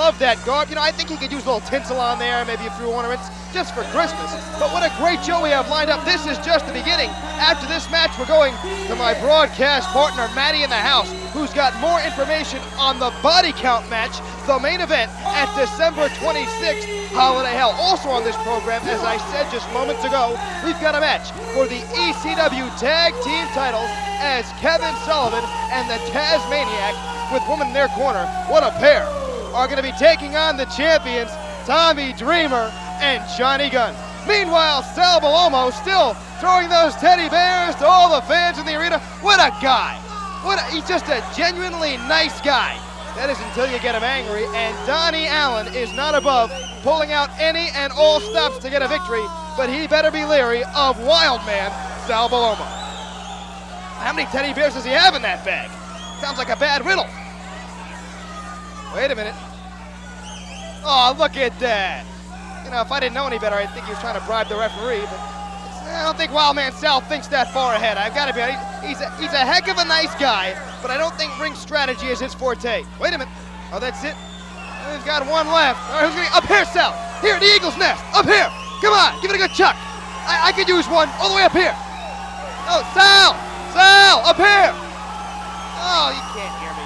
love that garb. You know, I think he could use a little tinsel on there, maybe a few ornaments, just for Christmas. But what a great show we have lined up. This is just the beginning. After this match, we're going to my broadcast partner, Maddie in the house, who's got more information on the body count match, the main event at December 26th, Holiday Hell. Also on this program, as I said just moments ago, we've got a match for the ECW Tag Team titles as Kevin Sullivan and the Tasmaniac, with women in their corner, what a pair, are going to be taking on the champions, Tommy Dreamer and Johnny Gunn. Meanwhile, Sal Bellomo still throwing those teddy bears to all the fans in the arena. What a guy. He's just a genuinely nice guy. That is until you get him angry, and Donnie Allen is not above pulling out any and all stops to get a victory, but he better be leery of Wild Man Sal Bellomo. How many teddy bears does he have in that bag? Sounds like a bad riddle. Wait a minute. Oh, look at that. You know, if I didn't know any better, I'd think he was trying to bribe the referee, but I don't think Wild Man Sal thinks that far ahead. I've got to be, he's a heck of a nice guy, but I don't think ring strategy is his forte. Wait a minute. Oh, that's it. We've got one left. All right, who's going to, up here, Sal. Here, the Eagle's Nest. Up here. Come on, give it a good chuck. I could use one all the way up here. Oh, Sal, up here. Oh, you can't hear me.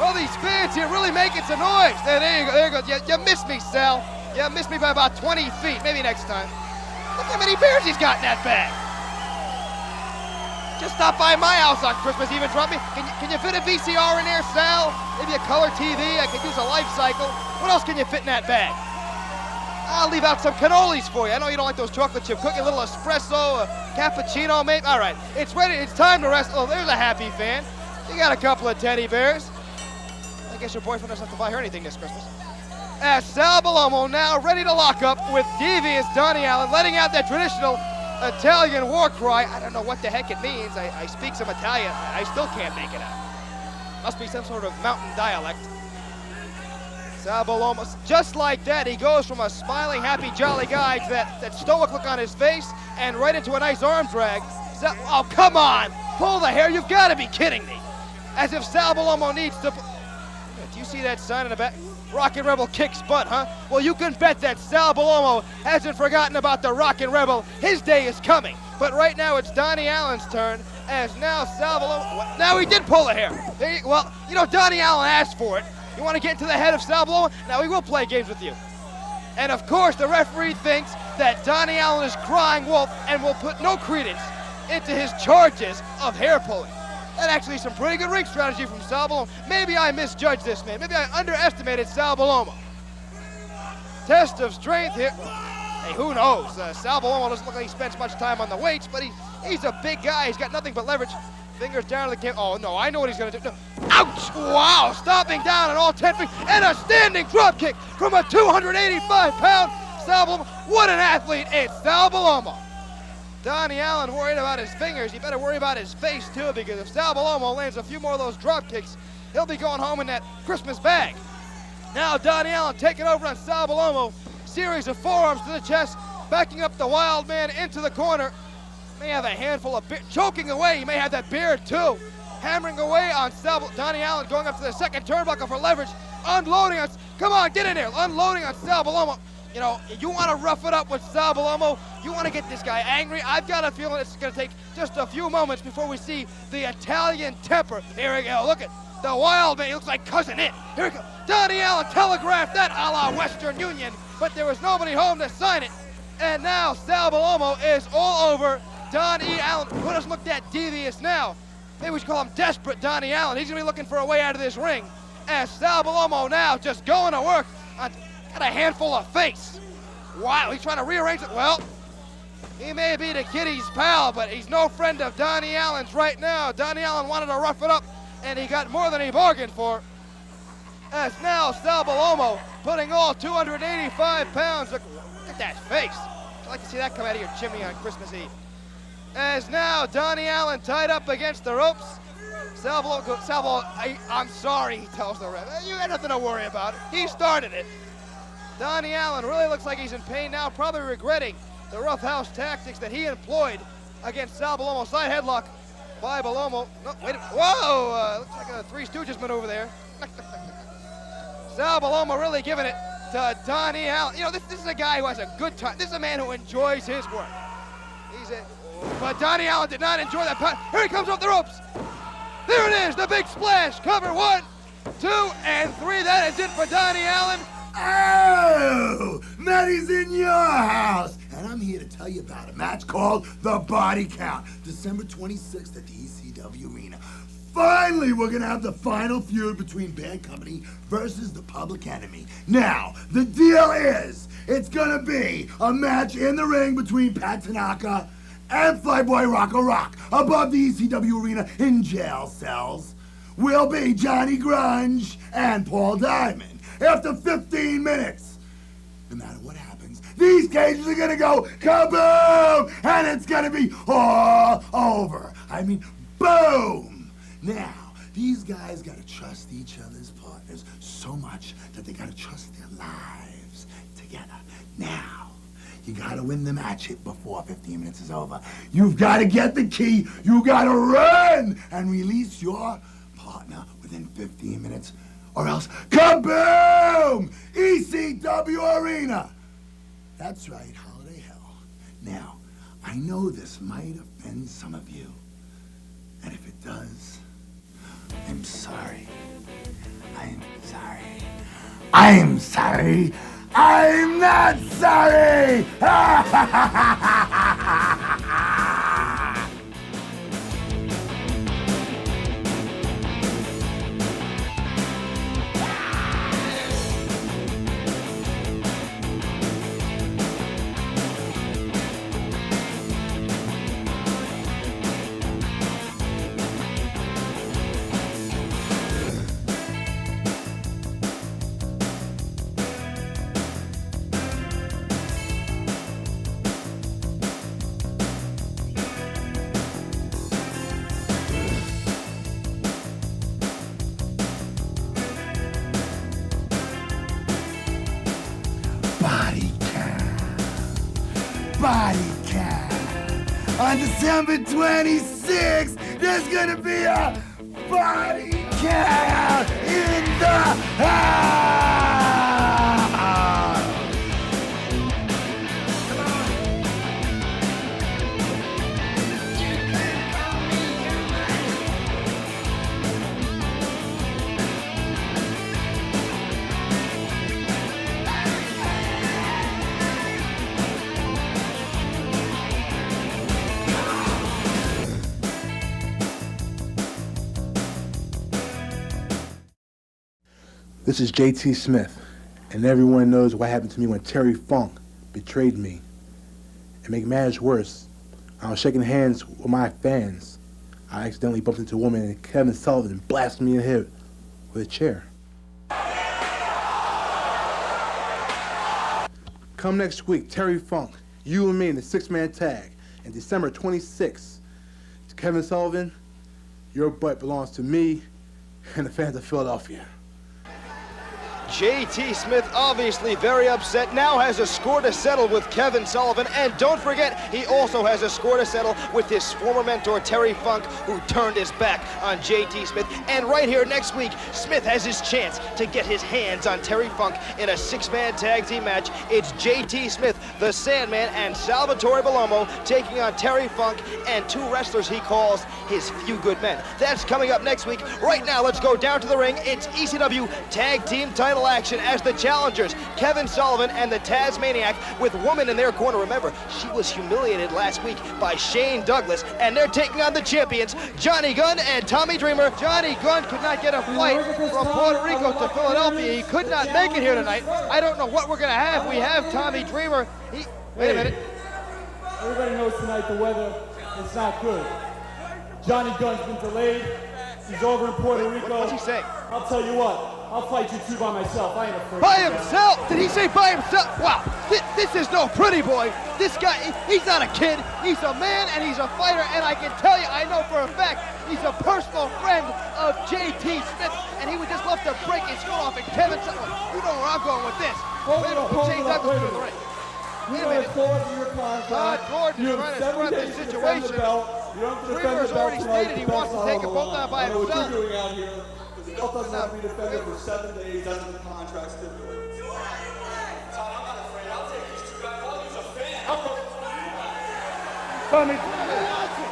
Well, these fans here really making some noise. There you go. You missed me, Sal. You missed me by about 20 feet. Maybe next time. Look how many bears he's got in that bag. Just stop by my house on Christmas Eve and drop me. Can you fit a VCR in there, Sal? Maybe a color TV. I could use a life cycle. What else can you fit in that bag? I'll leave out some cannolis for you. I know you don't like those chocolate chip cookies. A little espresso, a cappuccino, maybe. All right, it's ready. It's time to rest. Oh, there's a happy fan. You got a couple of teddy bears. I guess your boyfriend doesn't have to buy her anything this Christmas. As Sal Bellomo now ready to lock up with devious Donnie Allen, letting out that traditional Italian war cry. I don't know what the heck it means. I speak some Italian. I still can't make it out. Must be some sort of mountain dialect. Sal Bellomo, just like that, he goes from a smiling, happy, jolly guy to that stoic look on his face and right into a nice arm drag. Oh, come on. Pull the hair. You've got to be kidding me. As if Sal Bellomo needs to... Do you see that sign in the back? Rockin' Rebel kicks butt, huh? Well, you can bet that Sal Bellomo hasn't forgotten about the Rockin' Rebel. His day is coming. But right now, it's Donnie Allen's turn, as now Sal Bellomo... Now he did pull the hair. Well, you know, Donnie Allen asked for it. You want to get into the head of Sal Bellomo? Now he will play games with you. And of course, the referee thinks that Donnie Allen is crying wolf and will put no credence into his charges of hair pulling. That actually is some pretty good ring strategy from Sal Bellomo. Maybe I misjudged this man. Maybe I underestimated Sal Bellomo. Test of strength here. Hey, who knows? Sal Bellomo doesn't look like he spends much time on the weights, but he's a big guy. He's got nothing but leverage. Fingers down to the camera. Oh, no, I know what he's going to do. No. Ouch! Wow, stomping down on all 10 feet, and a standing drop kick from a 285-pound Sal Bellomo. What an athlete, it's Sal Bellomo. Donnie Allen worried about his fingers. He better worry about his face, too, because if Sal Bellomo lands a few more of those drop kicks, he'll be going home in that Christmas bag. Now Donnie Allen taking over on Sal Bellomo. Series of forearms to the chest, backing up the Wild Man into the corner. May have a handful of beer, choking away. He may have that beard too. Hammering away on Donnie Allen, going up to the second turnbuckle for leverage. Unloading on, come on, get in there. Unloading on Sal Bellomo. You know, you want to rough it up with Sal Bellomo. You want to get this guy angry. I've got a feeling it's going to take just a few moments before we see the Italian temper. Here we go. Look at the Wild Man. He looks like Cousin It. Here we go. Donnie Allen telegraphed that a la Western Union, but there was nobody home to sign it. And now Sal Bellomo is all over Donnie Allen. Who doesn't look that devious now? Maybe we should call him Desperate Donnie Allen. He's going to be looking for a way out of this ring. As Sal Bellomo now just going to work on... Got a handful of face. Wow, he's trying to rearrange it. Well, he may be the kiddy's pal, but he's no friend of Donnie Allen's right now. Donnie Allen wanted to rough it up, and he got more than he bargained for. As now Sal Bellomo putting all 285 pounds. Look at that face. I'd like to see that come out of your chimney on Christmas Eve. As now Donnie Allen tied up against the ropes. Sal Bellomo, I'm sorry, he tells the ref. You got nothing to worry about. He started it. Donnie Allen really looks like he's in pain now, probably regretting the roughhouse tactics that he employed against Sal Bellomo. Side headlock by Bellomo. No, wait a minute. Whoa! Looks like a Three Stooges man over there. Sal Bellomo really giving it to Donnie Allen. You know, this is a guy who has a good time. This is a man who enjoys his work. But Donnie Allen did not enjoy that punt. Here he comes off the ropes. There it is, the big splash. Cover 1, 2, and 3. That is it for Donnie Allen. Oh, Maddie's in your house, and I'm here to tell you about a match called The Body Count, December 26th at the ECW Arena. Finally, we're gonna have the final feud between Bad Company versus the Public Enemy. Now, the deal is, it's gonna be a match in the ring between Pat Tanaka and Flyboy Rocco Rock above the ECW Arena in jail cells. Will be Johnny Grunge and Paul Diamond. After 15 minutes, no matter what happens, these cages are gonna go kaboom, and it's gonna be all over. I mean, boom. Now, these guys gotta trust each other's partners so much that they gotta trust their lives together. Now, you gotta win the match before 15 minutes is over. You've gotta get the key, you gotta run and release your partner within 15 minutes. Or else, kaboom! ECW Arena! That's right, Holiday Hell. Now, I know this might offend some of you. And if it does, I'm sorry. I'm sorry. I'm sorry. I'm not sorry! Body count. On December 26th, there's gonna be a body count in the house. This is JT Smith, and everyone knows what happened to me when Terry Funk betrayed me. And make matters worse, I was shaking hands with my fans. I accidentally bumped into a woman, and Kevin Sullivan blasted me in the head with a chair. Come next week, Terry Funk, you and me in the 6-man tag, and December 26th. Kevin Sullivan, your butt belongs to me and the fans of Philadelphia. JT Smith, obviously very upset, now has a score to settle with Kevin Sullivan. And don't forget, he also has a score to settle with his former mentor, Terry Funk, who turned his back on JT Smith. And right here next week, Smith has his chance to get his hands on Terry Funk in a 6-man tag team match. It's JT Smith, the Sandman, and Salvatore Bellomo taking on Terry Funk and 2 wrestlers he calls his few good men. That's coming up next week. Right now, let's go down to the ring. It's ECW Tag Team Title action as the challengers, Kevin Sullivan and the Tasmaniac, with woman in their corner. Remember, she was humiliated last week by Shane Douglas, and they're taking on the champions, Johnny Gunn and Tommy Dreamer. Johnny Gunn could not get a flight from Puerto Rico to Philadelphia. He could not make it here tonight. I don't know what we're going to have. We have Tommy Dreamer. Wait a minute. Everybody knows tonight the weather is not good. Johnny Gunn's been delayed. He's over in Puerto Rico. What's he saying? I'll tell you what. I'll fight you 2 by myself. I ain't afraid. By himself? Did he say by himself? Wow, this is no pretty boy. This guy, he's not a kid. He's a man and he's a fighter. And I can tell you, I know for a fact, he's a personal friend of JT Smith. And he would just love to break his skull off. And Kevin Sullivan, you know where I'm going with this. Hold it up. Wait a minute. Todd Gordon is trying to threat the situation. Dreamer's already stated he wants to take a bolt down by himself. What you're doing out here. The belt doesn't have to be defended for 7 days as the contract stipulates. Tom, I'm not afraid. I'll take these two guys. I'll use a fan. Tommy,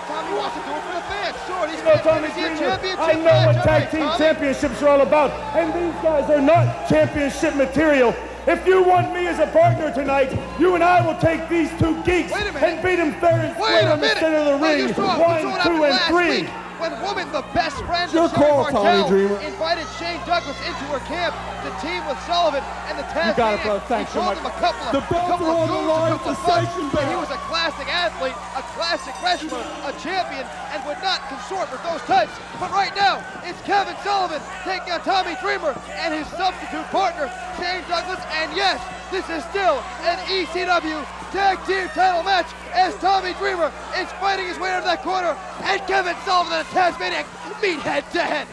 Tommy wants to do it for the fans. Sure, these you know, fans Tommy want to see a Dreamer, championship I know match. what All tag right, team Tommy. championships are all about, and these guys are not championship material. If you want me as a partner tonight, you and I will take these two geeks Wait a minute. and beat them fair and Wait square a on the minute. center of the Well, ring. you saw 1, what 2, happened and last 3. week when Woman, the best friend Your of Sherry call, Tommy Martel, Dreamer. invited Shane Douglas into her camp to team with Sullivan and the You got it, Tasmaniac. brother. Thanks He so told much. him a couple of The belts couple are of on the goons, line a couple for of thugs, sanction that he bout. was a classic athlete, a classic wrestler, a champion, and would not consort with those types. But right now, it's Kevin Sullivan taking on Tommy Dreamer and his substitute partner, Shane Douglas. And yes, this is still an ECW Tag Team title match as Tommy Dreamer is fighting his way out of that corner, and Kevin Sullivan and the Tasmaniac meet head to head.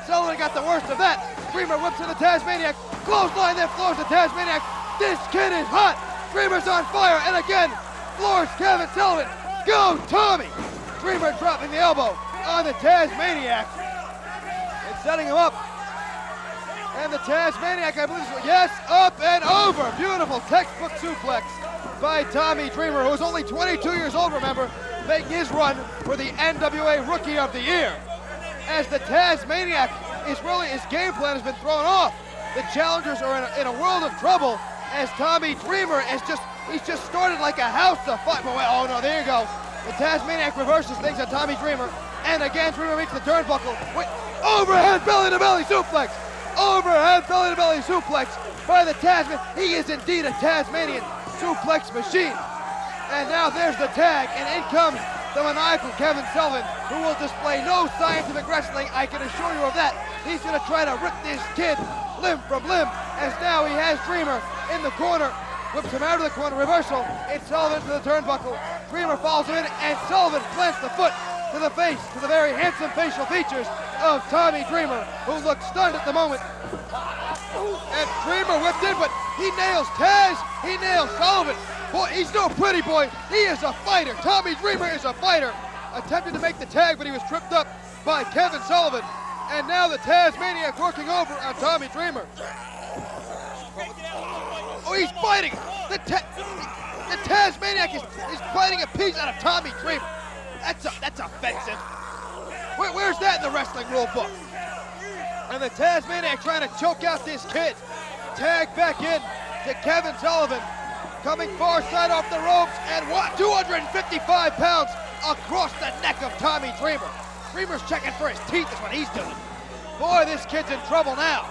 Sullivan got the worst of that. Dreamer whips to the Tasmaniac, clothesline then floors the Tasmaniac. This kid is hot. Dreamer's on fire, and again, floors Kevin Sullivan. Go, Tommy! Dreamer dropping the elbow on the Tasmaniac and setting him up. And the Tasmaniac, I believe, yes, up and over. Beautiful textbook suplex by Tommy Dreamer, who's only 22 years old, remember, making his run for the NWA Rookie of the Year. As the Tasmaniac his game plan has been thrown off. The challengers are in a world of trouble as Tommy Dreamer he's just started like a house to fight. But wait, oh no, there you go. The Tasmaniac reverses things on Tommy Dreamer, and again Dreamer makes the turnbuckle. Wait, overhead belly-to-belly suplex! Overhead belly-to-belly suplex by the Tasman. He is indeed a Tasmanian suplex machine. And now there's the tag, and in comes the maniacal Kevin Sullivan, who will display no scientific wrestling, I can assure you of that. He's gonna try to rip this kid limb from limb, as now he has Dreamer in the corner, whips him out of the corner, reversal. It's Sullivan to the turnbuckle. Dreamer falls him in, and Sullivan plants the foot to the face, to the very handsome facial features of Tommy Dreamer, who looks stunned at the moment. And Dreamer whipped in, but he nails Taz, he nails Sullivan. Boy, he's no pretty boy, he is a fighter. Tommy Dreamer is a fighter. Attempted to make the tag, but he was tripped up by Kevin Sullivan. And now the Tasmaniac working over on Tommy Dreamer. Oh, he's biting. The Tasmaniac is biting a piece out of Tommy Dreamer. That's offensive. Where's that in the wrestling rule book? And the Tasmaniac trying to choke out this kid. Tag back in to Kevin Sullivan. Coming far side off the ropes, and what? 255 pounds across the neck of Tommy Dreamer. Dreamer's checking for his teeth is what he's doing. Boy, this kid's in trouble now.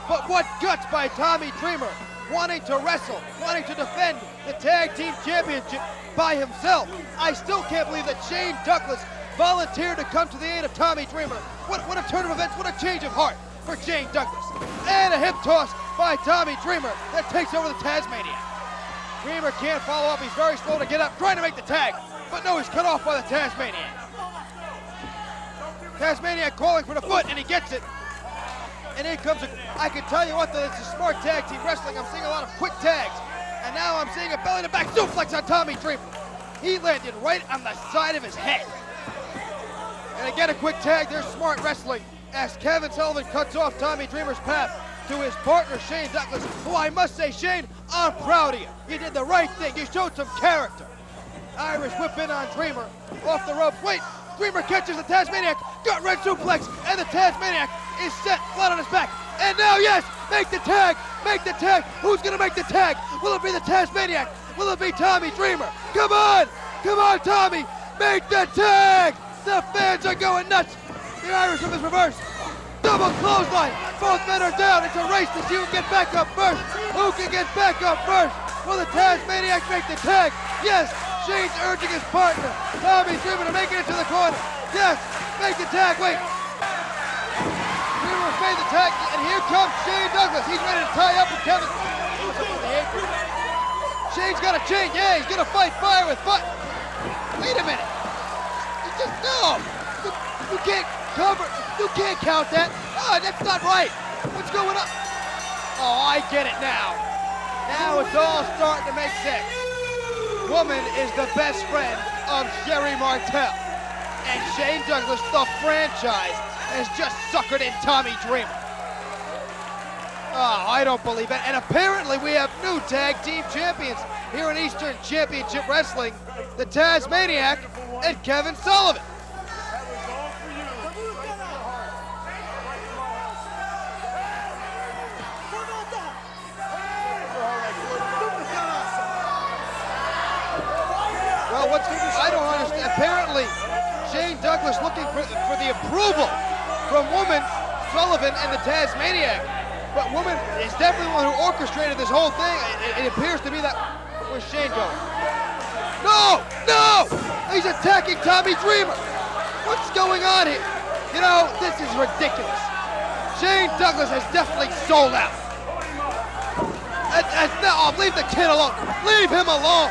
But what guts by Tommy Dreamer, wanting to wrestle, wanting to defend the Tag Team Championship by himself. I still can't believe that Shane Douglas volunteered to come to the aid of Tommy Dreamer. What a turn of events, what a change of heart for Shane Douglas. And a hip toss by Tommy Dreamer that takes over the Tasmaniac. Dreamer can't follow up, he's very slow to get up, trying to make the tag, but no, he's cut off by the Tasmaniac. Tasmaniac calling for the foot, and he gets it. And in comes I can tell you what, though, it's a smart tag team wrestling. I'm seeing a lot of quick tags. And now I'm seeing a belly-to-back suplex on Tommy Dreamer. He landed right on the side of his head. And again, a quick tag. There's smart wrestling as Kevin Sullivan cuts off Tommy Dreamer's path to his partner, Shane Douglas, who I must say, Shane, I'm proud of you. You did the right thing. You showed some character. Irish whip in on Dreamer. Off the ropes. Wait, Dreamer catches the Tasmaniac. Gut wrench suplex, and the Tasmaniac is set flat on his back. And now, yes, make the tag. Make the tag. Who's going to make the tag? Will it be the Tasmaniac? Will it be Tommy Dreamer? Come on. Come on, Tommy. Make the tag. The fans are going nuts. The Irish whip is reversed. Double clothesline. Both men are down. It's a race to see who can get back up first. Who can get back up first? Will the Tasmaniac make the tag? Yes. Shane's urging his partner, Tommy Dreamer, to make it into the corner. Yes. Make the tag. Wait. Dreamer made the tag, and here comes Shane Douglas. He's ready to tie up with Kevin. Shane's got a chain. Yeah, he's gonna fight fire with fire. Wait a minute. You just no. You can't cover. You can't count that. Oh, that's not right. What's going on? Oh, I get it now. Now it's all starting to make sense. Woman is the best friend of Sherry Martel. And Shane Douglas, the franchise has just suckered in Tommy Dreamer. Oh, I don't believe it. And apparently we have new tag team champions here in Eastern Championship Wrestling. The Tasmaniac and Kevin Sullivan. Well, I don't understand. Apparently, Shane Douglas looking for the approval from Woman, Sullivan, and the Tasmaniac. But Woman is definitely the one who orchestrated this whole thing. It appears to be that. Where's Shane going? No! No! He's attacking Tommy Dreamer. What's going on here? You know, this is ridiculous. Shane Douglas has definitely sold out. No, leave the kid alone. Leave him alone.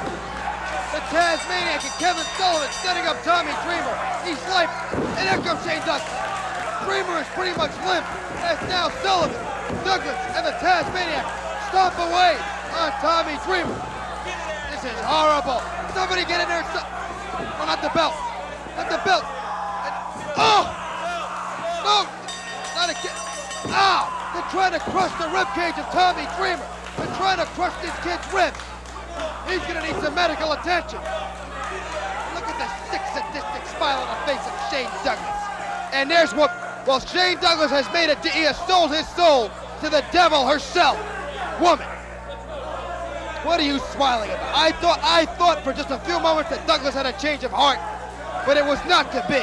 The Tasmaniac and Kevin Sullivan setting up Tommy Dreamer. He's limp. And there comes Shane Douglas. Dreamer is pretty much limp. That's now Sullivan, Douglas, and the Tasmaniac stomp away on Tommy Dreamer. This is horrible. Somebody get in there. Oh, not the belt. Not the belt. Oh! No! Not again. Ow! They're trying to crush the ribcage of Tommy Dreamer. They're trying to crush this kid's ribs. He's gonna need some medical attention. Look at the sick, sadistic smile on the face of Shane Douglas. And there's what, well, Shane Douglas has made he has sold his soul to the devil herself, Woman. What are you smiling about? I thought for just a few moments that Douglas had a change of heart, but it was not to be.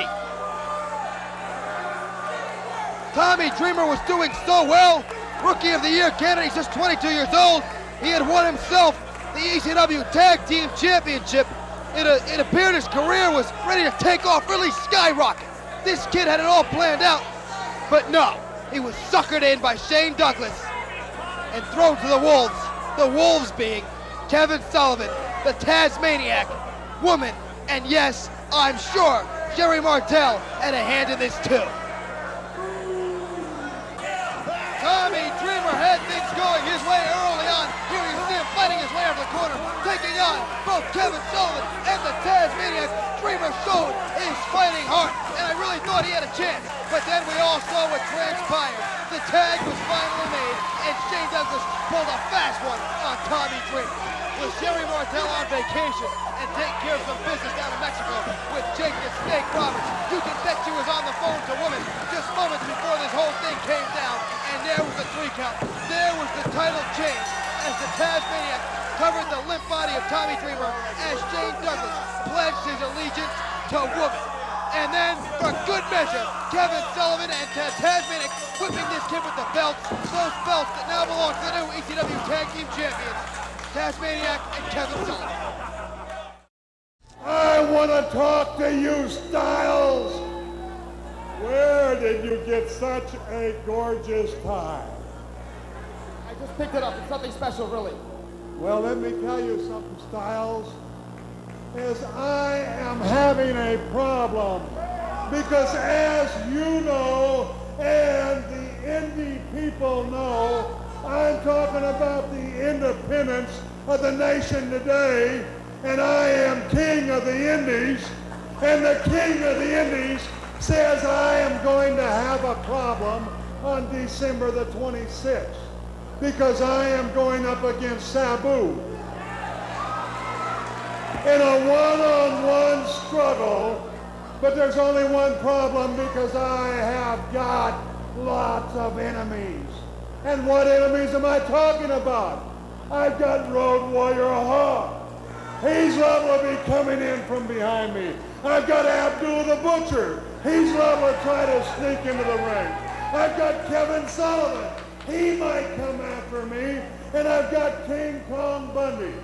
Tommy Dreamer was doing so well. Rookie of the Year candidate, he's just 22 years old. He had won himself the ECW Tag Team Championship. It appeared his career was ready to take off, really skyrocket. This kid had it all planned out, but no. He was suckered in by Shane Douglas and thrown to the wolves. The wolves being Kevin Sullivan, the Tasmaniac, Woman, and yes, I'm sure Jerry Martel had a hand in this too. Tommy Dreamer had things going his way early on. Here you see him fighting his way out of the corner, taking on both Kevin Sullivan and the Tasmaniac. Dreamer showed his fighting heart, and I really thought he had a chance. But then we all saw what transpired. The tag was finally made, and Shane Douglas pulled a fast one on Tommy Dreamer. Was Jerry Martel on vacation and taking care of some business down in Mexico with Jake the Snake Roberts? You can bet she was on the phone to Woman just moments before this whole thing came down, and there was the 3 count. There was the title change as the Tasmaniac covered the limp body of Tommy Dreamer as Shane Douglas pledged his allegiance to Woman. And then, for good measure, Kevin Sullivan and Tasmaniac whipping this kid with the belts, those belts that now belong to the new ECW Tag Team Champions, Tasmaniac and Kevin Sullivan. I want to talk to you, Styles. Where did you get such a gorgeous tie? I just picked it up. It's something special, really. Well, let me tell you something, Styles. Is I am having a problem because, as you know and the indie people know, I'm talking about the independence of the nation today, and I am king of the indies, and the king of the indies says I am going to have a problem on December the 26th because I am going up against Sabu in a one-on-one struggle, but there's only one problem because I have got lots of enemies. And what enemies am I talking about? I've got Road Warrior Hawk. He's liable to be coming in from behind me. I've got Abdul the Butcher. He's liable to try to sneak into the ring. I've got Kevin Sullivan. He might come after me. And I've got King Kong Bundy.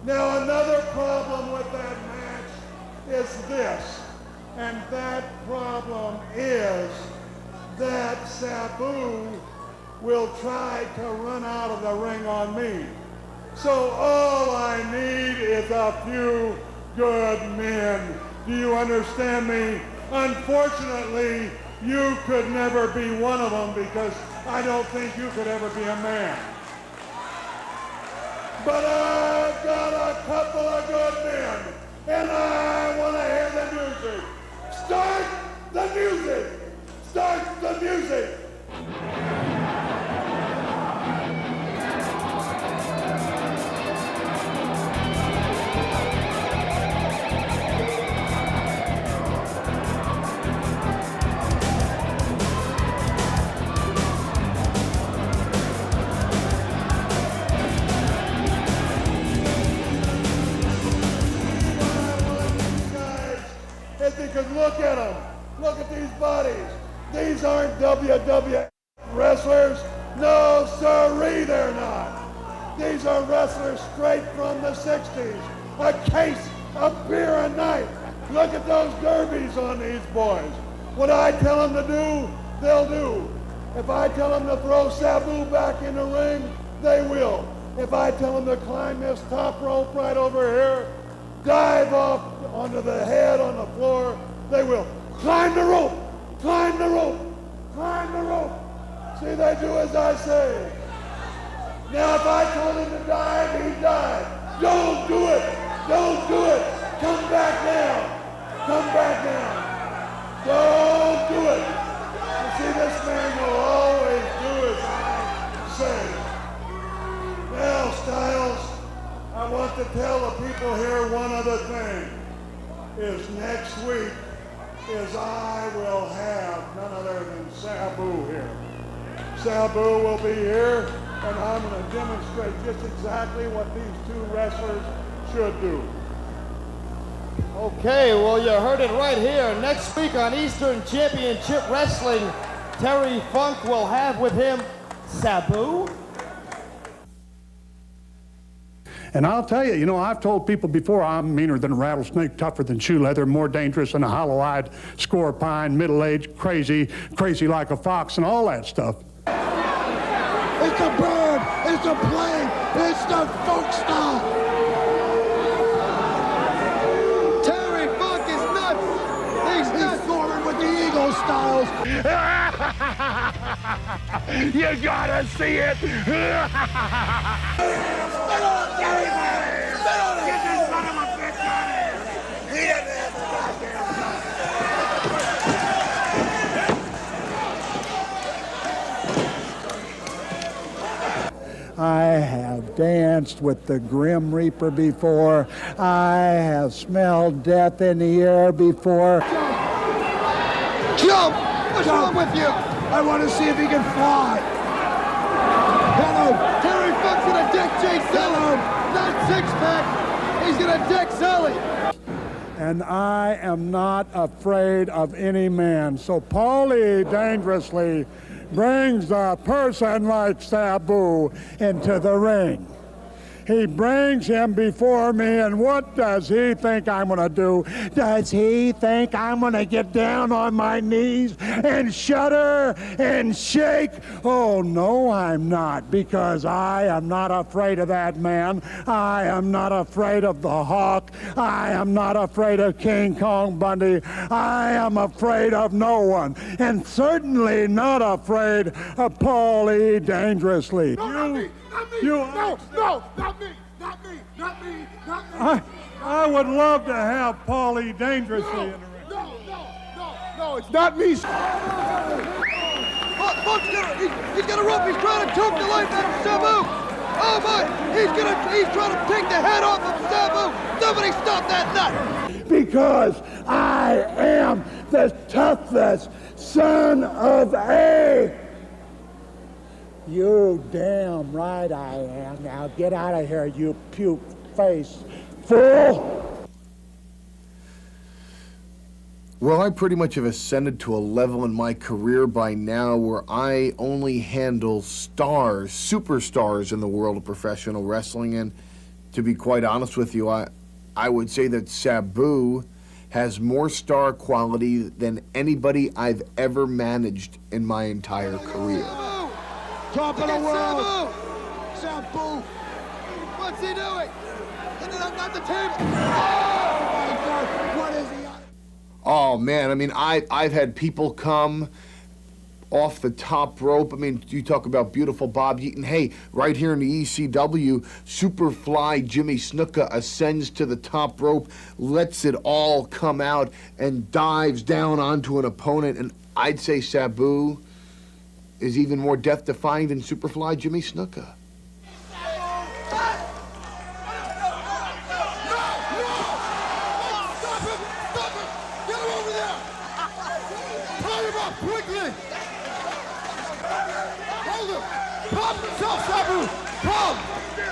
Now, another problem with that match is this, and that problem is that Sabu will try to run out of the ring on me. So all I need is a few good men. Do you understand me? Unfortunately, you could never be one of them because I don't think you could ever be a man. But I've got a couple of good men, and I want to hear the music. Start the music! because look at them. Look at these bodies. These aren't WWF wrestlers. No, sirree, they're not. These are wrestlers straight from the 60s. A case of beer a night. Look at those derbies on these boys. What I tell them to do, they'll do. If I tell them to throw Sabu back in the ring, they will. If I tell them to climb this top rope right over here, dive off onto the head on the floor, they will. Climb the rope, climb the rope, climb the rope. See, they do as I say. Now, if I told him to dive, he'd dive. Don't do it, don't do it. Come back down, come back down. Don't do it. You see, this man will always do as I say. Now, Styles, I want to tell the people here one other thing. Is next week is I will have none other than Sabu here. Sabu will be here, and I'm going to demonstrate just exactly what these two wrestlers should do. Okay, well, you heard it right here. Next week on Eastern Championship Wrestling, Terry Funk will have with him Sabu. And I'll tell you, you know, I've told people before I'm meaner than a rattlesnake, tougher than shoe leather, more dangerous than a hollow-eyed scorpion, middle-aged, crazy like a fox, and all that stuff. It's a bird, it's a plane, it's the folk style. Terry Funk is nuts. He's soaring with the eagle, Styles. You gotta see it! I have danced with the Grim Reaper before. I have smelled death in the air before. Jump! What's wrong with you? I want to see if he can fly. Hello. Terry Funk's gonna deck Jay Silly. Not six-pack. He's gonna deck Sully. And I am not afraid of any man. So Paulie dangerously brings a person like Sabu into the ring. He brings him before me, and what does he think I'm going to do? Does he think I'm going to get down on my knees and shudder and shake? Oh, no, I'm not, because I am not afraid of that man. I am not afraid of the Hawk. I am not afraid of King Kong Bundy. I am afraid of no one, and certainly not afraid of Paulie Dangerously. No, not me. No, not me. Not me. Not me. Not me. I would love to have Paulie Dangerously in the ring. No, it's not me. Funk's he's gonna rope. He's trying to choke the life out of Sabu. Oh my! He's trying to take the head off of Sabu. Somebody stop that nut! Because I am the toughest son of A. You damn right I am. Now get out of here, you puke face fool. Well, I pretty much have ascended to a level in my career by now where I only handle stars, superstars in the world of professional wrestling. And to be quite honest with you, I would say that Sabu has more star quality than anybody I've ever managed in my entire career. Top of the world. Sabu. What's he doing? Hitting up the table. Oh my God! What is he on? Oh man, I mean, I've had people come off the top rope. I mean, you talk about beautiful Bob Eaton. Hey, right here in the ECW, Superfly Jimmy Snuka ascends to the top rope, lets it all come out, and dives down onto an opponent. And I'd say Sabu is even more death-defying than Superfly Jimmy Snuka.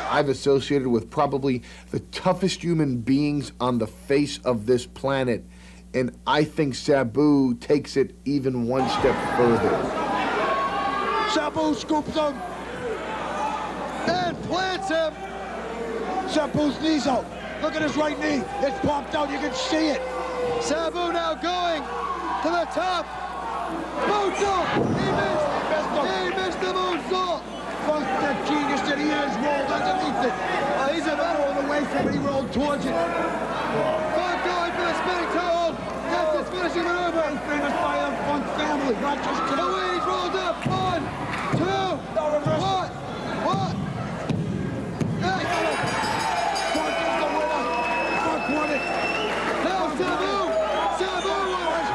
I've associated with probably the toughest human beings on the face of this planet and I think Sabu takes it even one step further. Sabu scoops him and plants him. Sabu's knee's out. Look at his right knee. It's pumped out. You can see it. Sabu now going to the top. Moonsault! He missed the moonsault! Funk, that genius that he is, rolled underneath it. He's about All the way from it, he rolled towards it. Funk going for the spinning toe hold. That's his finishing maneuver. Very famous by the Funk family, not just The two. way he's rolled up. 1, 2, what? Funk is the winner. Funk won it. Now Sabu won it.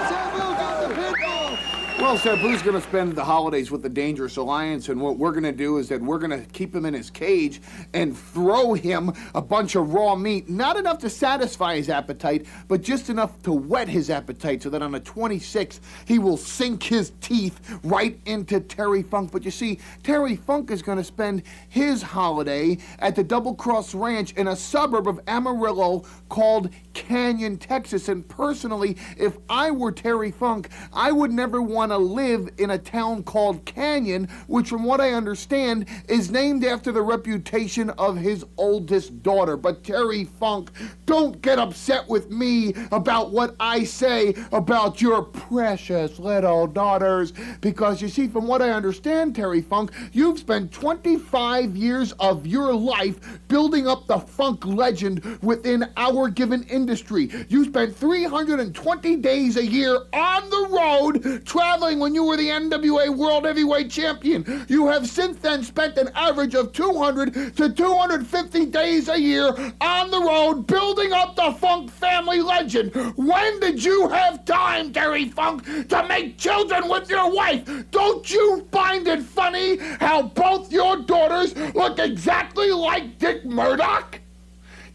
Sabu got the pinfall. Well, Sabu's going to spend the holidays with the Dangerous Alliance, and what we're going to do is that we're going to keep him in his cage and throw him a bunch of raw meat, not enough to satisfy his appetite, but just enough to whet his appetite so that on the 26th, he will sink his teeth right into Terry Funk. But you see, Terry Funk is going to spend his holiday at the Double Cross Ranch in a suburb of Amarillo called Canyon, Texas. And personally, if I were Terry Funk, I would never want to live in a town called Canyon, which from what I understand is named after the reputation of his oldest daughter. But Terry Funk, don't get upset with me about what I say about your precious little daughters, because you see, from what I understand, Terry Funk, you've spent 25 years of your life building up the funk legend within our given industry. You spent 320 days a year on the road traveling when you were the NWA World Heavyweight Champion. You have since then spent an average of 200 to 250 days a year on the road building up the Funk family legend. When did you have time, Terry Funk, to make children with your wife? Don't you find it funny how both your daughters look exactly like Dick Murdoch?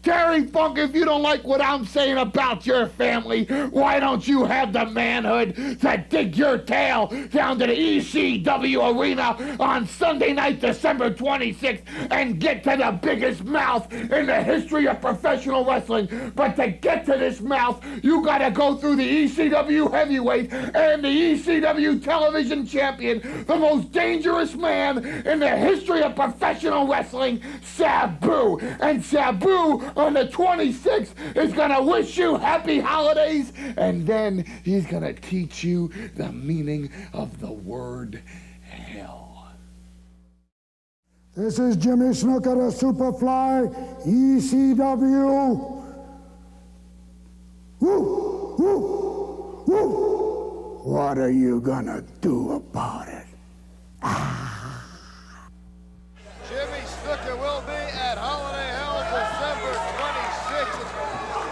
Terry Funk, if you don't like what I'm saying about your family, why don't you have the manhood to dig your tail down to the ECW arena on Sunday night, December 26th, and get to the biggest mouth in the history of professional wrestling? But to get to this mouth, you gotta go through the ECW heavyweight and the ECW television champion, the most dangerous man in the history of professional wrestling, Sabu. And Sabu, on the 26th, is gonna wish you happy holidays, and then he's gonna teach you the meaning of the word hell. This is Jimmy Snuka, the Superfly, ECW. Woo, woo, woo. What are you gonna do about it? Jimmy Snuka will be at Holiday Hell December 26th.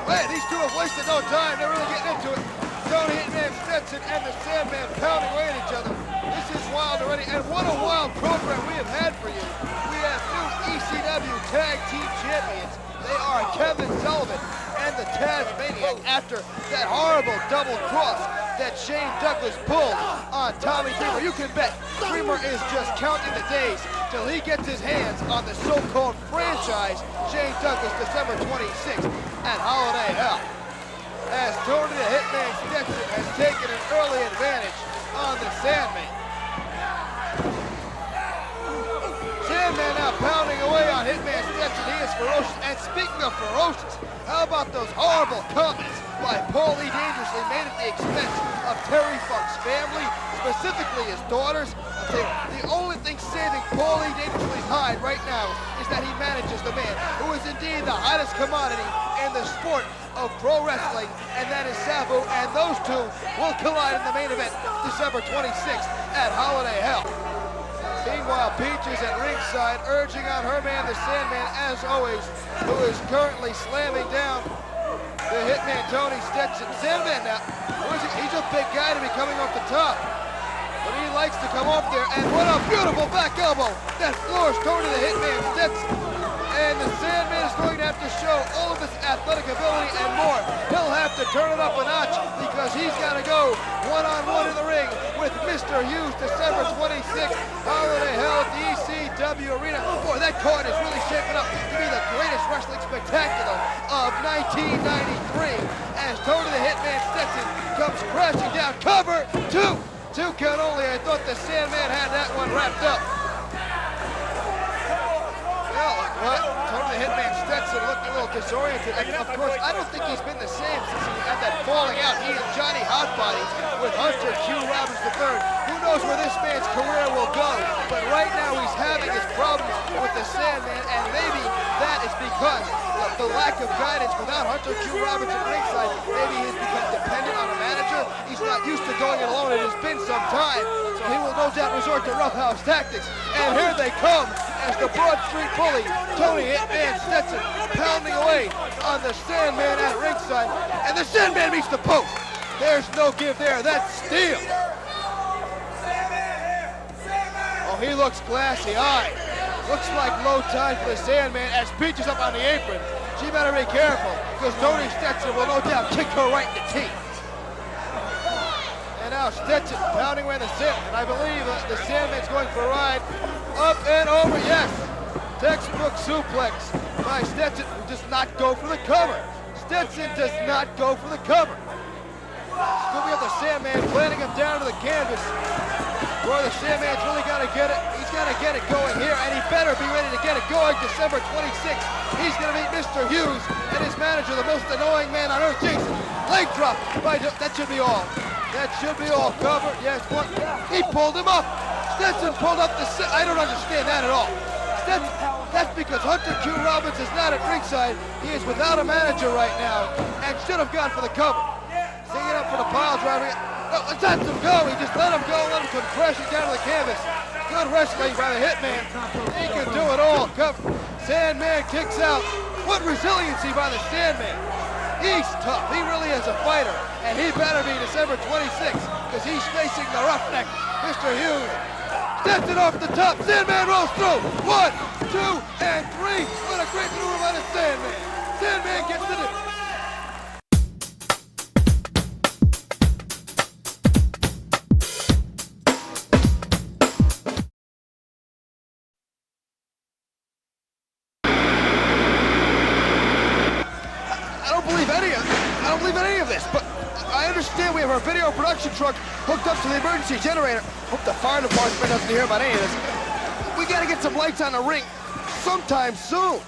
Hey, these two have wasted no time. They're really getting into it. Tony Hitman Stetson and the Sandman pounding away at each other. This is wild already, and what a wild program we have had for you. We have new ECW Tag Team Champions. They are Kevin Sullivan and the Tasmaniac after that horrible double cross that Shane Douglas pulled on Tommy Dreamer. You can bet Dreamer is just counting the days till he gets his hands on the so-called franchise Shane Douglas December 26th at Holiday Hell. As Tony the Hitman Stetson has taken an early advantage on the Sandman. Sandman now pounding away on Hitman Stetson. He is ferocious. And speaking of ferocious, how about those horrible comments by Paul E. Dangerously made at the expense of Terry Funk's family, specifically his daughters? I'll tell you, the only thing saving Paul E. Dangerously's hide right now is that he manages the man who is indeed the hottest commodity in the sport of pro wrestling, and that is Sabu, and those two will collide in the main event December 26th at Holiday Hell. Meanwhile, Peach is at ringside, urging on her man, the Sandman, as always, who is currently slamming down the Hitman, Tony Stetson. Sandman now, he's a big guy to be coming off the top, but he likes to come off there, and what a beautiful back elbow that floors Tony the Hitman Stetson. And the Sandman is going to have to show all of his athletic ability and more. He'll have to turn it up a notch because he's got to go one-on-one in the ring with Mr. Hughes December 26th, Holiday Hell at the ECW Arena. Boy, that card is really shaping up to be the greatest wrestling spectacular of 1993. as Tony the Hitman Stetson comes crashing down. Cover, two count only. I thought the Sandman had that one wrapped up. Well, Tony the Hitman Stetson looked a little disoriented. And of course, I don't think he's been the same since he had that falling out. He and Johnny Hotbodies with Hunter Q. Roberts III. Who knows where this man's career will go? But right now he's having his problems with the Sandman, and maybe that is because of the lack of guidance. Without Hunter Q. Roberts at ringside, maybe he's become dependent on a manager. He's not used to going it alone. It has been some time, so he will no doubt resort to roughhouse tactics. And here they come as the Broad Street Bully, Tony Hitman Stetson, pounding away on the Sandman at ringside, and the Sandman meets the post. There's no give there. That's steel. Oh, he looks glassy-eyed. Looks like low tide for the Sandman as Peach is up on the apron. She better be careful, because Tony Stetson will no doubt kick her right in the teeth. And now Stetson pounding away the Sandman. I believe the Sandman's going for a ride. Up and over, yes. Textbook suplex by Stetson, who does not go for the cover. Stetson does not go for the cover. Scooping up the Sandman, planting him down to the canvas. Boy, the Sandman's really got to get it. He's got to get it going here, and he better be ready to get it going December 26th. He's going to meet Mr. Hughes and his manager, the most annoying man on earth, Jason. Leg drop. That should be all. That should be all. Cover. Yes, one. He pulled him up. Stetson pulled up the... I don't understand that at all. That's because Hunter Q. Roberts is not at ringside. He is without a manager right now and should have gone for the cover. Singing up for the pile driver. No, let's let him go. He just let him go, let him come crashing down to the canvas. Good wrestling by the Hitman. He can do it all. Cover. Sandman kicks out. What resiliency by the Sandman. He's tough. He really is a fighter. And he better be December 26th because he's facing the roughneck, Mr. Hughes. Steps it off the top. Sandman rolls through. 1, 2, and 3. What a great maneuver by the Sandman. Sandman gets to the... I don't believe any of this, but I understand we have our video production truck hooked up to the emergency generator. Hope the fire department doesn't hear about any of this. We gotta get some lights on the ring sometime soon.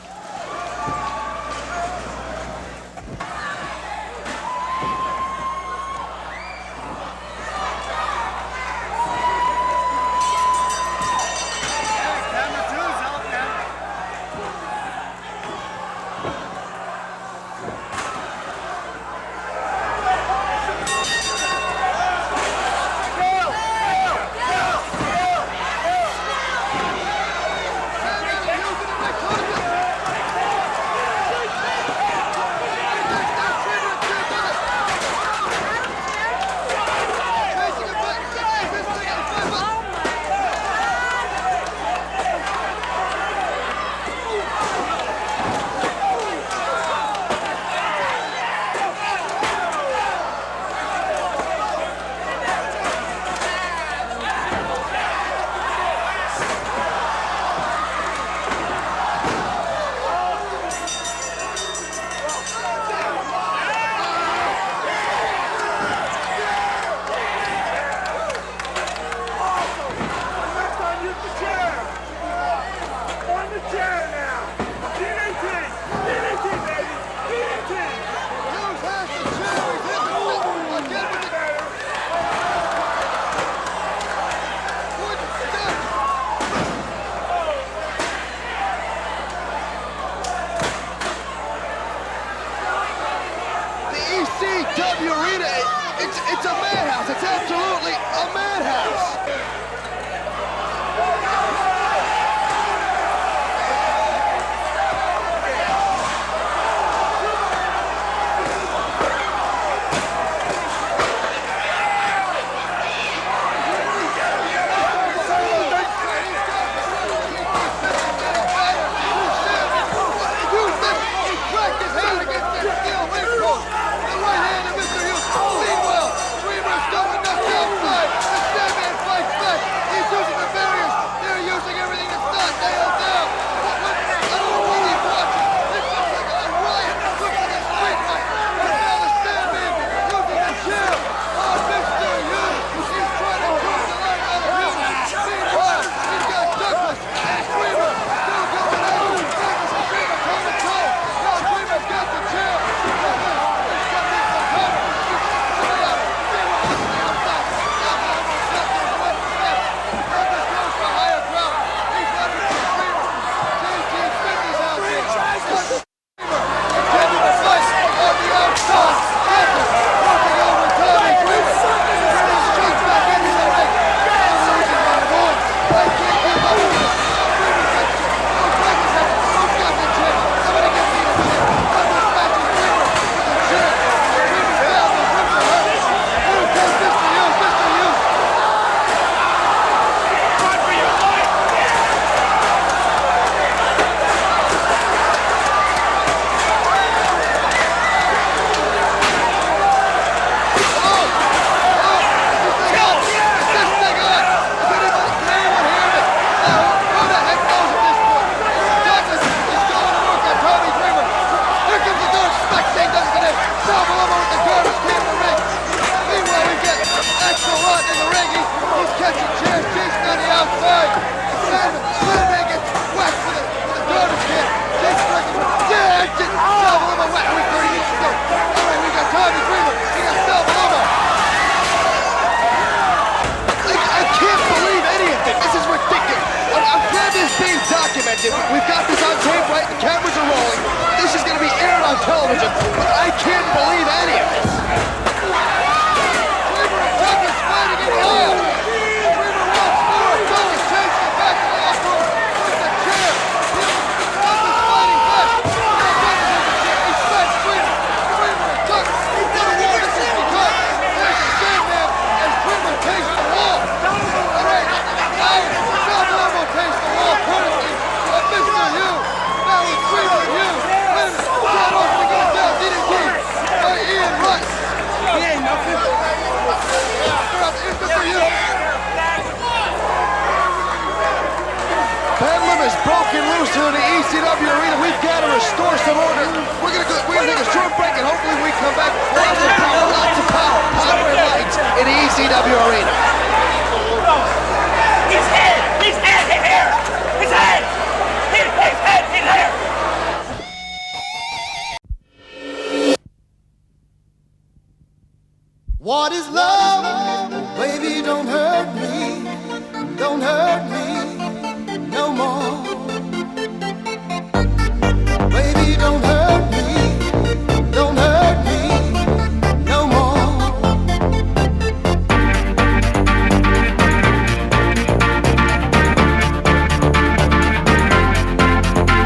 It's a madhouse. It's absolutely a madhouse. Meanwhile, Dreamer's going knocked down I can't believe any of this. Dreamer and Chuck is fighting in the aisle. Dreamer once more. Chuck is chasing it back to the locker room with the chair. Chuck is fighting back. He smacks Dreamer. Dreamer and Chuck. What a war this has become. There's the Sandman as Dreamer takes the wall. All right. Now, John Lambo takes the wall courtesy of Mr. Hugh. Now it's Dreamer Hugh. Chad Olsen goes down. DDT by Ian Rush. He ain't nothing. It's Mr. Hugh. Bedlam is broken loose here in the ECW arena. We've got to restore some order. We're gonna take a short break and hopefully we come back. Lots of power, power and light in the ECW arena. His head, his head, his hair, his head, his head, his hair. What is love? Baby, don't hurt me. Don't hurt me no more. Baby, don't hurt me. Don't hurt me no more.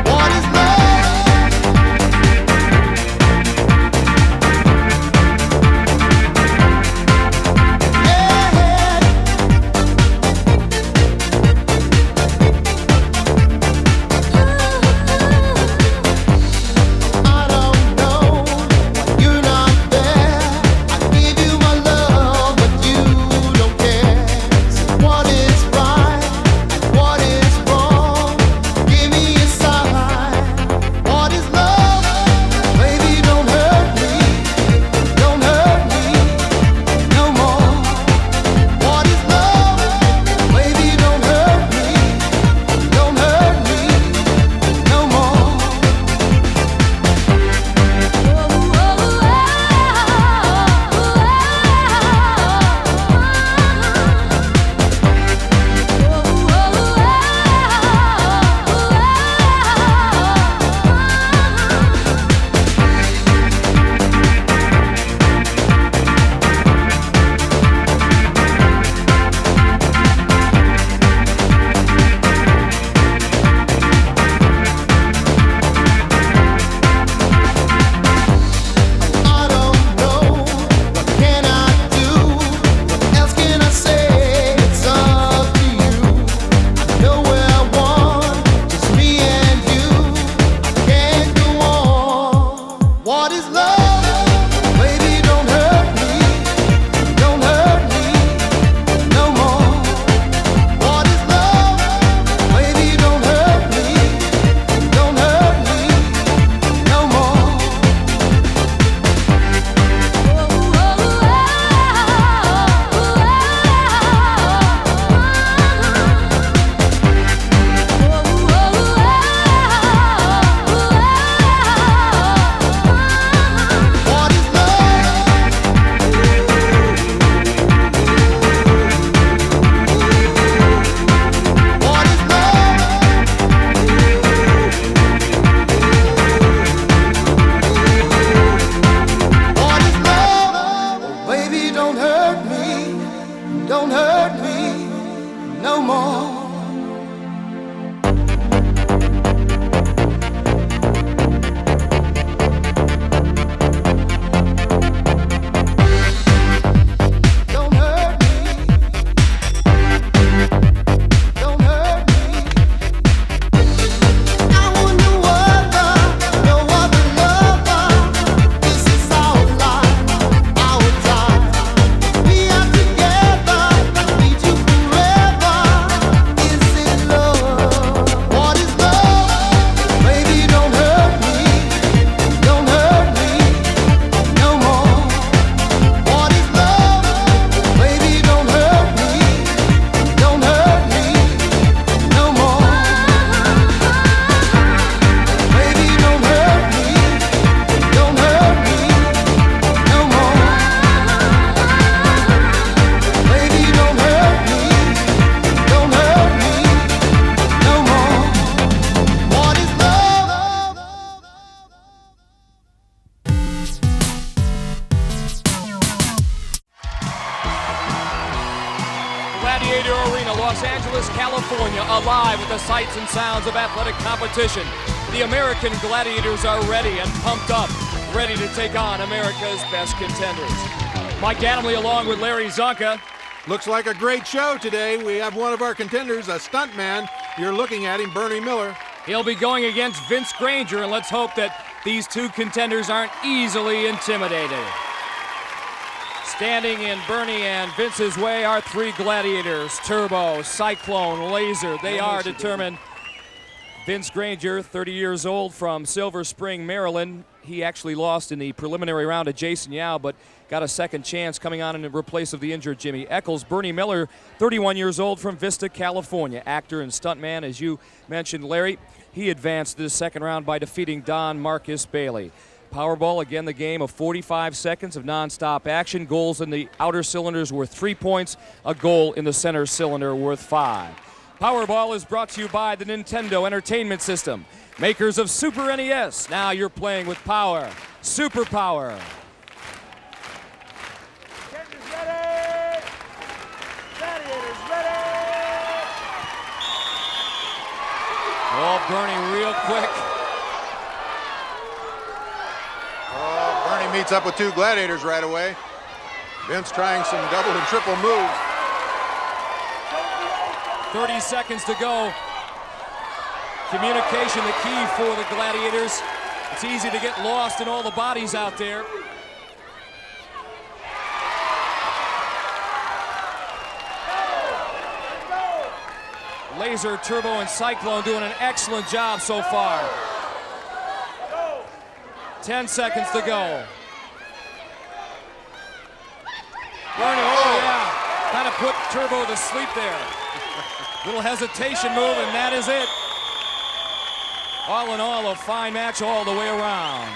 What is love? I don't know, you're not there. I give you my love, but you don't care. What is right and what is wrong? Give me a sign. What is love? Baby, don't hurt me. Don't hurt me no more. What is love? Baby, don't hurt me. Don't hurt me no more. I don't know, what can I do? What else can I say? It's up to you. I know where I want, just me and you. I can't go on. What is love? Baby, don't hurt me. Don't hurt me no more. What is love? Baby, don't hurt me. Don't hurt me no more. What is love? What is love? What is love? Oh, baby, don't hurt me. Don't hurt me no more. Don't hurt me. Don't hurt me. I want no other lover. This is our life, our time. We are together, need you forever. Gladiator Arena, Los Angeles, California, alive with the sights and sounds of athletic competition. The American Gladiators are ready and pumped up, ready to take on America's best contenders. Mike Adamley along with Larry Zonka. Looks like a great show today. We have one of our contenders, a stuntman. You're looking at him, Bernie Miller. He'll be going against Vince Granger, and let's hope that these two contenders aren't easily intimidated. Standing in Bernie and Vince's way are three gladiators, Turbo, Cyclone, Laser. They are determined. Vince Granger, 30 years old from Silver Spring, Maryland. He actually lost in the preliminary round to Jason Yao, but got a second chance coming on in replace of the injured Jimmy Eccles. Bernie Miller, 31 years old from Vista, California. Actor and stuntman, as you mentioned, Larry. He advanced to the second round by defeating Don Marcus Bailey. Powerball, again, the game of 45 seconds of nonstop action. Goals in the outer cylinders worth 3 points. A goal in the center cylinder worth 5. Powerball is brought to you by the Nintendo Entertainment System, makers of Super NES. Now you're playing with power. Super power. Contenders ready! Gladiators ready! Oh, Bernie real quick. Oh, Bernie meets up with two gladiators right away. Vince trying some double and triple moves. 30 seconds to go. Communication the key for the Gladiators. It's easy to get lost in all the bodies out there. Laser, Turbo, and Cyclone doing an excellent job so far. 10 seconds to go. Bernie, oh yeah, kind of put Turbo to sleep there. Little hesitation move, and that is it. All in all, a fine match all the way around.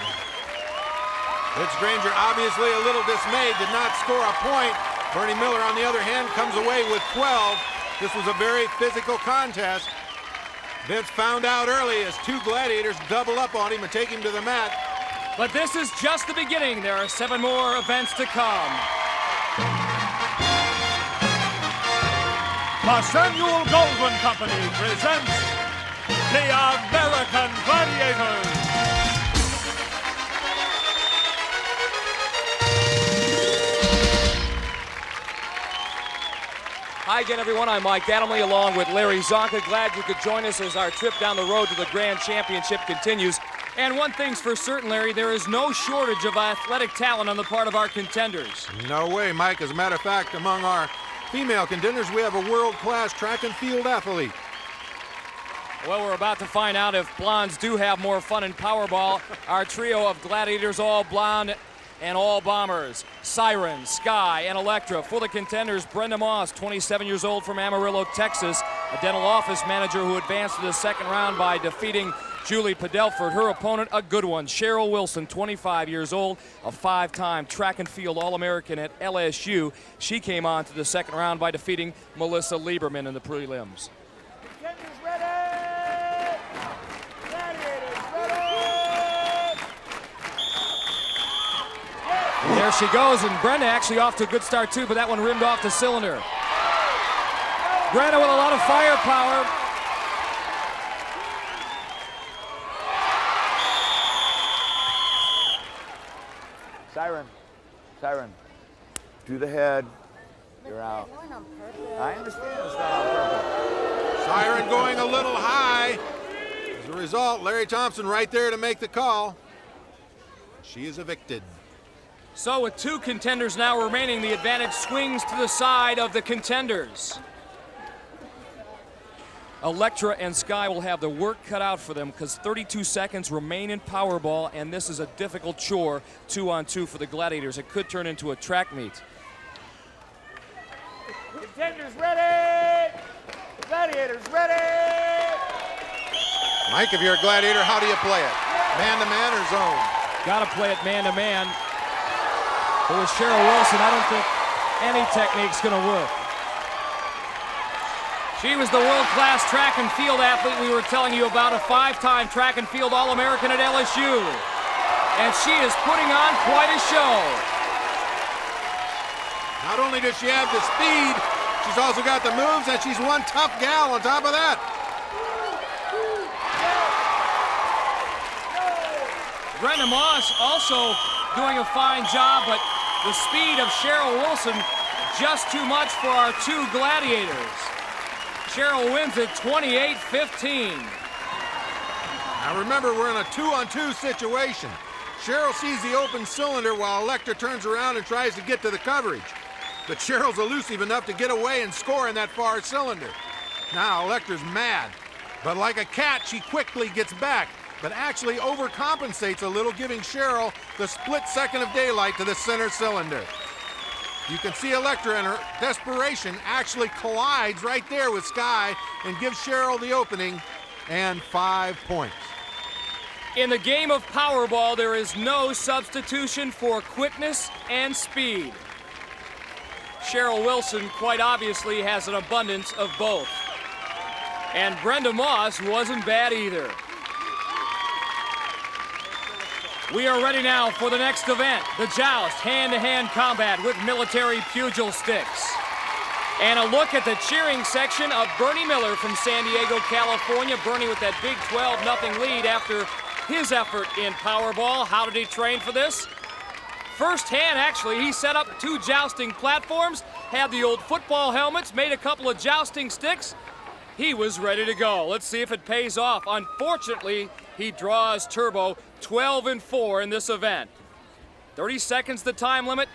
Vince Granger obviously a little dismayed, did not score a point. Bernie Miller, on the other hand, comes away with 12. This was a very physical contest. Vince found out early as two gladiators double up on him and take him to the mat. But this is just the beginning. There are 7 more events to come. The Samuel Goldwyn Company presents the American Gladiators. Hi again, everyone. I'm Mike Adamley along with Larry Zonka. Glad you could join us as our trip down the road to the Grand Championship continues. And one thing's for certain, Larry, there is no shortage of athletic talent on the part of our contenders. No way, Mike. As a matter of fact, among our female contenders, we have a world-class track and field athlete. Well, we're about to find out if blondes do have more fun in Powerball. Our trio of gladiators, all blonde and all bombers. Siren, Sky, and Electra. For the contenders, Brenda Moss, 27 years old from Amarillo, Texas, a dental office manager who advanced to the second round by defeating Julie Padelford. Her opponent, a good one, Cheryl Wilson, 25 years old, a 5-time track and field All-American at LSU. She came on to the second round by defeating Melissa Lieberman in the prelims. Contenders ready! Gladiators ready! There she goes, and Brenda actually off to a good start too, but that one rimmed off the cylinder. Brenda with a lot of firepower. Siren, to the head, you're out. I understand it's not on purpose. Siren going a little high. As a result, Larry Thompson right there to make the call. She is evicted. So with 2 contenders now remaining, the advantage swings to the side of the contenders. Electra and Sky will have the work cut out for them because 32 seconds remain in Powerball, and this is a difficult chore, 2-on-2 for the Gladiators. It could turn into a track meet. Contenders ready! Gladiators ready! Mike, if you're a gladiator, how do you play it? Man-to-man or zone? Got to play it man-to-man. But with Cheryl Wilson, I don't think any technique's going to work. She was the world-class track and field athlete we were telling you about, a 5-time track and field All-American at LSU. And she is putting on quite a show. Not only does she have the speed, She's also got the moves, and she's one tough gal on top of that. Brenda Moss also doing a fine job, but the speed of Cheryl Wilson just too much for our two Gladiators. Cheryl wins at 28-15. Now remember, we're in a 2-on-2 situation. Cheryl sees the open cylinder while Electra turns around and tries to get to the coverage. But Cheryl's elusive enough to get away and score in that far cylinder. Now Electra's mad, but like a cat, she quickly gets back, but actually overcompensates a little, giving Cheryl the split second of daylight to the center cylinder. You can see Electra in her desperation actually collides right there with Sky and gives Cheryl the opening and 5 points. In the game of Powerball, there is no substitution for quickness and speed. Cheryl Wilson quite obviously has an abundance of both. And Brenda Moss wasn't bad either. We are ready now for the next event, the joust, hand-to-hand combat with military pugil sticks. And a look at the cheering section of Bernie Miller from San Diego, California. Bernie with that big 12-0 lead after his effort in Powerball. How did he train for this? Firsthand, actually. He set up 2 jousting platforms, had the old football helmets, made a couple of jousting sticks. He was ready to go. Let's see if it pays off. Unfortunately, he draws Turbo 12-4 in this event. 30 seconds the time limit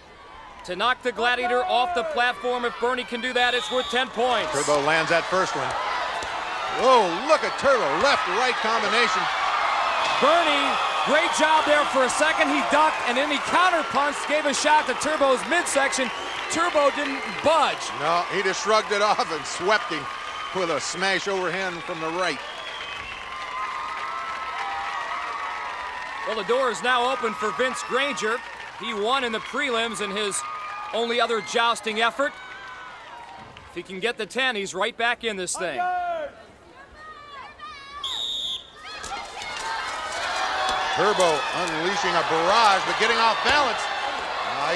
to knock the Gladiator off the platform. If Bernie can do that, it's worth 10 points. Turbo lands that first one. Whoa, look at Turbo, left to right combination. Bernie, great job there for a second. He ducked, and then he counter-punched, gave a shot to Turbo's midsection. Turbo didn't budge. No, he just shrugged it off and swept him with a smash overhand from the right. Well, the door is now open for Vince Granger. He won in the prelims in his only other jousting effort. If he can get the 10, he's right back in this thing. Turbo unleashing a barrage, but getting off balance.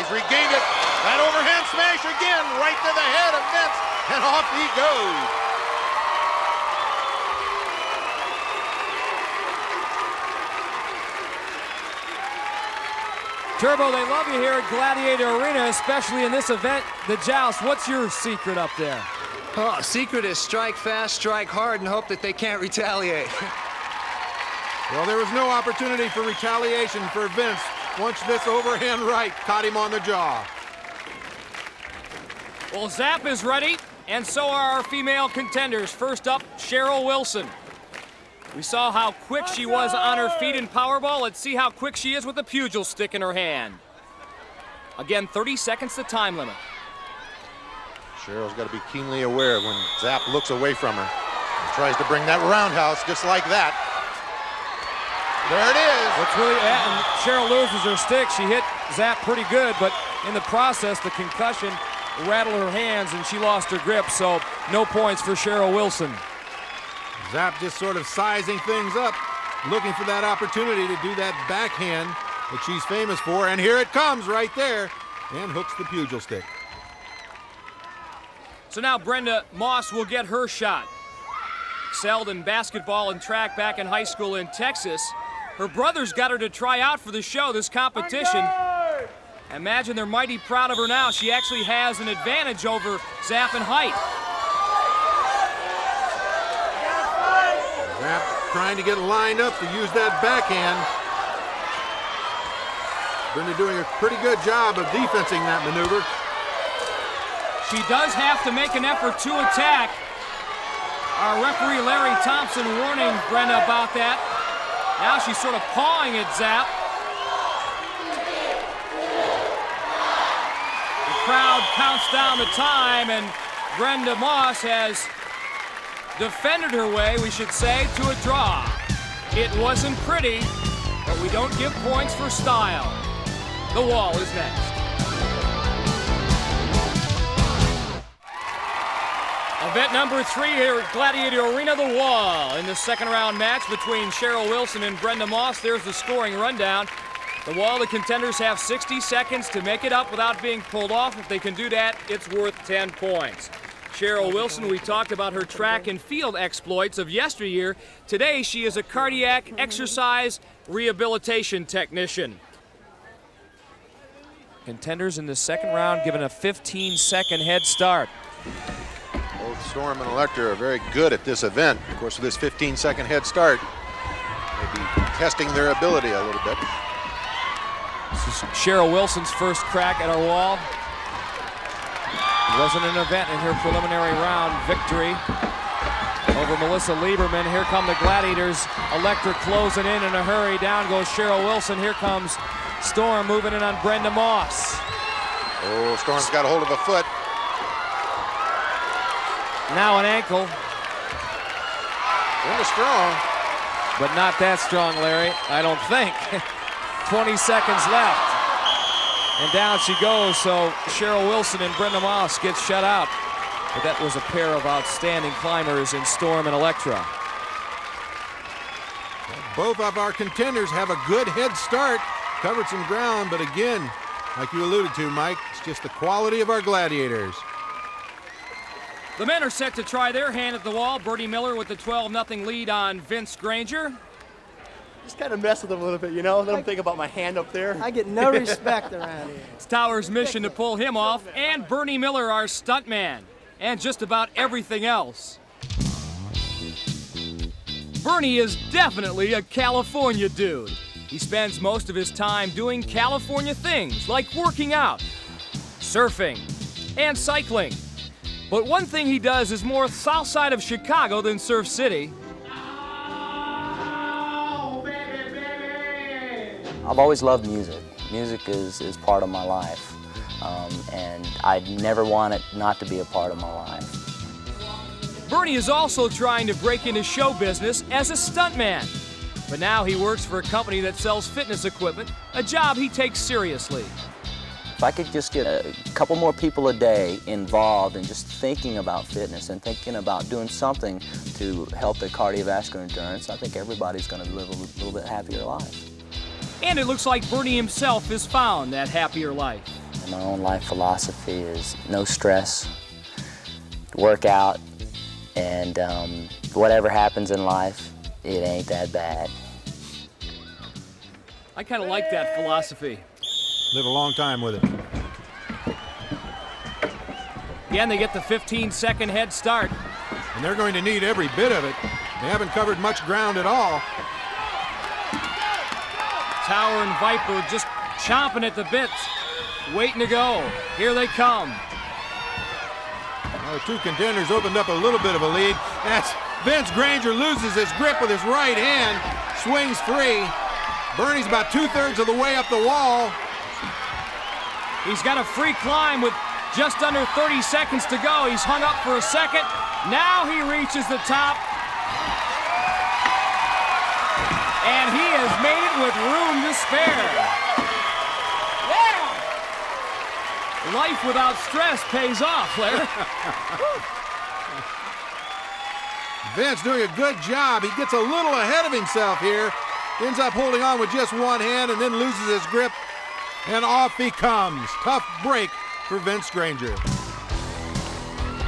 He's regained it. That overhand smash again, right to the head of Vince, and off he goes. Turbo, they love you here at Gladiator Arena, especially in this event, the joust. What's your secret up there? Oh, secret is strike fast, strike hard, and hope that they can't retaliate. Well, there was no opportunity for retaliation for Vince once this overhand right caught him on the jaw. Well, Zap is ready, and so are our female contenders. First up, Cheryl Wilson. We saw how quick she was on her feet in Powerball. Let's see how quick she is with a pugil stick in her hand. Again, 30 seconds the time limit. Cheryl's got to be keenly aware when Zap looks away from her and tries to bring that roundhouse just like that. There it is. What's really, and Cheryl loses her stick. She hit Zap pretty good, but in the process, the concussion rattled her hands and she lost her grip, so no points for Cheryl Wilson. Zap just sort of sizing things up, looking for that opportunity to do that backhand that she's famous for, and here it comes right there, and hooks the pugil stick. So now Brenda Moss will get her shot. Excelled in basketball and track back in high school in Texas. Her brothers got her to try out for the show, this competition. Imagine they're mighty proud of her now. She actually has an advantage over Zap in height. Zap trying to get lined up to use that backhand. Brenda doing a pretty good job of defensing that maneuver. She does have to make an effort to attack. Our referee Larry Thompson warning Brenda about that. Now she's sort of pawing at Zap. The crowd counts down the time, and Brenda Moss has defended her way, we should say, to a draw. It wasn't pretty, but we don't give points for style. The wall is next. Event number 3 here at Gladiator Arena, the wall. In the second round match between Cheryl Wilson and Brenda Moss, there's the scoring rundown. The wall, the contenders have 60 seconds to make it up without being pulled off. If they can do that, it's worth 10 points. Cheryl Wilson, we talked about her track and field exploits of yesteryear. Today, she is a cardiac exercise rehabilitation technician. Contenders in the second round given a 15-second head start. Both Storm and Electra are very good at this event. Of course, with this 15-second head start, maybe testing their ability a little bit. This is Cheryl Wilson's first crack at our wall. It wasn't an event in her preliminary round victory over Melissa Lieberman. Here come the Gladiators. Electra closing in a hurry. Down goes Cheryl Wilson. Here comes Storm moving in on Brenda Moss. Oh, Storm's got a hold of a foot. Now an ankle. Brenda strong. But not that strong, Larry, I don't think. 20 seconds left. And down she goes, so Cheryl Wilson and Brenda Moss get shut out. But that was a pair of outstanding climbers in Storm and Electra. Both of our contenders have a good head start, covered some ground, but again, like you alluded to, Mike, it's just the quality of our Gladiators. The men are set to try their hand at the wall. Bernie Miller with the 12-0 lead on Vince Granger. Just kind of mess with them a little bit, you know? Let them think about my hand up there. I get no respect around here. It's Tower's mission to pull him off, and Bernie Miller, our stuntman, and just about everything else. Bernie is definitely a California dude. He spends most of his time doing California things, like working out, surfing, and cycling. But one thing he does is more south side of Chicago than Surf City. I've always loved music. Music is part of my life, and I'd never want it not to be a part of my life. Bernie is also trying to break into show business as a stuntman. But now he works for a company that sells fitness equipment, a job he takes seriously. If I could just get a couple more people a day involved in just thinking about fitness and thinking about doing something to help their cardiovascular endurance, I think everybody's going to live a little bit happier life. And it looks like Bernie himself has found that happier life. And my own life philosophy is no stress, work out, and whatever happens in life, it ain't that bad. I kind of like that philosophy. Live a long time with it. Again, they get the 15-second head start. And they're going to need every bit of it. They haven't covered much ground at all. Tower and Viper just chomping at the bits, waiting to go. Here they come. Well, the two contenders opened up a little bit of a lead as Vince Granger loses his grip with his right hand, swings free. Bernie's about 2/3 of the way up the wall. He's got a free climb with just under 30 seconds to go. He's hung up for a second. Now he reaches the top. And he has made it with room to spare. Yeah! Life without stress pays off, Larry. Vince doing a good job. He gets a little ahead of himself here. Ends up holding on with just one hand and then loses his grip. And off he comes. Tough break for Vince Granger.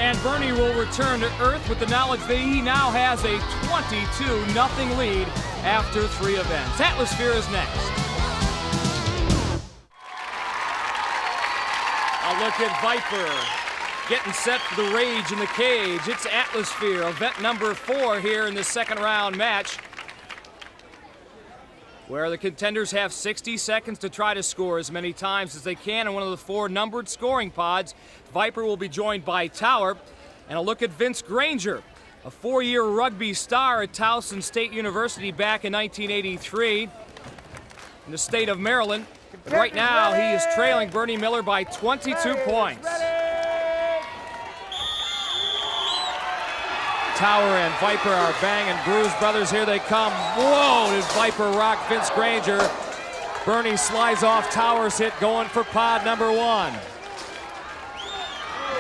And Bernie will return to earth with the knowledge that he now has a 22-0 lead after 3 events. Atmosphere is next. A look at Viper getting set for the rage in the cage. It's Atmosphere, event number 4 here in the second round match, where the contenders have 60 seconds to try to score as many times as they can in one of the 4 numbered scoring pods. Viper will be joined by Tower. And a look at Vince Granger, a 4-year rugby star at Towson State University back in 1983 in the state of Maryland. And right now, he is trailing Bernie Miller by 22 points. Tower and Viper are banging bruised brothers. Here they come. Whoa, did Viper rock Vince Granger. Bernie slides off Tower's hit, going for pod number 1.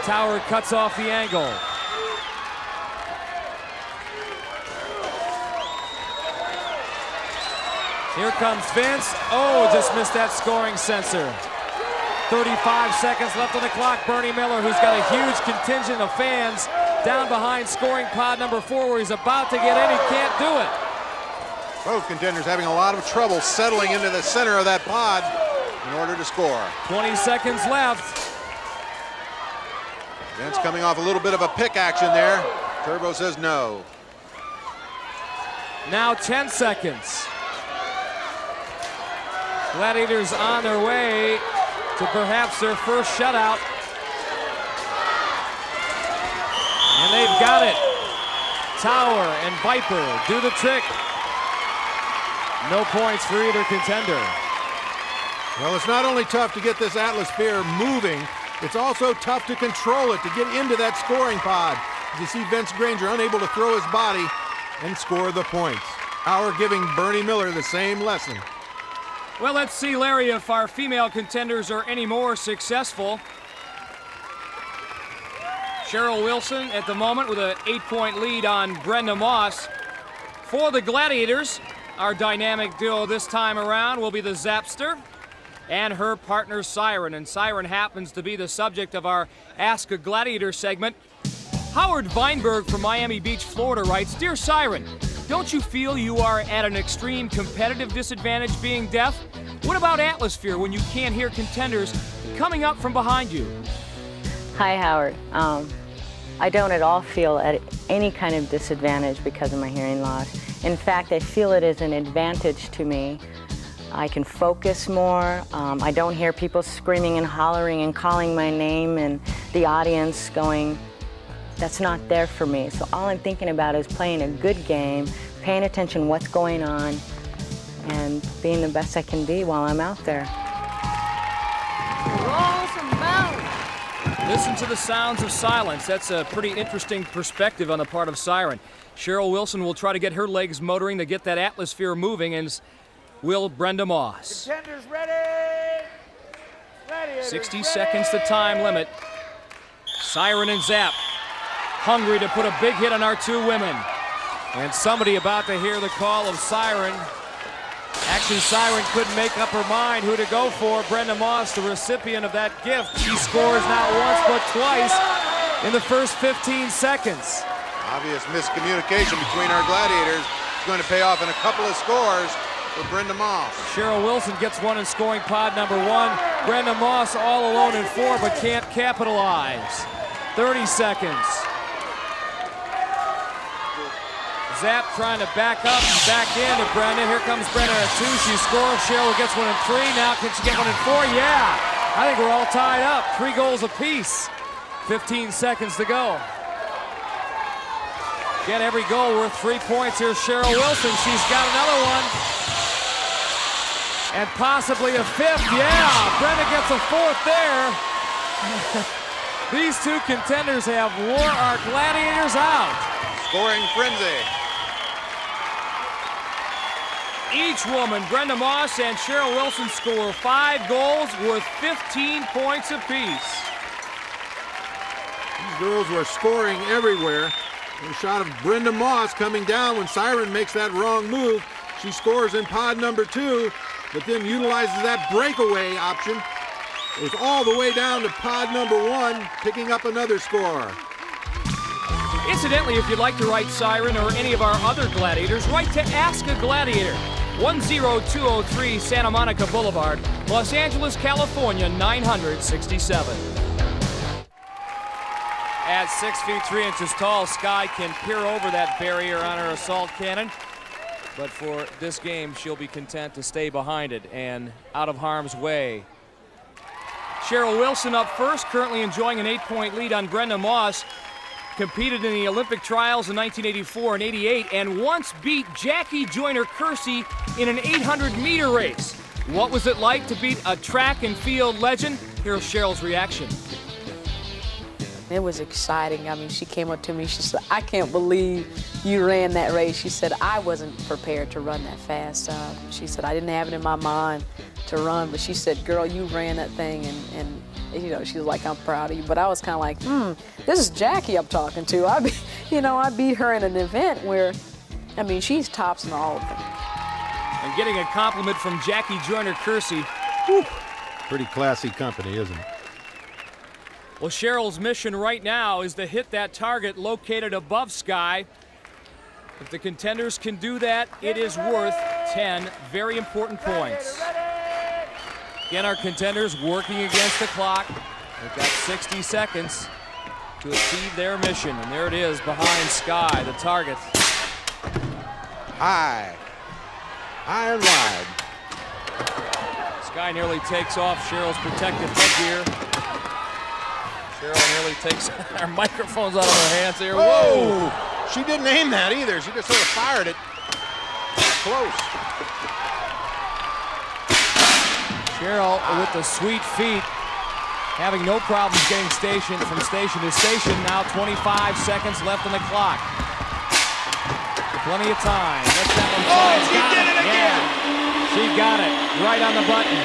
Tower cuts off the angle. Here comes Vince. Oh, just missed that scoring sensor. 35 seconds left on the clock. Bernie Miller, who's got a huge contingent of fans down behind scoring pod number 4, where he's about to get in. He can't do it. Both contenders having a lot of trouble settling into the center of that pod in order to score. 20 seconds left. Vince coming off a little bit of a pick action there. Turbo says no. Now 10 seconds. Gladiators on their way to perhaps their first shutout. And they've got it. Tower and Viper do the trick. No points for either contender. Well, it's not only tough to get this Atmosphere moving, it's also tough to control it, to get into that scoring pod. As you see Vince Granger unable to throw his body and score the points. Power giving Bernie Miller the same lesson. Well, let's see, Larry, if our female contenders are any more successful. Cheryl Wilson at the moment with an 8-point lead on Brenda Moss. For the Gladiators, our dynamic duo this time around will be the Zapster and her partner Siren. And Siren happens to be the subject of our Ask a Gladiator segment. Howard Weinberg from Miami Beach, Florida writes, "Dear Siren, don't you feel you are at an extreme competitive disadvantage being deaf? What about Atmosphere when you can't hear contenders coming up from behind you?" Hi, Howard. I don't at all feel at any kind of disadvantage because of my hearing loss. In fact, I feel it is an advantage to me. I can focus more. I don't hear people screaming and hollering and calling my name and the audience going, that's not there for me. So all I'm thinking about is playing a good game, paying attention what's going on, and being the best I can be while I'm out there. Listen to the sounds of silence. That's a pretty interesting perspective on the part of Siren. Cheryl Wilson will try to get her legs motoring to get that Atmosphere moving, and will Brenda Moss. Contenders ready. 60 seconds the time limit. Siren and Zap hungry to put a big hit on our two women. And somebody about to hear the call of Siren. Actually, Siren couldn't make up her mind who to go for. Brenda Moss, the recipient of that gift. She scores not once but twice in the first 15 seconds. Obvious miscommunication between our Gladiators is going to pay off in a couple of scores for Brenda Moss. Cheryl Wilson gets one in scoring pod number 1. Brenda Moss all alone in 4 but can't capitalize. 30 seconds. Zap trying to back up and back into Brenda. Here comes Brenda at 2. She scores. Cheryl gets one in 3. Now can she get one in 4? Yeah. I think we're all tied up. 3 goals apiece. 15 seconds to go. Get every goal worth 3 points. Here's Cheryl Wilson. She's got another one. And possibly a 5th. Yeah. Brenda gets a 4th there. These two contenders have wore our Gladiators out. Scoring frenzy. Each woman, Brenda Moss and Cheryl Wilson, score 5 goals worth 15 points apiece. These girls were scoring everywhere. A shot of Brenda Moss coming down when Siren makes that wrong move. She scores in pod number 2, but then utilizes that breakaway option. Goes all the way down to pod number 1, picking up another score. Incidentally, if you'd like to write Siren or any of our other Gladiators, write to Ask a Gladiator, 10203 Santa Monica Boulevard, Los Angeles, California, 967. At 6 feet 3 inches tall, Sky can peer over that barrier on her assault cannon. But for this game, she'll be content to stay behind it and out of harm's way. Cheryl Wilson up first, currently enjoying an 8-point lead on Brenda Moss. Competed in the Olympic trials in 1984 and 88, and once beat Jackie Joyner-Kersee in an 800-meter race. What was it like to beat a track and field legend? Here's Cheryl's reaction. It was exciting. I mean, she came up to me, she said, "I can't believe you ran that race." She said, "I wasn't prepared to run that fast." She said, "I didn't have it in my mind to run," but she said, "Girl, you ran that thing," and you know, she was like, "I'm proud of you." But I was kind of like, this is Jackie I'm talking to. I beat her in an event where, I mean, she's tops in all of them. And getting a compliment from Jackie Joyner-Kersee, whew, Pretty classy company, isn't it? Well, Cheryl's mission right now is to hit that target located above Sky. If the contenders can do that, it is worth 10 very important points. Again, our contenders working against the clock. They've got 60 seconds to achieve their mission, and there it is behind Sky, the target. High and wide. Sky nearly takes off Cheryl's protective headgear. Cheryl nearly takes our microphones out of her hands here. Whoa! She didn't aim that either. She just sort of fired it. Close. Cheryl with the sweet feet, having no problems getting from station to station. Now 25 seconds left on the clock. Plenty of time. Let's that one fly. Oh, she did it again! Yeah. She got it right on the button.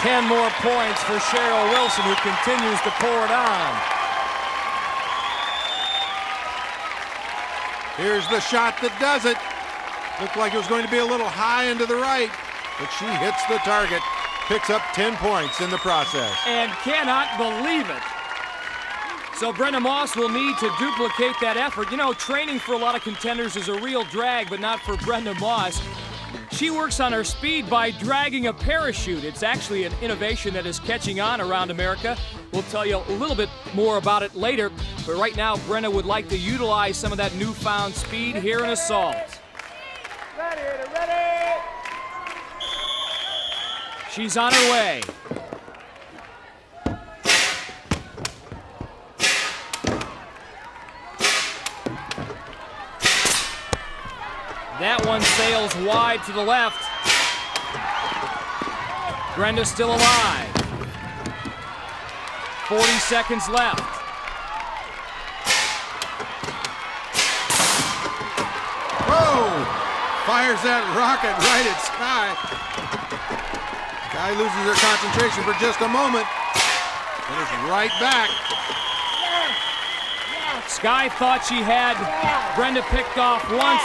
10 more points for Cheryl Wilson, who continues to pour it on. Here's the shot that does it. Looked like it was going to be a little high and to the right, but she hits the target, picks up 10 points in the process. And cannot believe it. So Brenda Moss will need to duplicate that effort. You know, training for a lot of contenders is a real drag, but not for Brenda Moss. She works on her speed by dragging a parachute. It's actually an innovation that is catching on around America. We'll tell you a little bit more about it later, but right now Brenda would like to utilize some of that newfound speed here in Assault. Ready. She's on her way. That one sails wide to the left. Brenda's still alive. 40 seconds left. Whoa! Fires that rocket right at Sky. Sky loses her concentration for just a moment. And is right back. Sky thought she had Brenda picked off once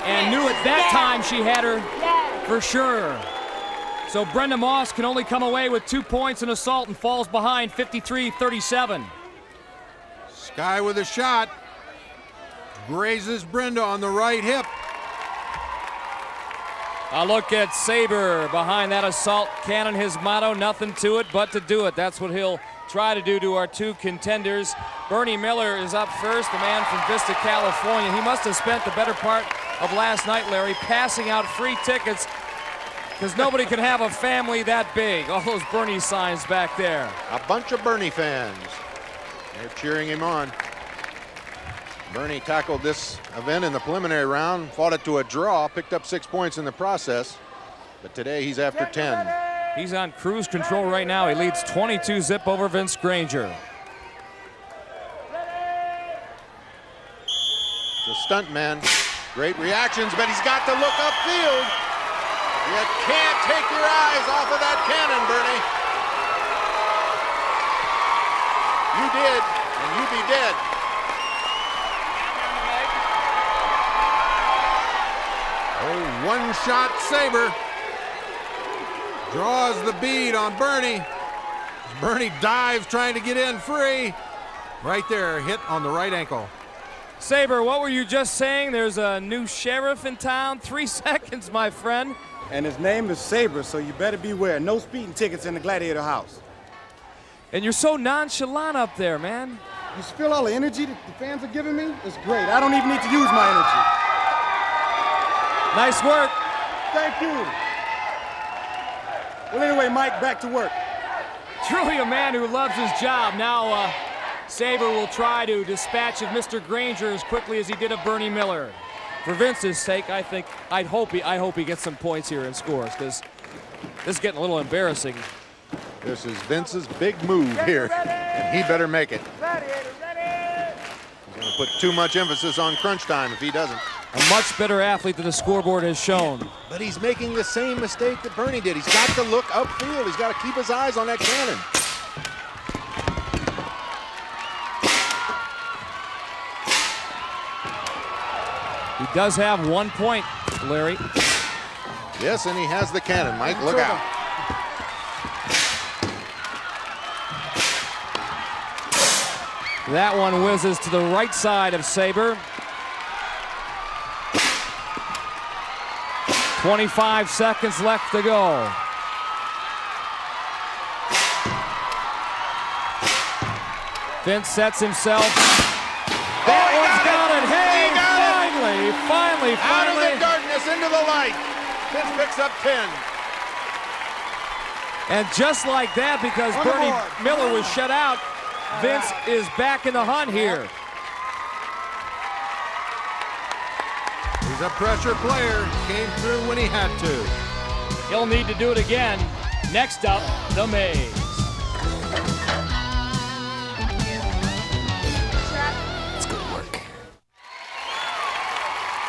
and knew at that time she had her for sure. So Brenda Moss can only come away with 2 points in Assault and falls behind 53-37. Sky with a shot. Grazes Brenda on the right hip. A look at Saber behind that Assault cannon. His motto, nothing to it but to do it. That's what he'll try to do to our two contenders. Bernie Miller is up first, the man from Vista, California. He must have spent the better part of last night, Larry, passing out free tickets because nobody can have a family that big. All those Bernie signs back there. A bunch of Bernie fans. They're cheering him on. Bernie tackled this event in the preliminary round, fought it to a draw, picked up 6 points in the process, but today he's after 10. He's on cruise control right now. He leads 22-zip over Vince Granger. The stunt man, great reactions, but he's got to look upfield. You can't take your eyes off of that cannon, Bernie. You did, and you be dead. Oh, one-shot Saber. Draws the bead on Bernie. Bernie dives trying to get in free. Right there, hit on the right ankle. Saber, what were you just saying? There's a new sheriff in town. 3 seconds, my friend. And his name is Saber, so you better beware. No speeding tickets in the Gladiator house. And you're so nonchalant up there, man. You feel all the energy that the fans are giving me? It's great. I don't even need to use my energy. Nice work. Thank you. Well, anyway, Mike, back to work. Truly a man who loves his job. Now, Saber will try to dispatch of Mr. Granger as quickly as he did of Bernie Miller. For Vince's sake, I hope he gets some points here and scores, because this is getting a little embarrassing. This is Vince's big move here, and he better make it. He's going to put too much emphasis on crunch time if he doesn't. A much better athlete than the scoreboard has shown. But he's making the same mistake that Bernie did. He's got to look upfield. He's got to keep his eyes on that cannon. He does have 1 point, Larry. Yes, and he has the cannon, Mike. Look out. That one whizzes to the right side of Saber. 25 seconds left to go. Vince sets himself. That one's got it. Hey, finally. Out of the darkness into the light. Vince picks up 10. And just like that, because Bernie Miller was shut out, Vince is back in the hunt here. He's a pressure player. Came through when he had to. He'll need to do it again. Next up, the maze. It's good work.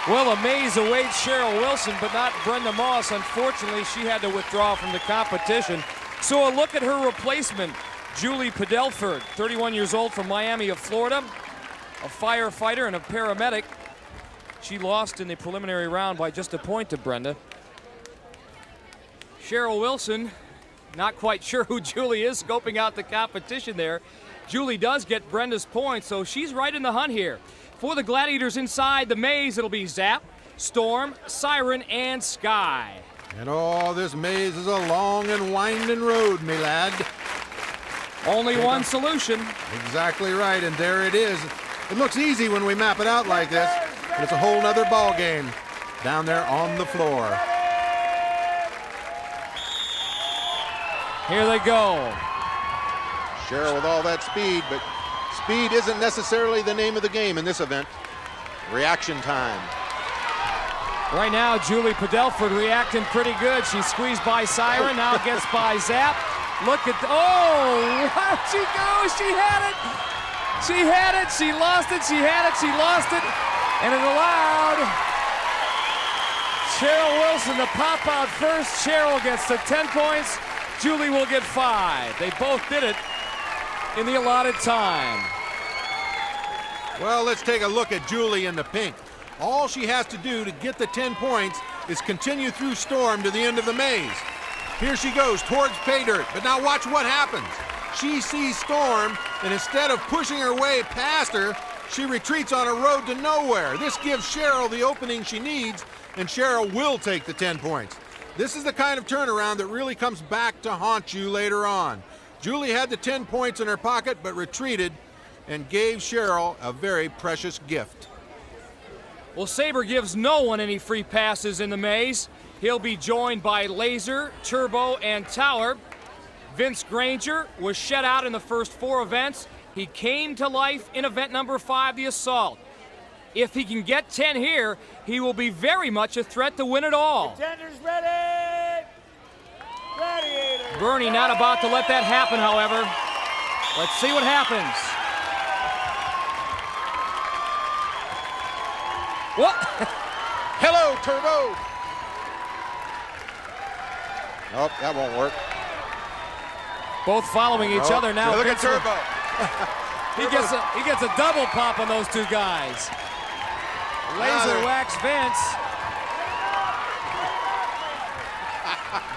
Well, a maze awaits Cheryl Wilson, but not Brenda Moss. Unfortunately, she had to withdraw from the competition. So a look at her replacement, Julie Padelford, 31 years old from Miami of Florida, a firefighter and a paramedic. She lost in the preliminary round by just a point to Brenda. Cheryl Wilson, not quite sure who Julie is, scoping out the competition there. Julie does get Brenda's points, so she's right in the hunt here. For the Gladiators inside the maze, it'll be Zap, Storm, Siren, and Sky. And this maze is a long and winding road, me lad. Only one solution. Exactly right, and there it is. It looks easy when we map it out like this, but it's a whole nother ball game down there on the floor. Here they go. Cheryl with all that speed, but speed isn't necessarily the name of the game in this event. Reaction time. Right now, Julie Padelford reacting pretty good. She squeezed by Siren, now gets by Zap. Look at, where'd she go? She had it. She had it, she lost it, she had it, she lost it. And it allowed Cheryl Wilson to pop out first. Cheryl gets to 10 points. Julie will get 5. They both did it in the allotted time. Well, let's take a look at Julie in the pink. All she has to do to get the 10 points is continue through Storm to the end of the maze. Here she goes towards pay dirt, but now watch what happens. She sees Storm, and instead of pushing her way past her, she retreats on a road to nowhere. This gives Cheryl the opening she needs, and Cheryl will take the 10 points. This is the kind of turnaround that really comes back to haunt you later on. Julie had the 10 points in her pocket, but retreated and gave Cheryl a very precious gift. Well, Saber gives no one any free passes in the maze. He'll be joined by Laser, Turbo, and Tower. Vince Granger was shut out in the first 4 events. He came to life in event number 5, the Assault. If he can get 10 here, he will be very much a threat to win it all. Contenders ready! Gladiators! Bernie not about to let that happen, however. Let's see what happens. What? Hello, Turbo! Nope, that won't work. Both following each other now. Look at Turbo. He gets a double pop on those two guys. Laser whacks Vince.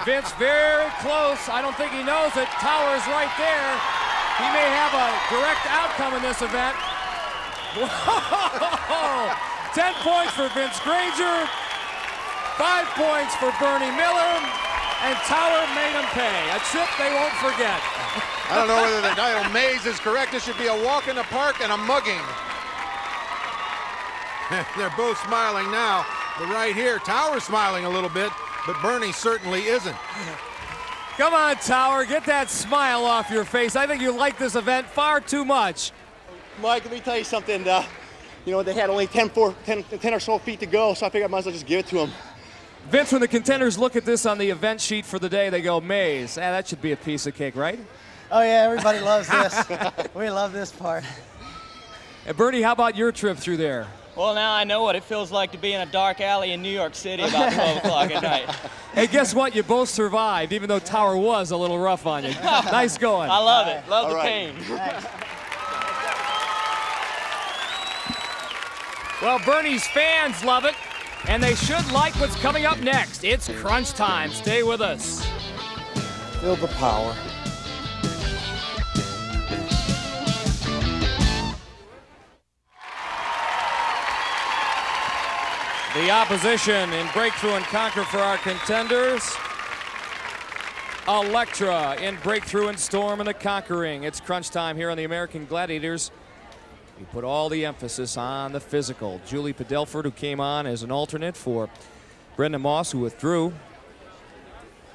Vince very close. I don't think he knows it. Tower's right there. He may have a direct outcome in this event. Whoa! 10 points for Vince Granger. 5 points for Bernie Miller. And Tower made them pay. A trip they won't forget. I don't know whether the title maze is correct. It should be a walk in the park and a mugging. They're both smiling now, but right here, Tower's smiling a little bit, but Bernie certainly isn't. Come on, Tower, get that smile off your face. I think you like this event far too much. Mike, let me tell you something. They had only 10 or so feet to go, so I figured I might as well just give it to them. Vince, when the contenders look at this on the event sheet for the day, they go, maze. That should be a piece of cake, right? Oh, yeah, everybody loves this. We love this part. And Bernie, how about your trip through there? Well, now I know what it feels like to be in a dark alley in New York City about 12 o'clock at night. Hey, guess what? You both survived, even though Tower was a little rough on you. Nice going. I love it. Love the pain. Well, Bernie's fans love it. And they should like what's coming up next. It's crunch time. Stay with us. Feel the power. The opposition in Breakthrough and Conquer for our contenders. Electra in Breakthrough and Storm in the Conquering. It's crunch time here on the American Gladiators. We put all the emphasis on the physical. Julie Padelford, who came on as an alternate for Brenda Moss, who withdrew,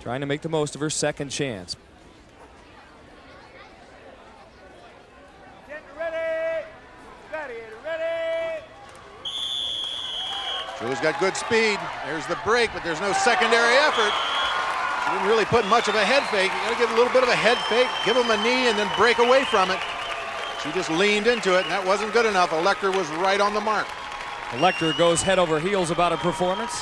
trying to make the most of her second chance. Julie's got good speed. There's the break, but there's no secondary effort. She didn't really put much of a head fake. You gotta give a little bit of a head fake, give him a knee, and then break away from it. She just leaned into it, and that wasn't good enough. Electra was right on the mark. Electra goes head over heels about her performance.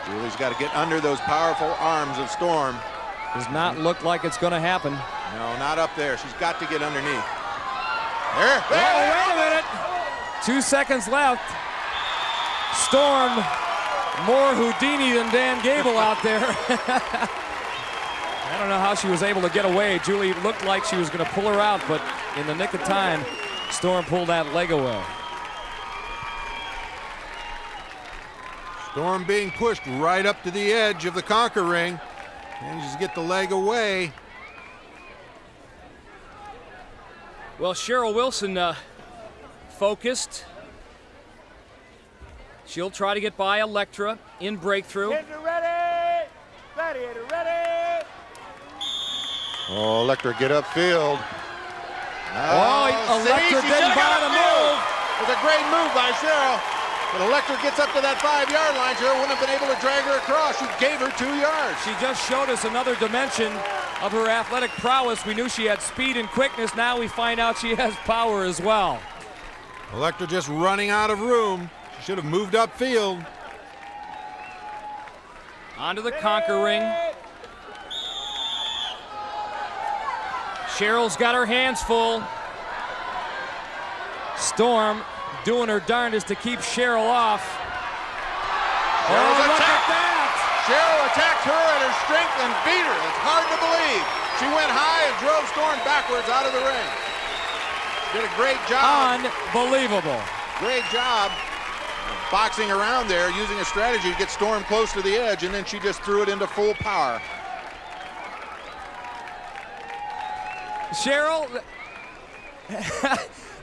Julie's got to get under those powerful arms of Storm. Does not look like it's going to happen. No, not up there. She's got to get underneath. There. Oh, wait a minute. 2 seconds left. Storm, more Houdini than Dan Gable out there. I don't know how she was able to get away. Julie looked like she was going to pull her out, but in the nick of time, Storm pulled that leg away. Storm being pushed right up to the edge of the conquer ring. Manages to get the leg away. Well, Cheryl Wilson focused. She'll try to get by Electra in Breakthrough. Ready! Gladiator ready! Oh, Electra get upfield. Electra didn't buy the move. It was a great move by Cheryl. But Electra gets up to that 5-yard line. Cheryl wouldn't have been able to drag her across. She gave her 2 yards. She just showed us another dimension of her athletic prowess. We knew she had speed and quickness. Now we find out she has power as well. Electra just running out of room. She should have moved upfield. Onto the conquer ring. Cheryl's got her hands full. Storm doing her darndest to keep Cheryl off. Cheryl's look attacked. at that! Cheryl attacked her at her strength and beat her. It's hard to believe. She went high and drove Storm backwards out of the ring. Did a great job. Unbelievable. Great job boxing around there, using a strategy to get Storm close to the edge, and then she just threw it into full power. Cheryl,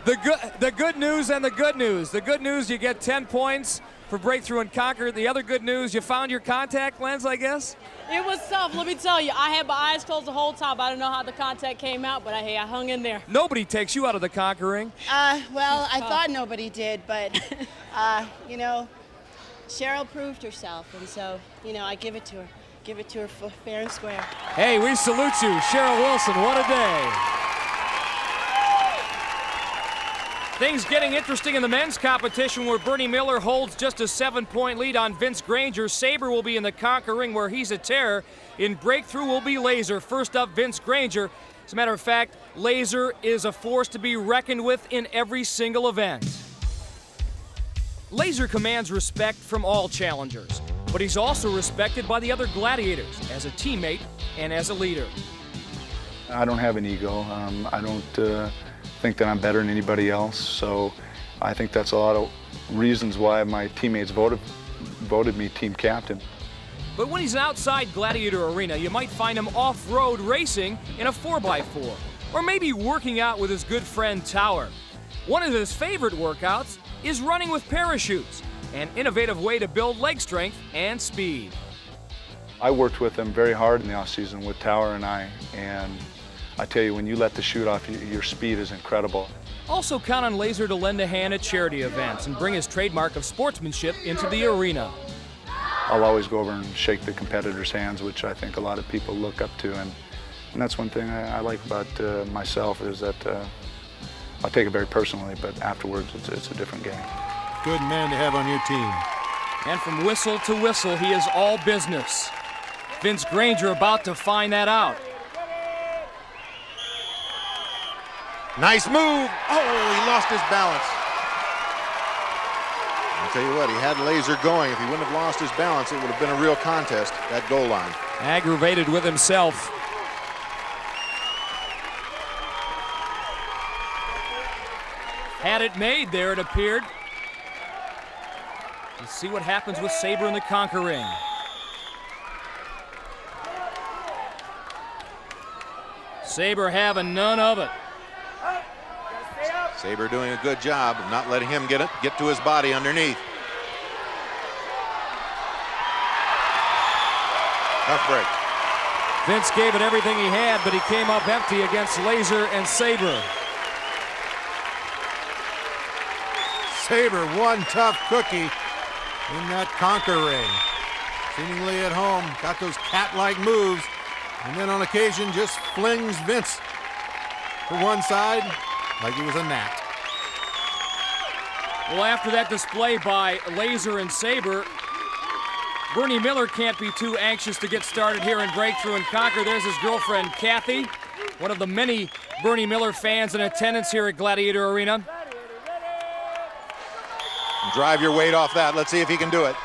the good news and the good news. The good news, you get 10 points for Breakthrough and Conquer. The other good news, you found your contact lens, I guess? It was tough, let me tell you. I had my eyes closed the whole time. I don't know how the contact came out, but hey, I hung in there. Nobody takes you out of the conquering. Well, I thought nobody did, but, you know, Cheryl proved herself, and so, you know, I give it to her. Give it to her fair and square. Hey, we salute you, Cheryl Wilson. What a day. Things getting interesting in the men's competition where Bernie Miller holds just a 7-point lead on Vince Granger. Sabre will be in the conquer ring where he's a terror. In Breakthrough will be Laser. First up, Vince Granger. As a matter of fact, Laser is a force to be reckoned with in every single event. Laser commands respect from all challengers, but he's also respected by the other gladiators as a teammate and as a leader. I don't have an ego. I don't think that I'm better than anybody else, so I think that's a lot of reasons why my teammates voted me team captain. But when he's outside Gladiator Arena, you might find him off-road racing in a 4x4, or maybe working out with his good friend Tower. One of his favorite workouts is running with parachutes, an innovative way to build leg strength and speed. I worked with him very hard in the off-season with Tower and I tell you, when you let the chute off, your speed is incredible. Also count on Laser to lend a hand at charity events and bring his trademark of sportsmanship into the arena. I'll always go over and shake the competitors' hands, which I think a lot of people look up to, and that's one thing I like about myself is that I'll take it very personally, but afterwards it's a different game. Good man to have on your team. And from whistle to whistle, he is all business. Vince Granger about to find that out. Nice move. Oh, he lost his balance. I'll tell you what, he had Laser going. If he wouldn't have lost his balance, it would have been a real contest, that goal line. Aggravated with himself. Had it made there, it appeared. Let's see what happens with Saber in the conquer ring. Saber having none of it. Saber doing a good job of not letting him get to his body underneath. Tough break. Vince gave it everything he had, but he came up empty against Laser and Saber. Saber, one tough cookie in that conquer ring. Seemingly at home, got those cat-like moves, and then on occasion just flings Vince to one side like he was a gnat. Well, after that display by Laser and Saber, Bernie Miller can't be too anxious to get started here in Breakthrough and Conquer. There's his girlfriend, Kathy, one of the many Bernie Miller fans in attendance here at Gladiator Arena. Drive your weight off that. Let's see if he can do it.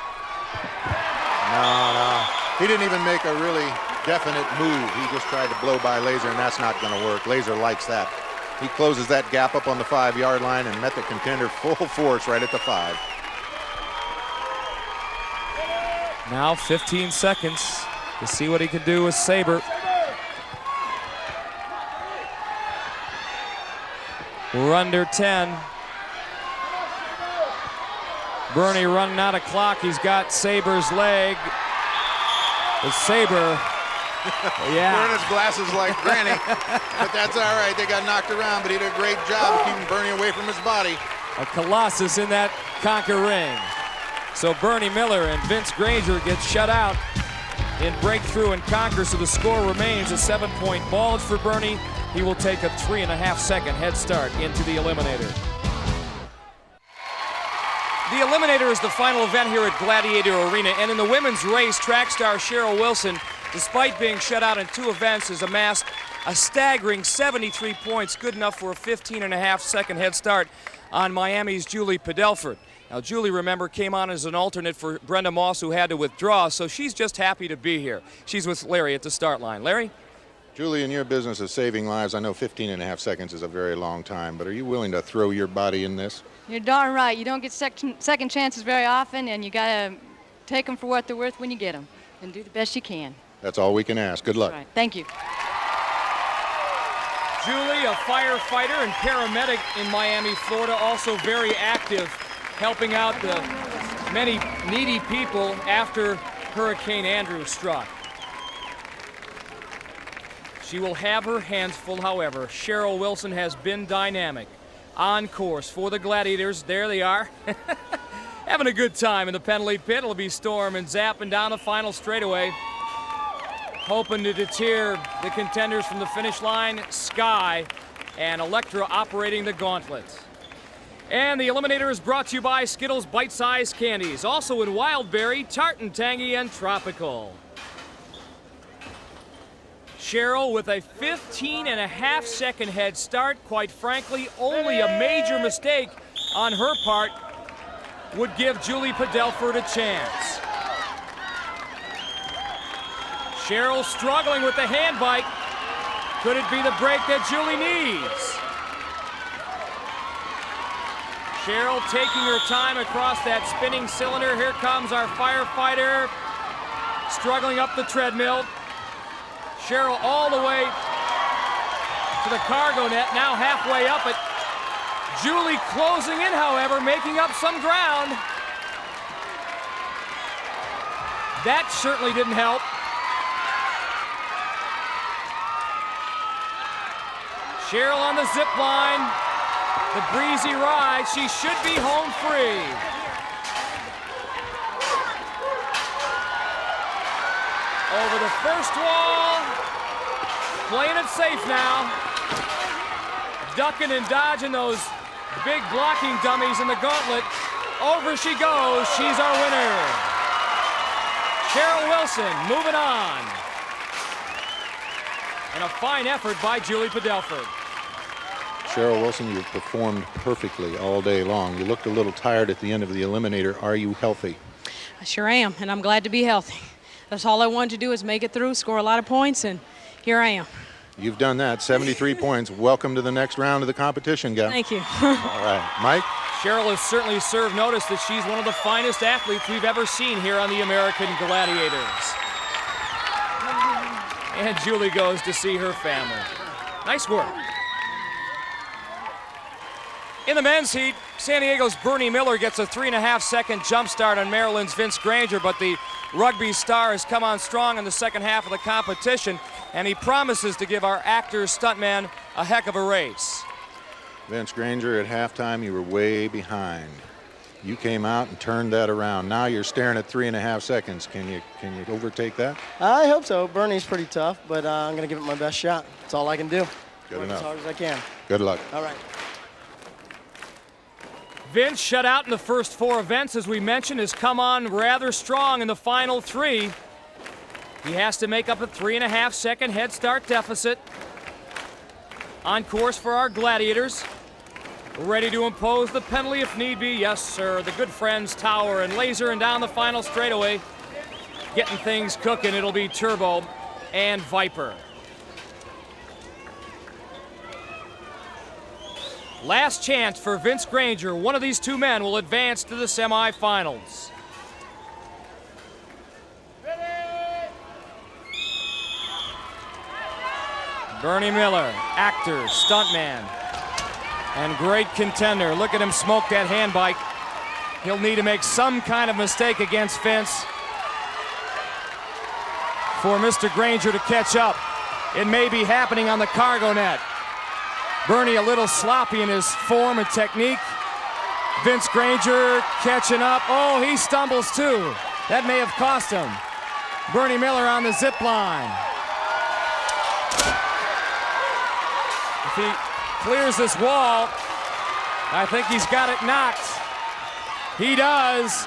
No. He didn't even make a really definite move. He just tried to blow by Laser, and that's not going to work. Laser likes that. He closes that gap up on the 5-yard line and met the contender full force right at the 5. Now 15 seconds to see what he can do with Saber. We're under 10. Bernie running out of clock. He's got Saber's leg. The Saber, yeah. Wearing his glasses like Granny, but that's all right. They got knocked around, but he did a great job of keeping Bernie away from his body. A colossus in that conquer ring. So Bernie Miller and Vince Granger get shut out in Breakthrough and Conquer, so the score remains a 7-point bulge for Bernie. He will take a 3.5-second head start into the Eliminator. The Eliminator is the final event here at Gladiator Arena, and in the women's race, track star Cheryl Wilson, despite being shut out in 2 events, has amassed a staggering 73 points, good enough for a 15.5-second head start on Miami's Julie Padelford. Now, Julie, remember, came on as an alternate for Brenda Moss, who had to withdraw, so she's just happy to be here. She's with Larry at the start line. Larry? Julie, in your business of saving lives, I know 15.5 seconds is a very long time, but are you willing to throw your body in this? You're darn right. You don't get second chances very often, and you got to take them for what they're worth when you get them and do the best you can. That's all we can ask. Good luck. Right. Thank you. Julie, a firefighter and paramedic in Miami, Florida, also very active, helping out the many needy people after Hurricane Andrew struck. She will have her hands full, however. Cheryl Wilson has been dynamic. On course for the Gladiators. There they are. Having a good time in the penalty pit. It'll be Storm and zapping down the final straightaway. Hoping to deter the contenders from the finish line. Sky and Electra operating the gauntlet. And the Eliminator is brought to you by Skittles Bite-Sized Candies. Also in Wildberry, Tart and Tangy, and Tropical. Cheryl with a 15.5-second head start. Quite frankly, only a major mistake on her part would give Julie Padelford a chance. Cheryl struggling with the hand bite. Could it be the break that Julie needs? Cheryl taking her time across that spinning cylinder. Here comes our firefighter, struggling up the treadmill. Cheryl all the way to the cargo net, now halfway up it. Julie closing in, however, making up some ground. That certainly didn't help. Cheryl on the zip line, the breezy ride. She should be home free. Over the first wall. Playing it safe now. Ducking and dodging those big blocking dummies in the gauntlet. Over she goes. She's our winner. Cheryl Wilson moving on. And a fine effort by Julie Padelford. Cheryl Wilson, you've performed perfectly all day long. You looked a little tired at the end of the eliminator. Are you healthy? I sure am, and I'm glad to be healthy. That's all I wanted to do is make it through, score a lot of points, and here I am. You've done that, 73 points. Welcome to the next round of the competition, Gal. Thank you. All right, Mike? Cheryl has certainly served notice that she's one of the finest athletes we've ever seen here on the American Gladiators. And Julie goes to see her family. Nice work. In the men's heat, San Diego's Bernie Miller gets a 3.5-second jump start on Maryland's Vince Granger, but the rugby star has come on strong in the second half of the competition, and he promises to give our actor stuntman a heck of a race. Vince Granger, at halftime, you were way behind. You came out and turned that around. Now you're staring at 3.5 seconds. Can you overtake that? I hope so. Bernie's pretty tough, but I'm going to give it my best shot. That's all I can do. Good Work enough. as hard as I can. Good luck. All right. Vince, shut out in the first 4 events, as we mentioned, has come on rather strong in the final 3. He has to make up a 3.5-second head start deficit. On course for our Gladiators. Ready to impose the penalty if need be. Yes, sir. The good friends Tower and Laser, and down the final straightaway. Getting things cooking. It'll be Turbo and Viper. Last chance for Vince Granger. One of these two men will advance to the semifinals. Bernie Miller, actor, stuntman, and great contender. Look at him smoke that hand bike. He'll need to make some kind of mistake against Vince for Mr. Granger to catch up. It may be happening on the cargo net. Bernie a little sloppy in his form and technique. Vince Granger catching up. Oh, he stumbles too. That may have cost him. Bernie Miller on the zip line. If he clears this wall, I think he's got it knocked. He does.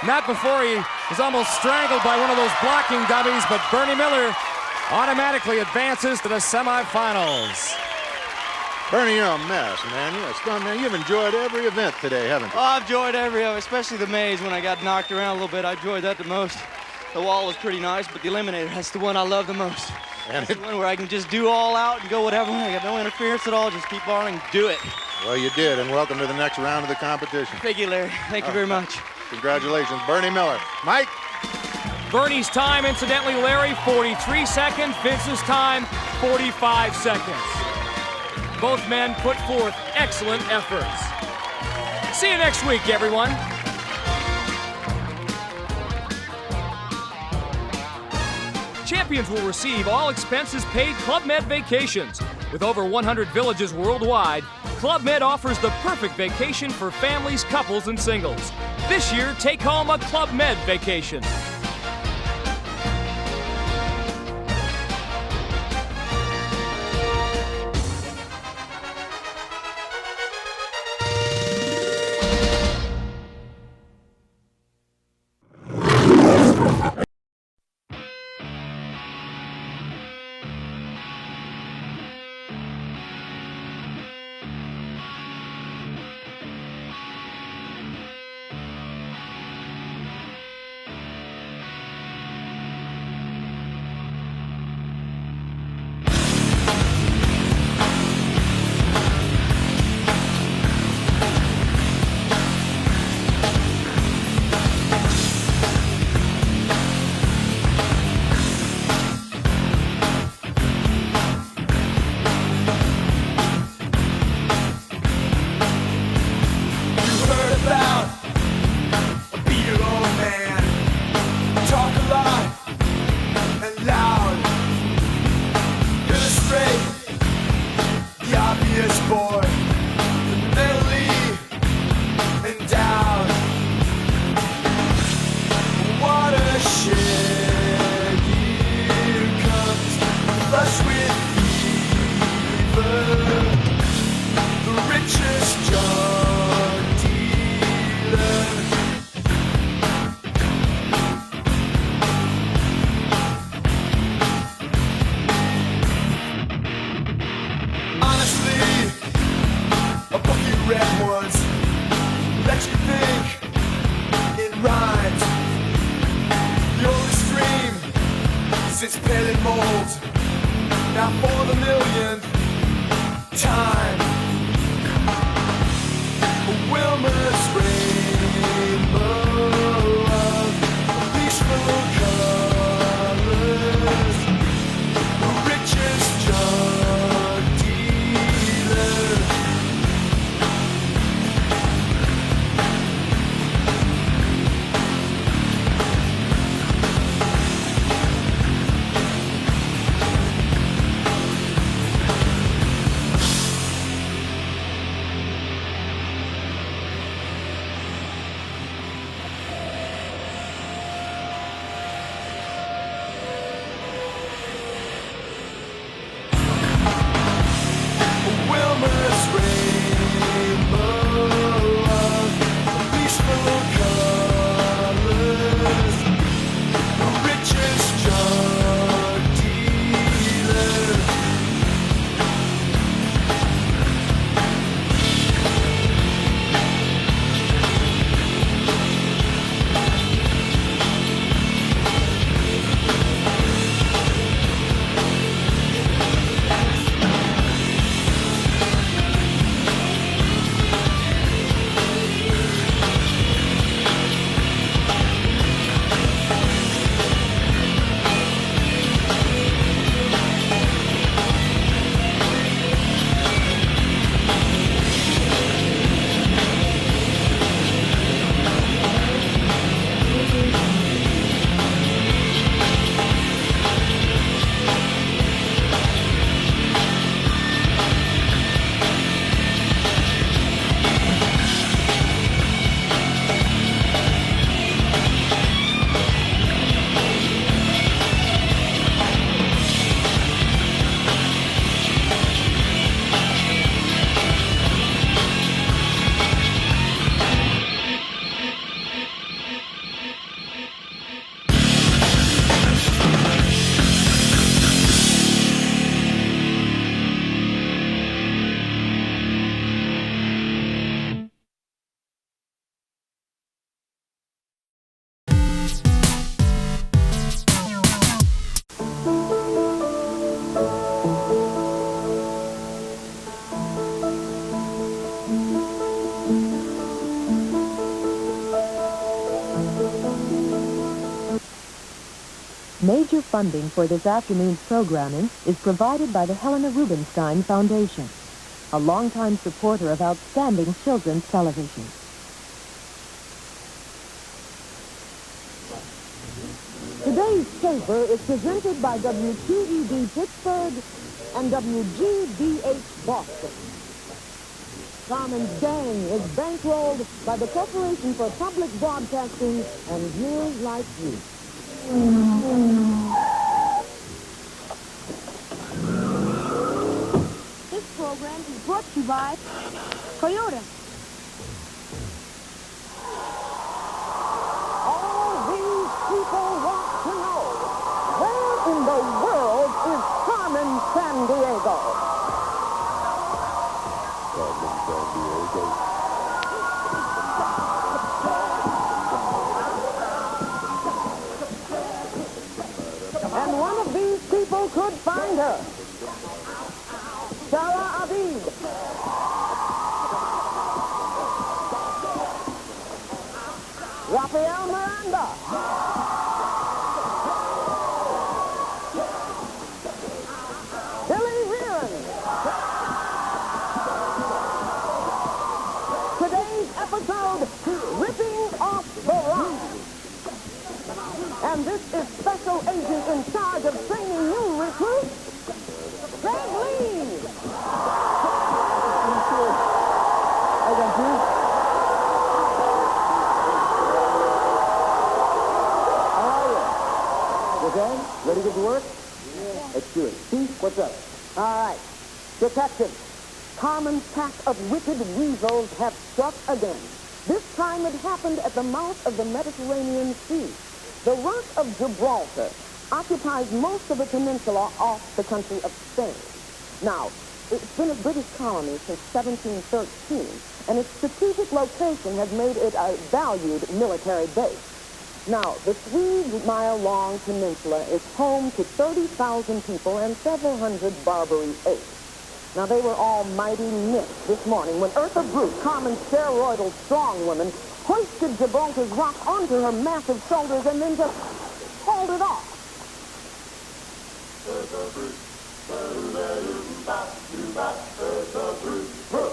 Not before he was almost strangled by one of those blocking dummies, but Bernie Miller automatically advances to the semifinals. Bernie, you're a mess, man. You're a stuntman. You've enjoyed every event today, haven't you? Oh, I've enjoyed every of it, especially the maze when I got knocked around a little bit. I enjoyed that the most. The wall was pretty nice, but the eliminator, that's the one I love the most. And that's the one where I can just do all out and go whatever. I got no interference at all. Just keep on and do it. Well, you did, and welcome to the next round of the competition. Thank you, Larry. Thank you very much. Congratulations, Bernie Miller. Mike? Bernie's time, incidentally, Larry, 43 seconds. Vince's time, 45 seconds. Both men put forth excellent efforts. See you next week, everyone. Champions will receive all expenses paid Club Med vacations. With over 100 villages worldwide, Club Med offers the perfect vacation for families, couples, and singles. This year, take home a Club Med vacation. lose its pale and mold. Now for the millionth time, Wilmer's rainbow of peaceful colors, the richest drug dealer. Wilmer's rainbow of peaceful colors, the richest drug dealer. Major funding for this afternoon's programming is provided by the Helena Rubinstein Foundation, a longtime supporter of outstanding children's television. Today's paper is presented by WQED Pittsburgh and WGBH Boston. Carmen's gang is bankrolled by the Corporation for Public Broadcasting and viewers like you. This program is brought to you by Toyota. All these people want to know, where in the world is Carmen Sandiego? Carmen Sandiego. And one of these people could find her. Sarah Aviv. Rafael Miranda. Billy Rearon. Today's episode, Ripping Off the Rock. And this is Special Agent in charge of training new recruits, Greg Lee. I got you. How are you? Okay? Ready to get to work? Yeah. Let's do it. Steve, what's up? All right. Detective, Carmen's pack of wicked weasels have struck again. This time it happened at the mouth of the Mediterranean Sea. The Rock of Gibraltar occupies most of the peninsula off the country of Spain. Now, it's been a British colony since 1713, and its strategic location has made it a valued military base. Now, the 3-mile-long peninsula is home to 30,000 people and several hundred Barbary apes. Now, they were all mighty mixed this morning when Eartha Brute, Carmen's steroidal strong woman, hoisted Gibraltar's rock onto her massive shoulders and then just hauled it off.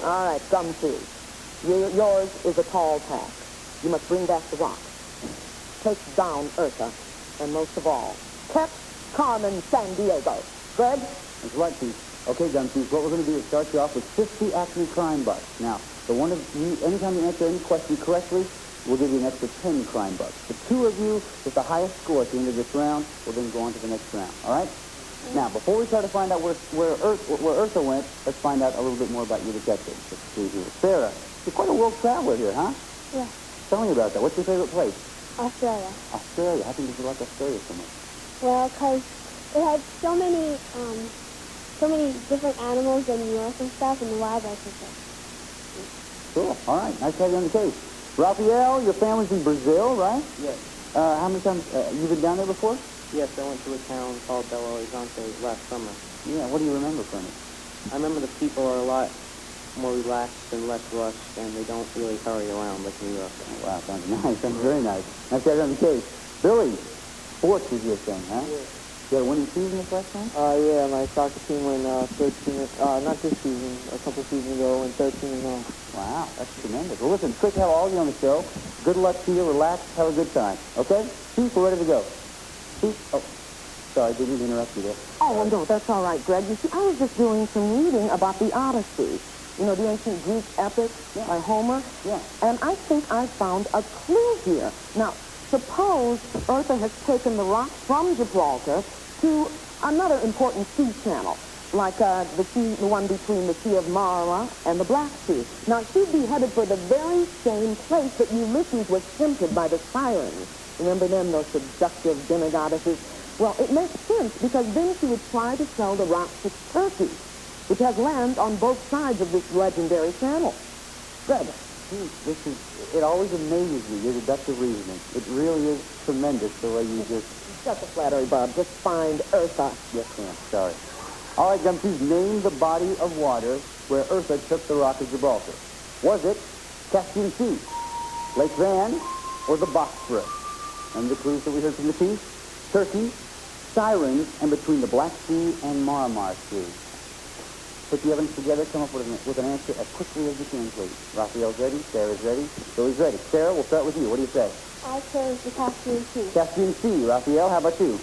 All right, Gumshoe. Yours is a tall task. You must bring back the rock. Take down Eartha, and most of all, catch Carmen Sandiego. Greg? That's right, Chief. Okay, Gumshoe, what we're going to do is start you off with 50 action crime bucks. Now, the one of you, anytime you answer any question correctly, we'll give you an extra 10 crime bucks. The two of you with the highest score at the end of this round will then go on to the next round, all right? Now, before we try to find out where Eartha went, let's find out a little bit more about you detectives. Let's see here. Sarah, you're quite a world traveler here, huh? Yeah. Tell me about that. What's your favorite place? Australia. Australia. How come did you like Australia so much? Well, because it had so many different animals and Europe and stuff, and the wildlife and stuff. Cool. All right. Nice to have you on the case. Raphael, your family's in Brazil, right? Yes. How many times, you been down there before? Yes, I went to a town called Belo Horizonte last summer. Yeah, what do you remember from it? I remember the people are a lot more relaxed and less rushed, and they don't really hurry around like New York. Oh, wow, sounds nice. Sounds very nice. Nice to have you on the case. Billy, sports was your thing, huh? Yeah. You had a winning season this last time? Yeah, my soccer team went 13, not this season, a couple seasons ago, went 13-0. Wow, that's tremendous. Well, listen, quick to have all of you on the show. Good luck to you. Relax. Have a good time. Okay? Chief, we're ready to go. Chief, oh, sorry, didn't mean to interrupt you there. Oh, no, that's all right, Greg. You see, I was just doing some reading about the Odyssey. You know, the ancient Greek epic by Homer? Yeah. And I think I found a clue here. Now, suppose Eartha has taken the rock from Gibraltar to another important sea channel, like the one between the Sea of Mara and the Black Sea. Now, she'd be headed for the very same place that Ulysses was tempted by the sirens. Remember them, those seductive demigoddesses? Well, it makes sense, because then she would try to sell the rock to Turkey, which has lands on both sides of this legendary channel. Good. It always amazes me, your deductive reasoning. It really is tremendous the way you just... Just a flattery, Bob. Just find Eartha. Yes, ma'am. Sorry. All right, Gumshoe, name the body of water where Eartha took the rock of Gibraltar. Was it Caspian Sea, Lake Van, or the Bosphorus? And the clues that we heard from the chief? Turkey, sirens, and between the Black Sea and Marmara Sea. Put the evidence together, come up with an answer as quickly as you can, please. Raphael's ready, Sarah's ready, Billy's ready. Sarah, we'll start with you. What do you say? I chose the Caspian Sea. Caspian Sea. Raphael, how about you?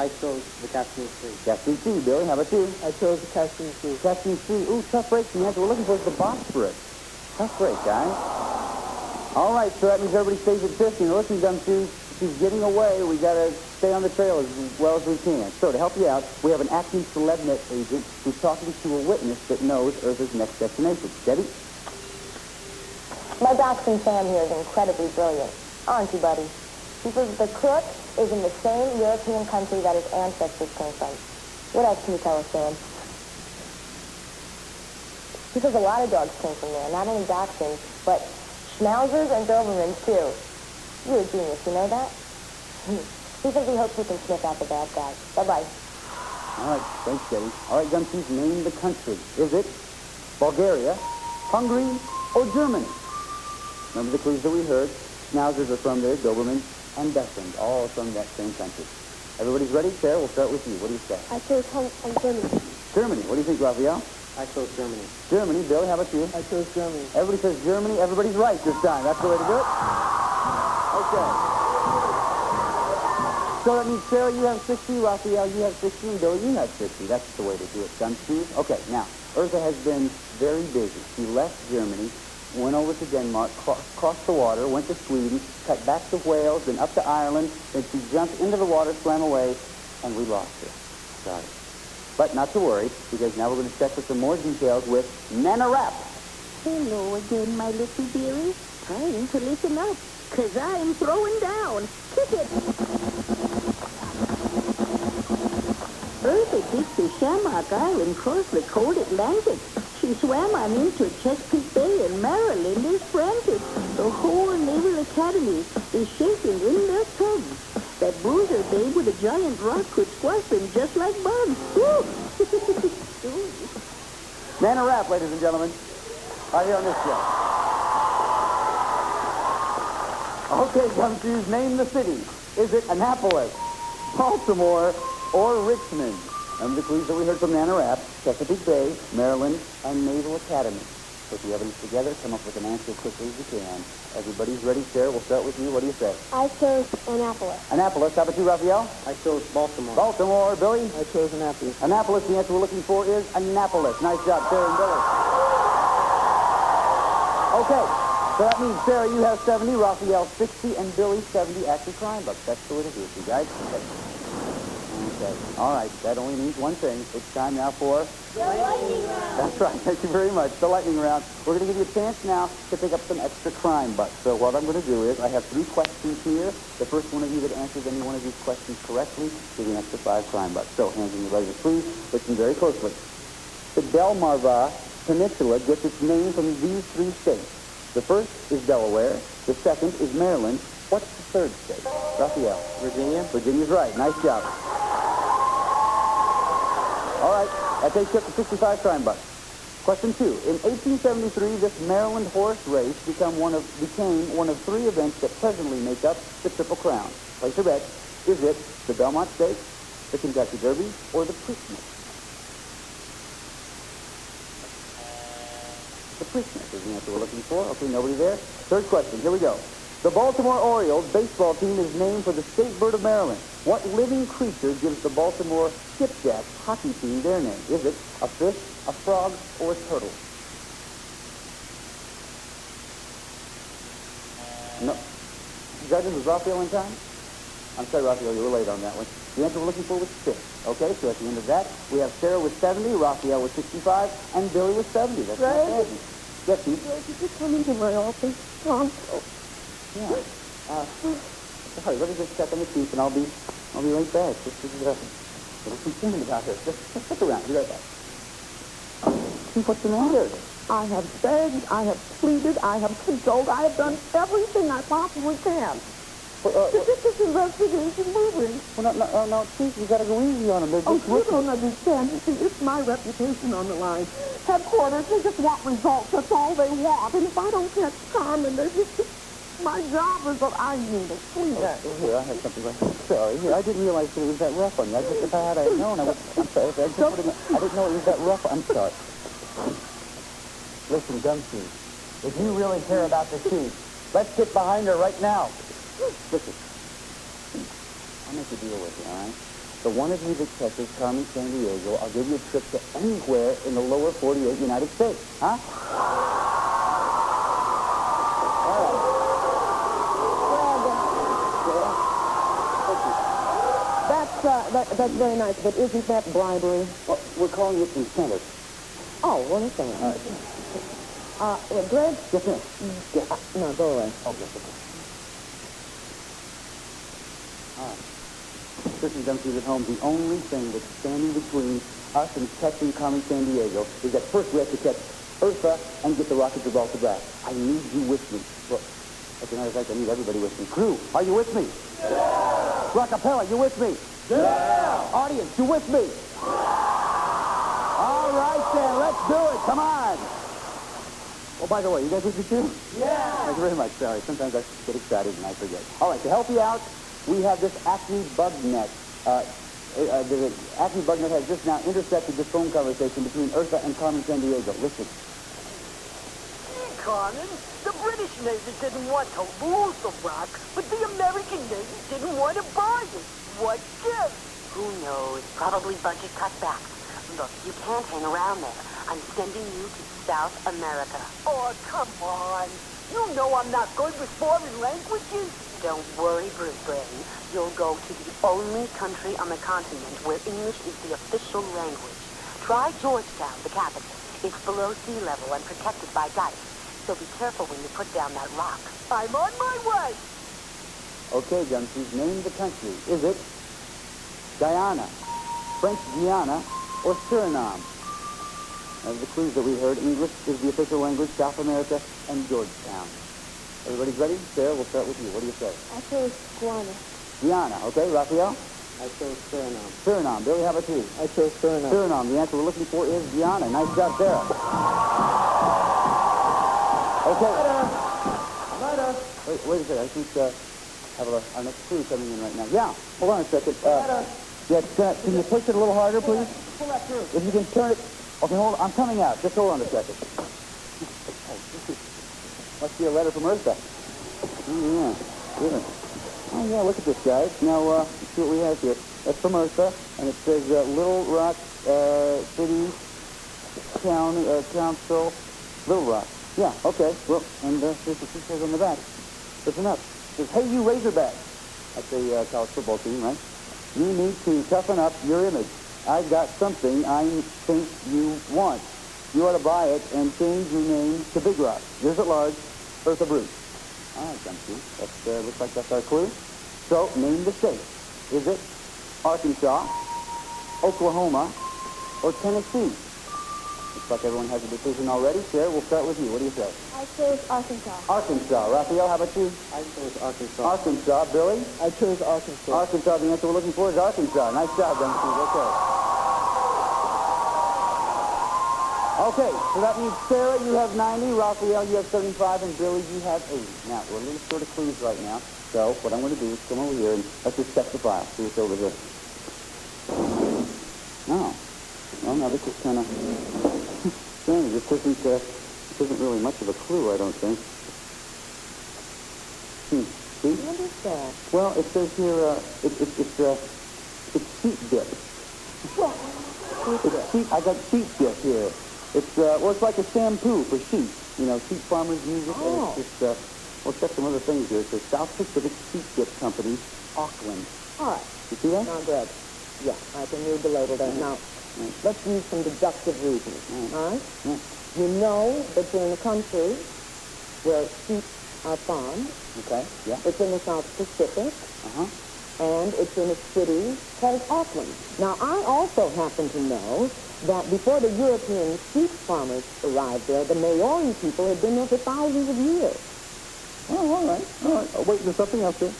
I chose the Caspian Sea. Caspian Sea. Billy, how about you? I chose the Caspian Sea. Caspian Sea. Ooh, tough break. The answer we're looking for is the Bosphorus. Tough break, guys. All right, so that means everybody stays at 50. Now listen, Gumshoe, she's getting away. We got to stay on the trail as well as we can. So to help you out, we have an acting CelebNet agent who's talking to a witness that knows Eartha's next destination. Debbie? My dachshund Sam here is incredibly brilliant. Aren't you, buddy? He says the crook is in the same European country that his ancestors came from. What else can you tell us, Sam? He says a lot of dogs came from there, not only dachshunds, but schnauzers and Dobermans, too. You're a genius, you know that? He says he hopes we can sniff out the bad guys. Bye-bye. All right, thanks, Debbie. All right, Gumshoe, name the country. Is it Bulgaria, Hungary, or Germany? Remember the clues that we heard? Schnauzers are from there, Dobermans, and Dachshunds, all from that same country. Everybody's ready? Sarah, we'll start with you. What do you say? I chose Germany. Germany. What do you think, Raphael? I chose Germany. Germany. Billy, how about you? I chose Germany. Everybody says Germany. Everybody's right this time. That's the way to do it. Okay. So that means, Sarah, you have 60, Raphael, you have 60, and Billy, you have 60. That's the way to do it. Gumshoe. Okay, now, Eartha has been very busy. She left Germany, went over to Denmark, crossed the water, went to Sweden, cut back to Wales, then up to Ireland, then she jumped into the water, swam away, and we lost her. Sorry. But not to worry, because now we're going to check for some more details with Nana Rapp. Hello again, my little dearie. Trying to listen up, because I'm throwing down. Kick it! Eartha dipped to Shamrock Island across the cold Atlantic. She swam on into Chesapeake Bay, and Maryland is frantic. The whole Naval Academy is shaking in their tub. babe with a giant rock could squash them just like bugs. Woo! Man a rap, ladies and gentlemen. Right here on this show. Okay, Gumshoes, name the city. Is it Annapolis, Baltimore, or Richmond? And the clues that we heard from Nana Rapp, Chesapeake Bay, Maryland, and Naval Academy. Put the evidence together, come up with an answer as quickly as you can. Everybody's ready. Sarah, we'll start with you. What do you say? I chose Annapolis. Annapolis. How about you, Raphael? I chose Baltimore. Baltimore. Billy? I chose Annapolis. Annapolis. The answer we're looking for is Annapolis. Nice job, Sarah and Billy. Okay. So that means, Sarah, you have 70, Raphael 60, and Billy 70 active crime bucks. That's the way to do it, you guys. Okay. All right. That only means one thing. It's time now for... The lightning round. That's right. Thank you very much. The lightning round. We're going to give you a chance now to pick up some extra crime bucks. So what I'm going to do is I have 3 questions here. The first one of you that answers any one of these questions correctly gives you an extra 5 crime bucks. So hands in your legs, please. Listen very closely. The Delmarva Peninsula gets its name from these 3 states. The first is Delaware. The second is Maryland. What's the third state? Raphael. Virginia. Virginia's right. Nice job. All right. That takes you up to 65 crime bucks. Question 2. In 1873, this Maryland horse race became one of 3 events that presently make up the Triple Crown. Place your bet. Is it the Belmont Stakes, the Kentucky Derby, or the Preakness? The Preakness is the answer we're looking for. Okay, nobody there. Third question. Here we go. The Baltimore Orioles baseball team is named for the state bird of Maryland. What living creature gives the Baltimore Skipjacks hockey team their name? Is it a fish, a frog, or a turtle? No. Judges, was Raphael in time? I'm sorry, Raphael, you were late on that one. The answer we're looking for was fish. Okay, so at the end of that, we have Sarah with 70, Raphael with 65, and Billy with 70. That's not bad. Yes, Pete? Could you come into my office? Yeah. Sorry, let me just check on the chief, and I'll be right back. This is a little concerned about her. Just stick around. Be right back. Chief, what's the matter? I have begged, I have pleaded, I have cajoled, I have done everything I possibly can to get this investigation moving. Well, no, Chief, you got to go easy on them. They're just you don't understand. You see, it's my reputation on the line. Headquarters, they just want results. That's all they want. And if I don't catch Carmen, they're just... My job is that I need it. Please. Here, I have something like that. Sorry, here, I didn't realize that it was that rough on you. If I had known, I would... I'm sorry. I didn't know it was that rough. I'm sorry. Listen, Gumshoe, if you really care about the chief, let's get behind her right now. Listen, I'll make a deal with you, all right? The one of you that catches Carmen Sandiego, I'll give you a trip to anywhere in the lower 48 United States, huh? That's very nice, but isn't that bribery? Well, we're calling it incentive. Oh, well, that's all right. Greg? Yes, ma'am. No, go away. Oh, yes, okay. All right. Listen, Gumshoes at home, the only thing that's standing between us and catching Carmen Sandiego is that first we have to catch Eartha and get the rocket to Gibraltar back. I need you with me. Look, as a matter of fact, I need everybody with me. Crew, are you with me? Yeah! Rockapella, you with me? Yeah! Audience, you with me? Yeah! All right, then, let's do it. Come on. Oh, by the way, you guys with me too? Yeah! Thank you very much. Sorry, sometimes I get excited and I forget. All right, to help you out, we have this Acme Bugnet. The Acme Bugnet has just now intercepted this phone conversation between Eartha and Carmen Sandiego. Listen. Carmen, the British Navy didn't want to lose the rock, but the American Navy didn't want to buy it. What gives? Who knows? Probably budget cutbacks. Look, you can't hang around there. I'm sending you to South America. Oh, come on. You know I'm not good with foreign languages. Don't worry, Bruce Brain. You'll go to the only country on the continent where English is the official language. Try Georgetown, the capital. It's below sea level and protected by dikes. So be careful when you put down that rock. I'm on my way. Okay, Gumshoes, name the country. Is it Guyana, French Guiana, or Suriname? As the clues that we heard, English is the official language, South America, and Georgetown. Everybody's ready? Sarah, we'll start with you. What do you say? I chose Guiana. Guyana. Okay, Raphael? I chose Suriname. Suriname. Billy, how about you? I chose Suriname. Suriname. The answer we're looking for is Guyana. Nice job, Sarah. Okay. Wait a second. I think have our next crew coming in right now. Yeah. Hold on a second. Can you push it a little harder, please? Pull that through. If you can turn it. Okay, hold on. I'm coming out. Just hold on a second. Must be a letter from Eartha. Oh, yeah. Oh, yeah, look at this, guys. Now, let's see what we have here. That's from Eartha, and it says Little Rock City Council, Little Rock. Yeah, okay. Well, and here's the says on the back. Listen up. It says, hey, you Razorback. That's a college football team, right? You need to toughen up your image. I've got something I think you want. You ought to buy it and change your name to Big Rock. Yours at large, Eartha Bruce. All right, Gumshoe. That looks like that's our clue. So, name the state. Is it Arkansas, Oklahoma, or Tennessee? Looks like everyone has a decision already. Sarah, we'll start with you. What do you say? I chose Arkansas. Arkansas. Raphael, how about you? I chose Arkansas. Arkansas. Billy? I chose Arkansas. Arkansas. The answer we're looking for is Arkansas. Nice job, Gumshoe. Okay. Okay, so that means Sarah, you have 90, Raphael, you have 75, and Billy, you have 80. Now, we're a little short of clues right now, so what I'm going to do is come over here and let's just check the file. See what's over here. No. Well, no, this is kind of strange. This isn't really much of a clue, I don't think. See? What is that? Well, it says here, it's sheep dip. It's sheep, I got sheep dip here. It's, it's like a shampoo for sheep. You know, sheep farmers use it. Oh. And it's just, we'll check some other things here. It says South Pacific Sheep Dip Company, Auckland. All right. You see that? Now, good. Yeah, I can read the label there. Now, let's use some deductive reasoning. All right? Yeah. You know that you're in a country where sheep are farmed. Okay, yeah. It's in the South Pacific. Uh-huh. And it's in a city called Auckland. Now, I also happen to know that before the European sheep farmers arrived there, the Maori people had been there for thousands of years. Oh, all right. All right. Oh, wait, there's something else here.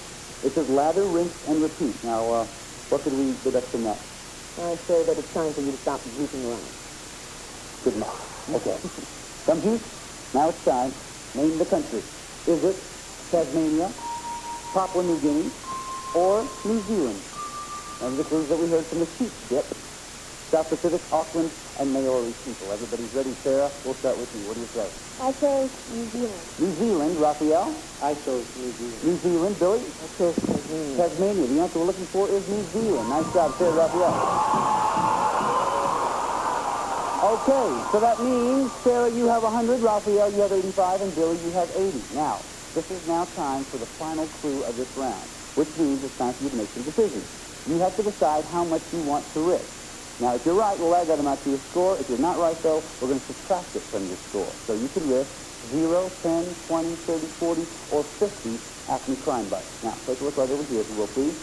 It says lather, rinse, and repeat. Now, what could we deduct from that? I'd say that it's time for you to stop goofing around. Good enough. Okay. Gumshoe, now it's time. Name the country. Is it Tasmania, Papua New Guinea, or New Zealand? And the clues that we heard from the sheep dip. South Pacific, Auckland, and Maori people. Everybody's ready, Sarah? We'll start with you. What do you say? I chose New Zealand. New Zealand, Raphael? I chose New Zealand. New Zealand, Billy? I chose Tasmania. Tasmania. The answer we're looking for is New Zealand. Nice job, Sarah, Raphael. Okay, so that means, Sarah, you have 100, Raphael, you have 85, and Billy, you have 80. Now, this is now time for the final clue of this round, which means it's time for you to make some decisions. You have to decide how much you want to risk. Now, if you're right, we'll add that amount to your score. If you're not right, though, we're going to subtract it from your score. So you can risk 0, 10, 20, 30, 40, or 50 after you crime bite. Now, take a look right over here, if you will, please.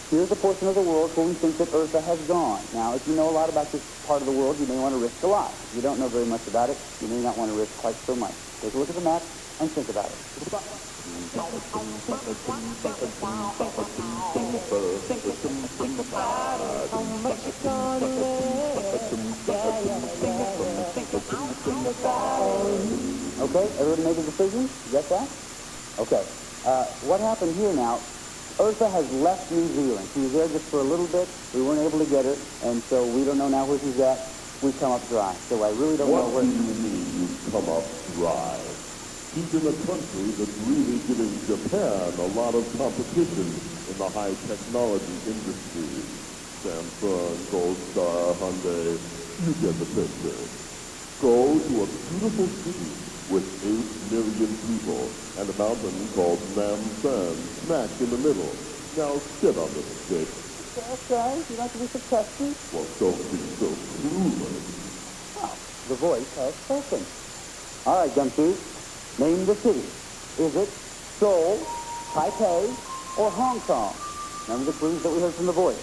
Here's a portion of the world where we think that Eartha has gone. Now, if you know a lot about this part of the world, you may want to risk a lot. If you don't know very much about it, you may not want to risk quite so much. Take a look at the map and think about it. Okay, everybody made a decision? You got that? Okay. What happened here now, Eartha has left New Zealand. She was there just for a little bit. We weren't able to get her, and so we don't know now where she's at. We've come up dry. So I really don't know where... What do you mean you've come up dry? She's in a country that's really giving Japan a lot of competition in the high technology industry. Samsung, Gold Star, Hyundai, you get the picture. Go to a beautiful city with 8 million people and a mountain called Namsan smack in the middle. Now sit on the stick. Okay, you like to be successful? Well, don't be so clueless. Well, the voice has spoken. All right, Gumshoe. Name the city. Is it Seoul, Taipei, or Hong Kong? Remember the clues that we heard from the voice.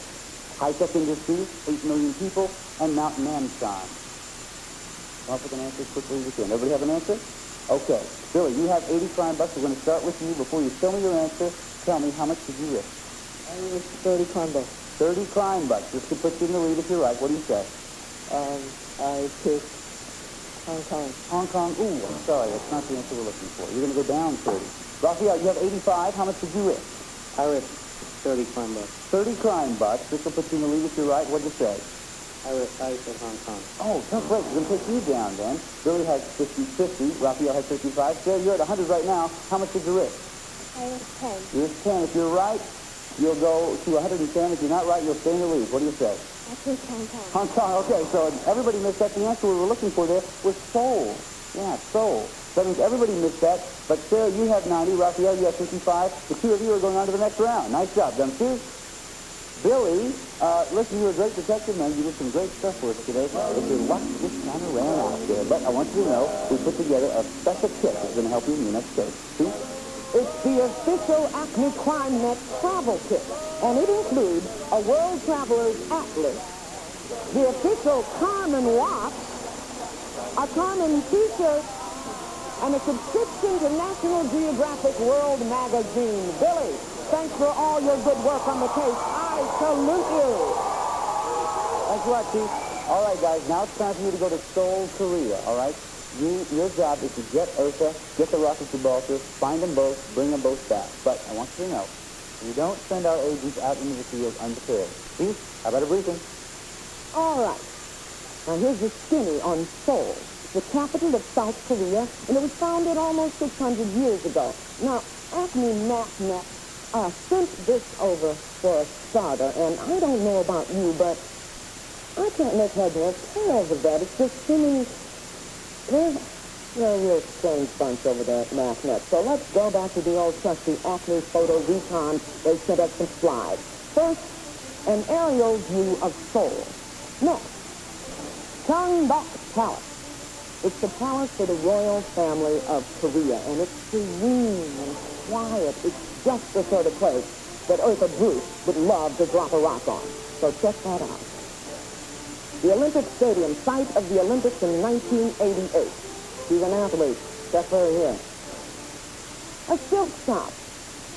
High-tech industries, 8 million people, and Mount Namsan. Come up with an answer as quickly as you can. Everybody have an answer? Okay. Billy, you have 80 crime bucks. We're going to start with you. Before you show me your answer, tell me how much did you risk? It's 30 climb bucks. 30 climb bucks. Just to put you in the lead if you're right. What do you say? I picked Hong Kong. Hong Kong. Ooh, I'm sorry. That's not the answer we're looking for. You're going to go down 30. Raphael, you have 85. How much did you risk? I risked 30 climb bucks. 30 climb bucks. This will put you in the lead if you're right. What did you say? I said Hong Kong. Oh, tough break. We're going to take you down then. Billy has 50. Raphael has 55. Sarah, you're at 100 right now. How much did you risk? I risked 10. You risked 10. If you're right, you'll go to 110. If you're not right, you'll stay in the lead. What do you say? I picked Hong Kong. Hong Kong. Okay, so everybody missed that. The answer we were looking for there was Seoul. Yeah, Seoul. That means everybody missed that. But Sarah, you have 90. Raphael, you have 55. The two of you are going on to the next round. Nice job, Dumpster. Billy, listen, you're a great detective, man. You did some great stuff for us today. If you watch this kind of ran out there. But I want you to know we put together a special kit that's going to help you in your next case. See? It's the official Acme Crime Net travel kit, and it includes a World Traveler's Atlas, the official Carmen watch, a Carmen t-shirt, and a subscription to National Geographic World Magazine. Billy, thanks for all your good work on the case. I salute you. Thanks a lot, Chief. All right, guys, now it's time for you to go to Seoul, Korea, all right? Your job is to get Ursa, get the rocket Gibraltar, find them both, bring them both back. But I want you to know, we don't send our agents out into the field unprepared. Chief, how about a briefing? All right. Now here's the skinny on Seoul, the capital of South Korea, and it was founded almost 600 years ago. Now, Acme MacNet sent this over for a starter, and I don't know about you, but I can't make head or tails of that. It's just seeming... They're a real strange bunch over there at MacNet. So let's go back to the old trusty Acme Photo Recon. They sent us some slides. First, an aerial view of Seoul. Next, Gyeongbok Palace. It's the palace for the royal family of Korea, and it's serene and quiet. It's just the sort of place that Eartha Bruce would love to drop a rock on. So check that out. The Olympic Stadium, site of the Olympics in 1988. She's an athlete. Check her here. A silk shop.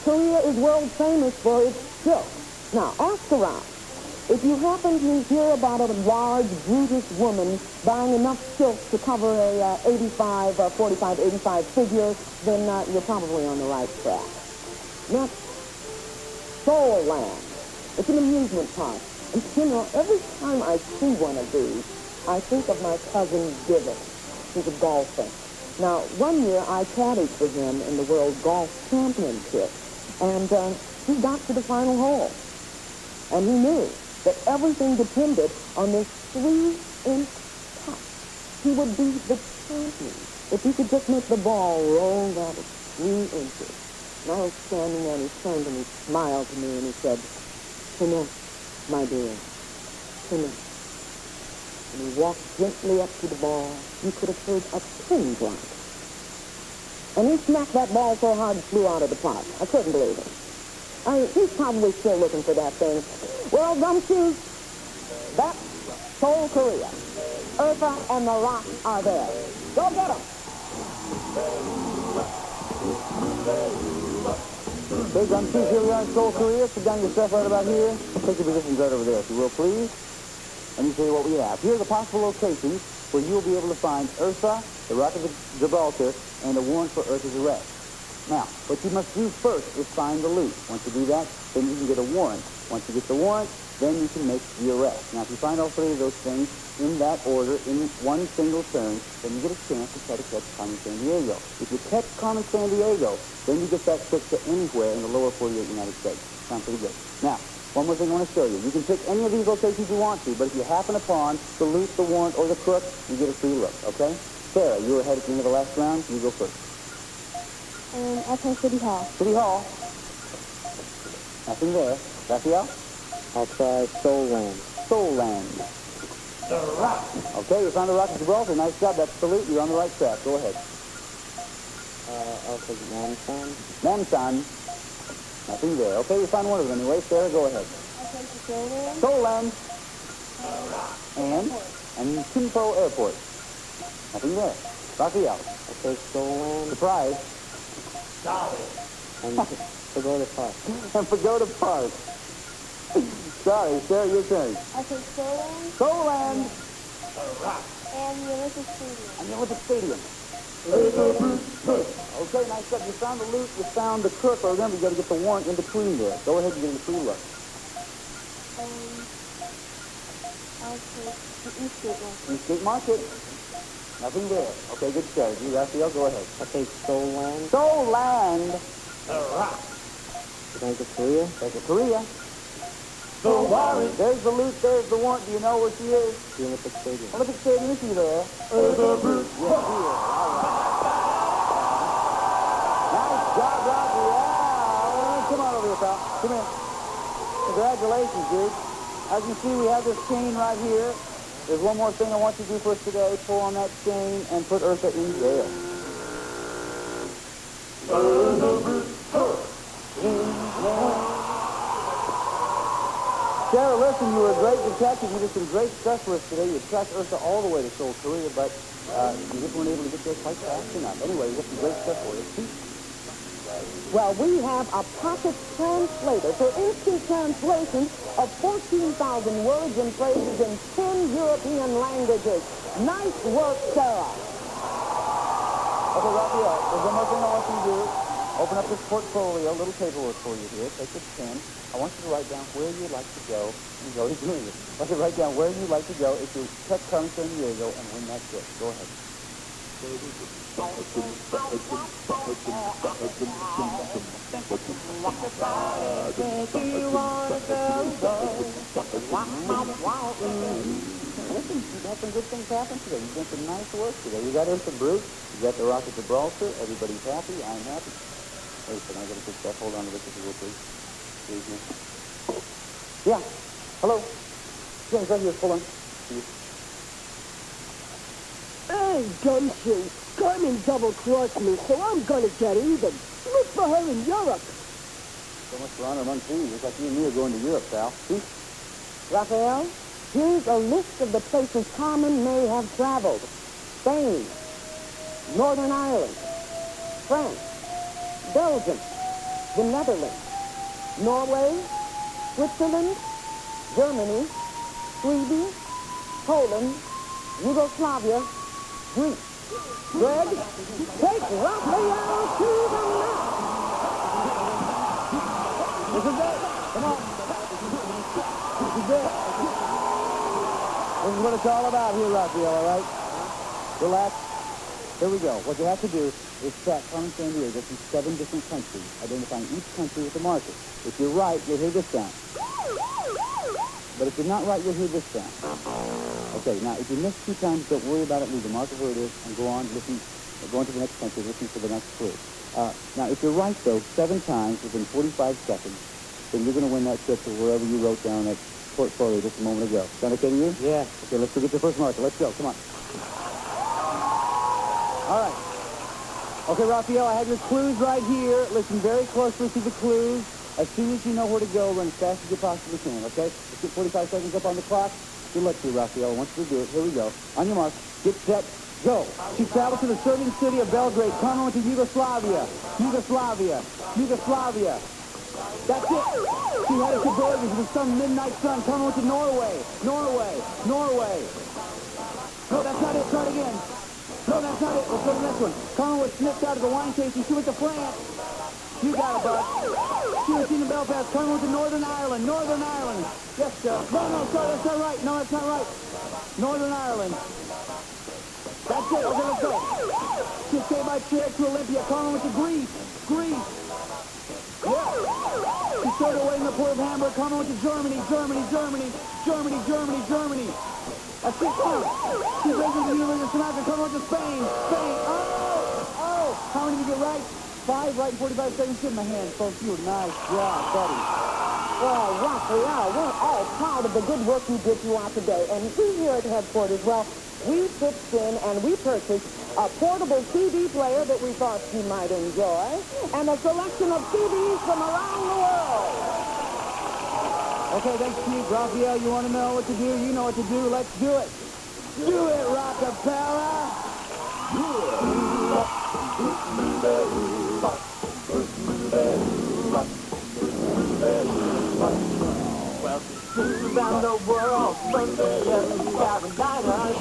Korea is world famous for its silk. Now, ask around. If you happen to hear about a large, brutish woman buying enough silk to cover a 45 figure, then you're probably on the right track. Next, Seoul Land. It's an amusement park. And, you know, every time I see one of these, I think of my cousin Divot. He's a golfer. Now, one year I caddied for him in the World Golf Championship, and he got to the final hole. And he knew that everything depended on this 3-inch putt. He would be the champion if he could just make the ball roll that 3 inches. And I was standing there, and he turned and he smiled to me, and he said, "Finesse, my dear, finesse." And he walked gently up to the ball. You could have heard a pin drop. And he smacked that ball so hard it flew out of the park. I couldn't believe it. He's probably still looking for that thing. Well, Gumshoes, that's Seoul, Korea. Eartha and the Rock are there. Go get them! Okay, Gumshoes, here we are in Seoul, Korea. Sit down yourself right about here. Take your positions right over there, if you will, please. Let me show you what we have. Here are the possible locations where you will be able to find Eartha, the Rock of Gibraltar, and a warrant for Eartha's arrest. Now, what you must do first is find the loot. Once you do that, then you can get a warrant. Once you get the warrant, then you can make the arrest. Now, if you find all three of those things in that order, in one single turn, then you get a chance to try to catch Carmen Sandiego. If you catch Carmen Sandiego, then you get that trip to anywhere in the lower 48 United States. Sounds pretty good. Now, one more thing I want to show you. You can pick any of these locations you want to, but if you happen upon the loot, the warrant, or the crook, you get a free look, okay? Sarah, you were ahead at the end of the last round. You go first. I play City Hall. City Hall. Nothing there. Raphael? I'll try Seoul Land. Seoul Land. The Rock. Okay, you found the Rock of Gibraltar. Nice job. That's the loot. You're on the right track. Go ahead. I'll take Namsan. Namsan. Nothing there. Okay, you found one of them anyway. Sarah, go ahead. I play Seoul Land. Seoul Land. And Kimpo Airport. Nothing there. Raphael. I'll take Seoul Land. Surprise. And Pagoda Park. And Pagoda Park. Sorry, Sarah, your turn. Okay, Soland. Soland. And the Olympic Stadium. And the Olympic Stadium. Okay, nice job. You found the loot, you found the crook, but remember, you got to get the warrant in between there. Go ahead and get a free look. I'll take the Eastgate Market. Eastgate Market. Nothing there. Okay, good strategy. Raphael, go ahead. Okay, Soland. Soland. Bank of Korea. Bank of Korea. There's the loot, there's the warrant. Do you know where she is? The Olympic Stadium. Olympic Stadium, is she there? Yes, here. All right. Nice job, Raphael. Come on over here, pal. Come here. Congratulations, dude. As you see, we have this chain right here. There's one more thing I want you to do for us today. Pull on that chain and put Eartha in jail. Sarah, listen, you were a great detective. You did some great stuff for us today. You tracked Eartha all the way to Seoul, Korea, but you just weren't able to get there quite fast enough. Anyway, we got some great stuff for you. Well, we have a pocket translator for instant translation of 14,000 words and phrases in 10 European languages. Nice work, Sarah. Okay, Raphael, there's one more thing I want you to do. Open up this portfolio, little paperwork for you here. Take this pen. I want you to write down where you'd like to go. He's already doing it. I want you to write down where you'd like to go if you catch Carmen Sandiego and win that trip. Go ahead. Listen, you've had some good things happen today. You've done some nice work today. You got Eartha Brute. You got the Rocket Gibraltar. Everybody's happy. I'm happy. Wait a second. I got to pick that. Hold on to this if you will, please. Excuse me. Yeah. Hello. Yeah, he's right here. Hold on. Hey, Gumshoe. Carmen double-crossed me, so I'm gonna get even. Look for her in Europe. So much for honor among thieves. It's like you and me are going to Europe, pal. See? Raphael, here's a list of the places Carmen may have traveled. Spain, Northern Ireland, France, Belgium, the Netherlands, Norway, Switzerland, Germany, Sweden, Poland, Yugoslavia, Greece. Greg, take Raphael to the map. This is it. Come on. This is it. This is what it's all about here, Raphael, all right? Relax. Here we go. What you have to do is track Carmen Sandiego from 7 different countries, identifying each country with a marker. If you're right, you'll hear this sound. But if you're not right, you'll hear this sound. Okay, now if you miss 2 times, don't worry about it. Leave the marker where it is and go on, listen, go on to the next country, listen for the next clue. Now, if you're right, though, 7 times within 45 seconds, then you're going to win that trip to wherever you wrote down that portfolio just a moment ago. Sound okay to you? Yeah. Okay, let's go get the first marker. Let's go. Come on. All right. Okay, Raphael, I have your clues right here. Listen very closely to the clues. As soon as you know where to go, run as fast as you possibly can, okay? Let's get 45 seconds up on the clock. Good luck to you, Raphael. I want you to do it. Here we go. On your mark. Get set. Go. She traveled to the Serbian city of Belgrade. Carmen went to Yugoslavia. Yugoslavia. That's it. She headed to Bergen for the sun, midnight sun. Carmen went to Norway. No, that's not it. Try it again. No, that's not it. Let's go to the next one. Carmen was snipped out of the wine tasting. She went to France. You got it, bud. She was seen in Belfast. Carmen went to Northern Ireland. Yes, sir. No, sorry, that's not right. No, that's not right. Northern Ireland. That's it. Okay, let's go. She escaped by chair to Olympia. Carmen went to Greece. Yeah. She stowed away in the port of Hamburg. Carmen went to Germany. That's it. She visited the University of Sonata. Carmen went to Spain. Oh! How many did you get right? 5 right in 45 seconds. Give him a hand, folks. You nice job, buddy. Well, Raphael, we're all proud of the good work you did throughout the day. And we here at headquarters, well, we pitched in and we purchased a portable CD player that we thought you might enjoy, and a selection of CDs from around the world. Okay, thanks, Chief. Raphael, you want to know what to do? You know what to do. Let's do it. Do it, Rockefeller. Well, around the world from the Carolinas.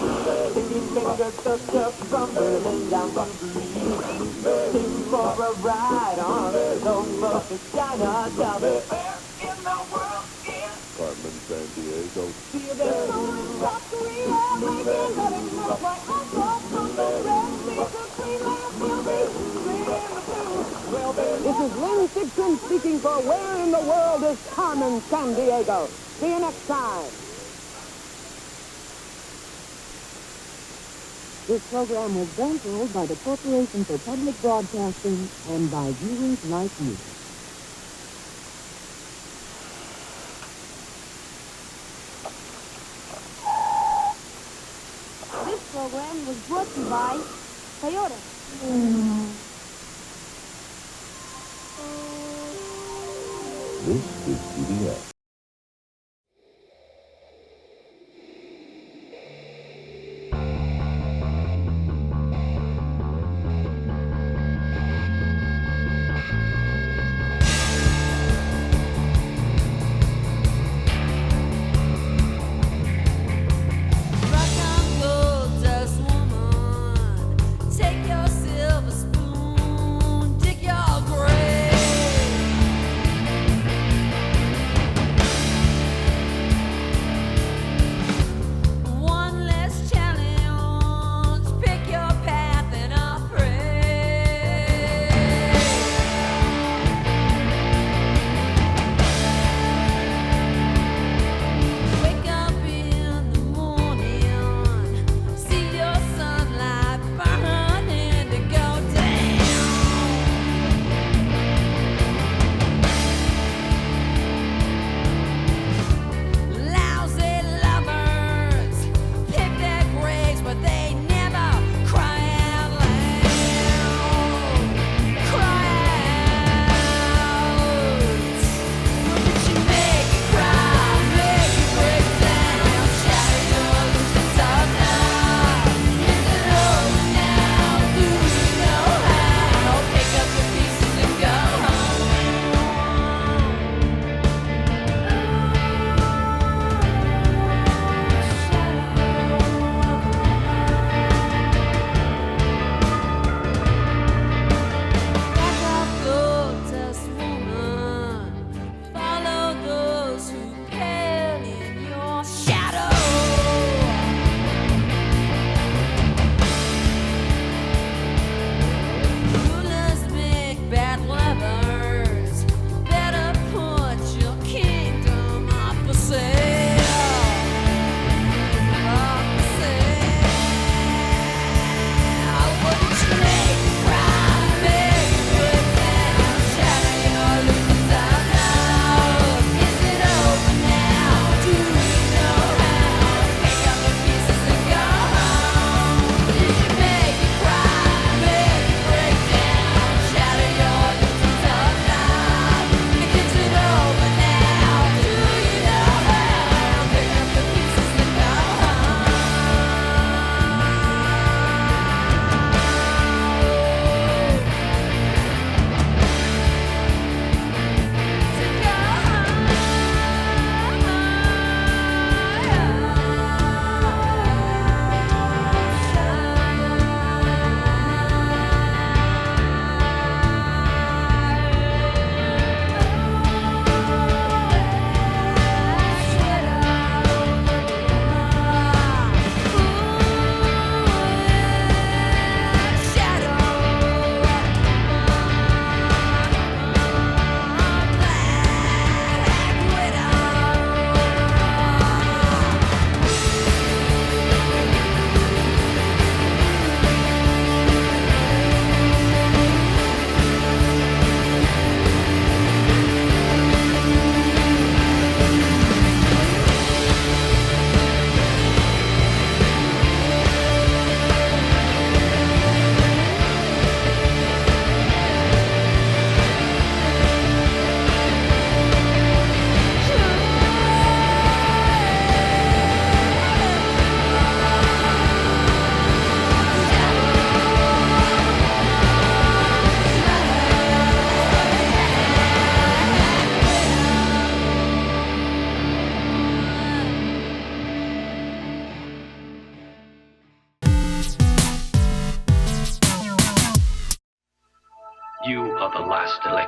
Singing fingers just from Berlin down to Belize. Sing for a ride on the Nova to China. Tell me where in the world is Carmen, San Diego. See you there. South Korea, making loving look like I saw from the Red Sea to Greenland. We'll be in the blue. We'll be. This is Lynn Stigson speaking for Where in the World is Carmen, San Diego. See you next time. This program was done by the Corporation for Public Broadcasting and by viewers like you. This program was brought to you by Toyota. This is CBS.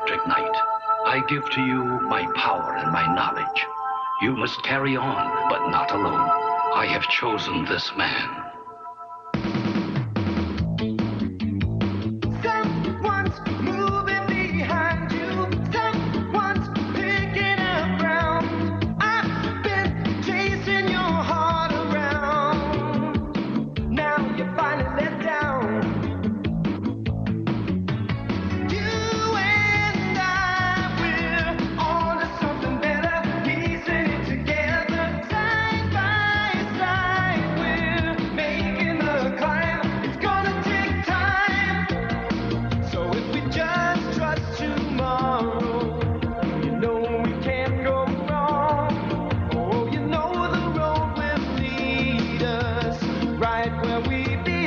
electric night. I give to you my power and my knowledge. You must carry on, but not alone. I have chosen this man. Someone's moving behind you. Someone's picking up ground. I've been chasing your heart around. Now you're finally let down. You and I, we're on to something better. Piecing it together, side by side. We're making the climb. It's gonna take time. So if we just trust tomorrow, you know we can't go wrong. Oh, you know the road will lead us right where we belong.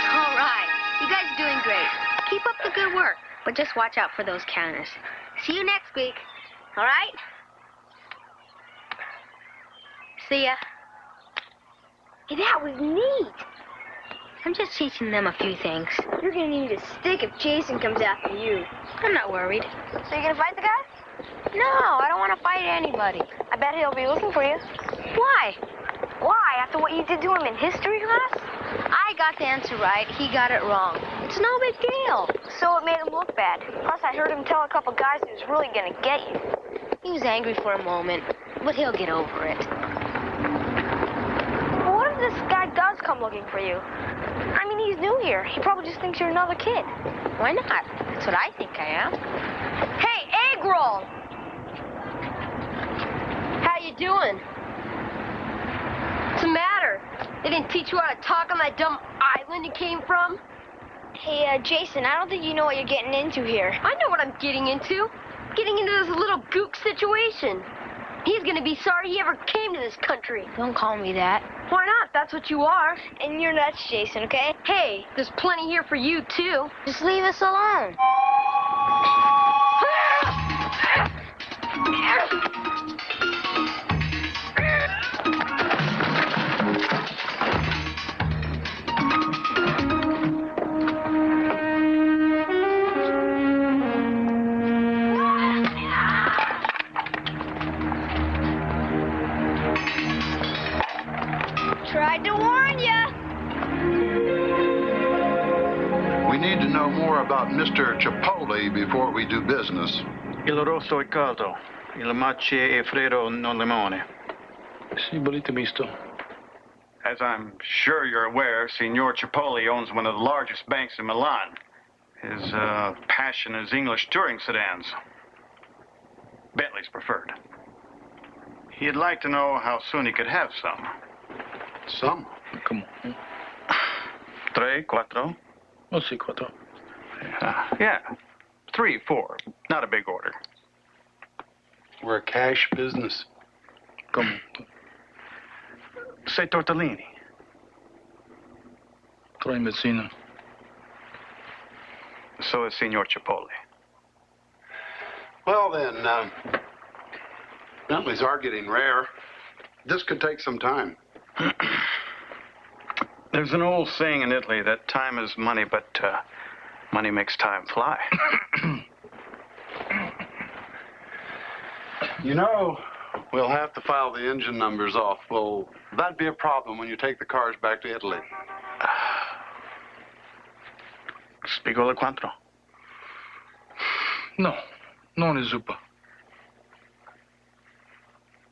All right. You guys are doing great. Keep up the good work. But just watch out for those counters. See you next week. All right? See ya. Hey, that was neat. I'm just teaching them a few things. You're gonna need a stick if Jason comes after you. I'm not worried. So you're gonna fight the guy? No, I don't want to fight anybody. I bet he'll be looking for you. Why? Why? After what you did to him in history class? I got the answer right. He got it wrong. It's no big deal. So it made him look bad. Plus, I heard him tell a couple guys he was really gonna get you. He was angry for a moment, but he'll get over it. Well, what if this guy does come looking for you? I mean, he's new here. He probably just thinks you're another kid. Why not? That's what I think I am. Hey, egg roll! How you doing? What's the matter? They didn't teach you how to talk on that dumb island you came from? Hey, Jason, I don't think you know what you're getting into here. I know what I'm getting into. Getting into this little gook situation. He's gonna be sorry he ever came to this country. Don't call me that. Why not? That's what you are. And you're nuts, Jason, okay? Hey, there's plenty here for you, too. Just leave us alone. Tried to warn ya. We need to know more about Mr. Chipotle before we do business. Il rosso è caldo, il mace è freddo non limone. Si, bolito misto. As I'm sure you're aware, Signor Chipotle owns one of the largest banks in Milan. His passion is English touring sedans. Bentley's preferred. He'd like to know how soon he could have some. Some? Come on. 3, 4? Oh, si, 4. Yeah. 3, 4. Not a big order. We're a cash business. Come on. Say tortellini. 3 mezzino. So is Signor Chipotle. Well, then, Bentleys are getting rare. This could take some time. There's an old saying in Italy that time is money, but money makes time fly. You know, we'll have to file the engine numbers off. Will that be a problem when you take the cars back to Italy? Spiego le quattro. No, non è zuppa.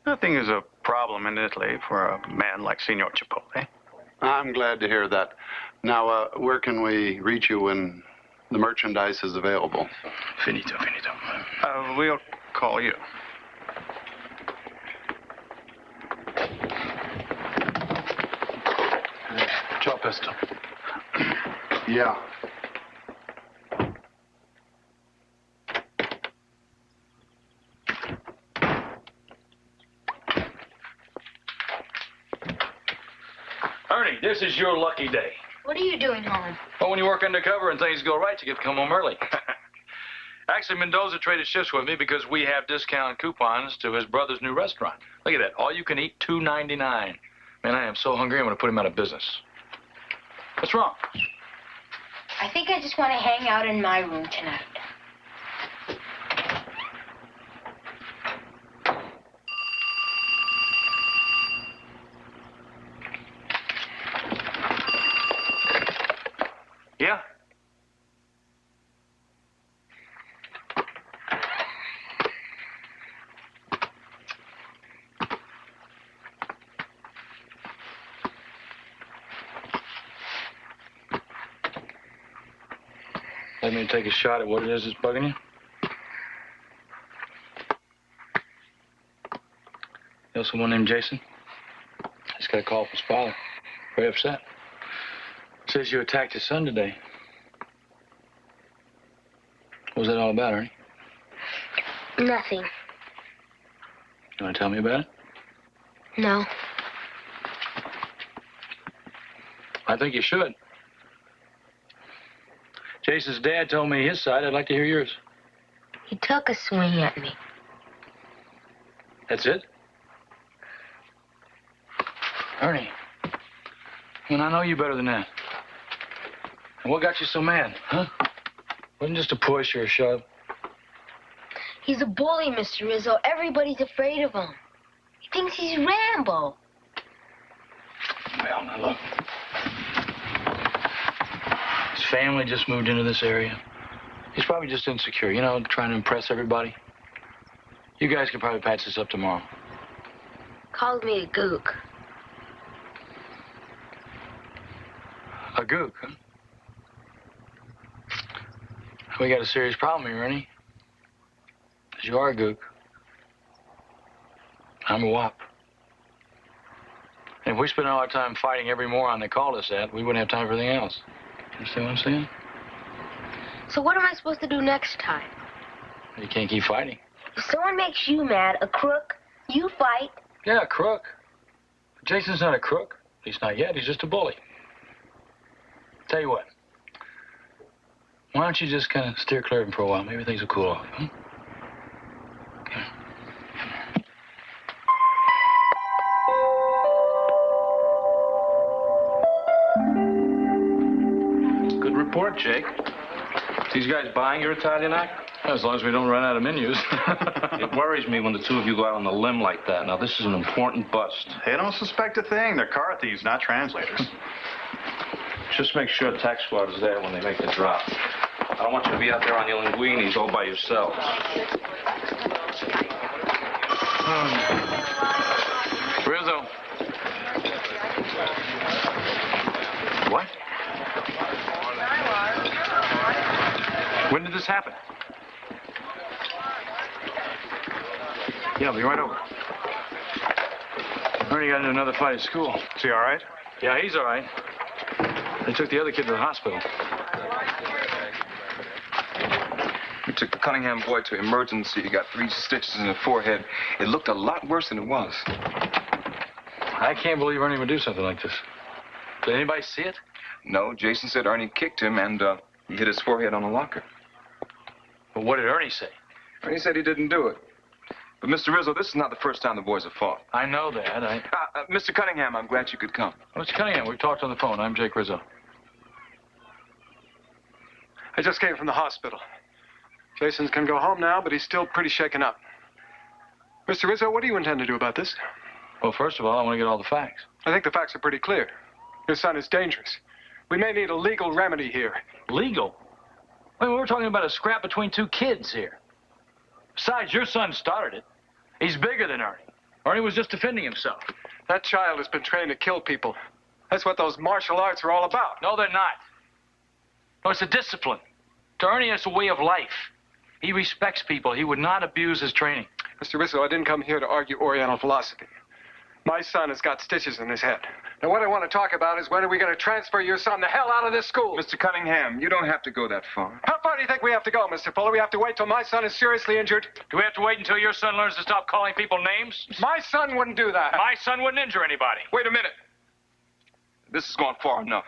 Nothing is a problem in Italy for a man like Signor Chipotle. I'm glad to hear that. Now, where can we reach you when the merchandise is available? Finito. We'll call you. Ciao, Pesto. Yeah. This is your lucky day. What are you doing home? Well, when you work undercover and things go right, you get to come home early. Actually, Mendoza traded shifts with me because we have discount coupons to his brother's new restaurant. Look at that. All you can eat, $2.99. Man, I am so hungry, I'm going to put him out of business. What's wrong? I think I just want to hang out in my room tonight. Yeah? Let me take a shot at what it is that's bugging you. You know someone named Jason? Just got a call from his father. Very upset. Says you attacked his son today. What was that all about, Ernie? Nothing. You want to tell me about it? No. I think you should. Jason's dad told me his side. I'd like to hear yours. He took a swing at me. That's it? Ernie, when I know you better than that. And what got you so mad, huh? Wasn't just a push or a shove. He's a bully, Mr. Rizzo. Everybody's afraid of him. He thinks he's Rambo. Well, now look. His family just moved into this area. He's probably just insecure, you know, trying to impress everybody. You guys can probably patch this up tomorrow. Called me a gook. A gook, huh? We got a serious problem here, Ernie. 'Cause you are a gook. I'm a wop. And if we spend all our time fighting every moron they called us at, we wouldn't have time for anything else. You understand what I'm saying? So what am I supposed to do next time? You can't keep fighting. If someone makes you mad, a crook, you fight. Yeah, a crook. But Jason's not a crook. At least not yet. He's just a bully. Tell you what. Why don't you just kind of steer clear of him for a while? Maybe things will cool off, huh? Good report, Jake. These guys buying your Italian act? As long as we don't run out of menus. It worries me when the two of you go out on a limb like that. Now, this is an important bust. They don't suspect a thing. They're car thieves, not translators. Just make sure tax squad is there when they make the drop. I don't want you to be out there on your linguinis all by yourselves. Rizzo. What? When did this happen? Yeah, I'll be right over. Ernie got into another fight at school. Is he all right? Yeah, he's all right. They took the other kid to the hospital. We took the Cunningham boy to emergency. He got 3 stitches in the forehead. It looked a lot worse than it was. I can't believe Ernie would do something like this. Did anybody see it? No, Jason said Ernie kicked him and he hit his forehead on a locker. But what did Ernie say? Ernie said he didn't do it. But, Mr. Rizzo, this is not the first time the boys have fought. I know that. Mr. Cunningham, I'm glad you could come. Mr. Cunningham, we've talked on the phone. I'm Jake Rizzo. I just came from the hospital. Jason can go home now, but he's still pretty shaken up. Mr. Rizzo, what do you intend to do about this? Well, first of all, I want to get all the facts. I think the facts are pretty clear. Your son is dangerous. We may need a legal remedy here. Legal? I mean, we're talking about a scrap between 2 kids here. Besides, your son started it. He's bigger than Ernie. Ernie was just defending himself. That child has been trained to kill people. That's what those martial arts are all about. No, they're not. No, it's a discipline. To Ernie, it's a way of life. He respects people. He would not abuse his training. Mr. Rizzo, I didn't come here to argue Oriental philosophy. My son has got stitches in his head. Now, what I want to talk about is when are we going to transfer your son the hell out of this school? Mr. Cunningham, you don't have to go that far. How far do you think we have to go, Mr. Fuller? We have to wait till my son is seriously injured? Do we have to wait until your son learns to stop calling people names? My son wouldn't do that. My son wouldn't injure anybody. Wait a minute. this has gone far enough.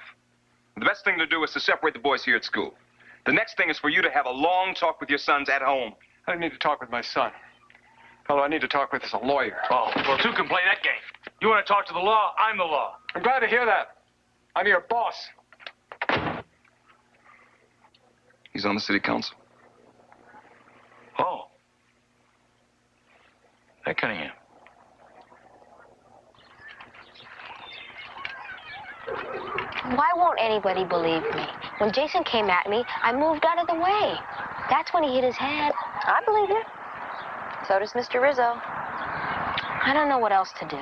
The best thing to do is to separate the boys here at school. The next thing is for you to have a long talk with your sons at home. I don't need to talk with my son. Fellow I need to talk with is a lawyer. Oh, well, two can play that game. You want to talk to the law? I'm the law. I'm glad to hear that. I'm your boss. He's on the city council. Oh. That Cunningham. Why won't anybody believe me? When Jason came at me, I moved out of the way. That's when he hit his head. I believe you. So does Mr. Rizzo. I don't know what else to do.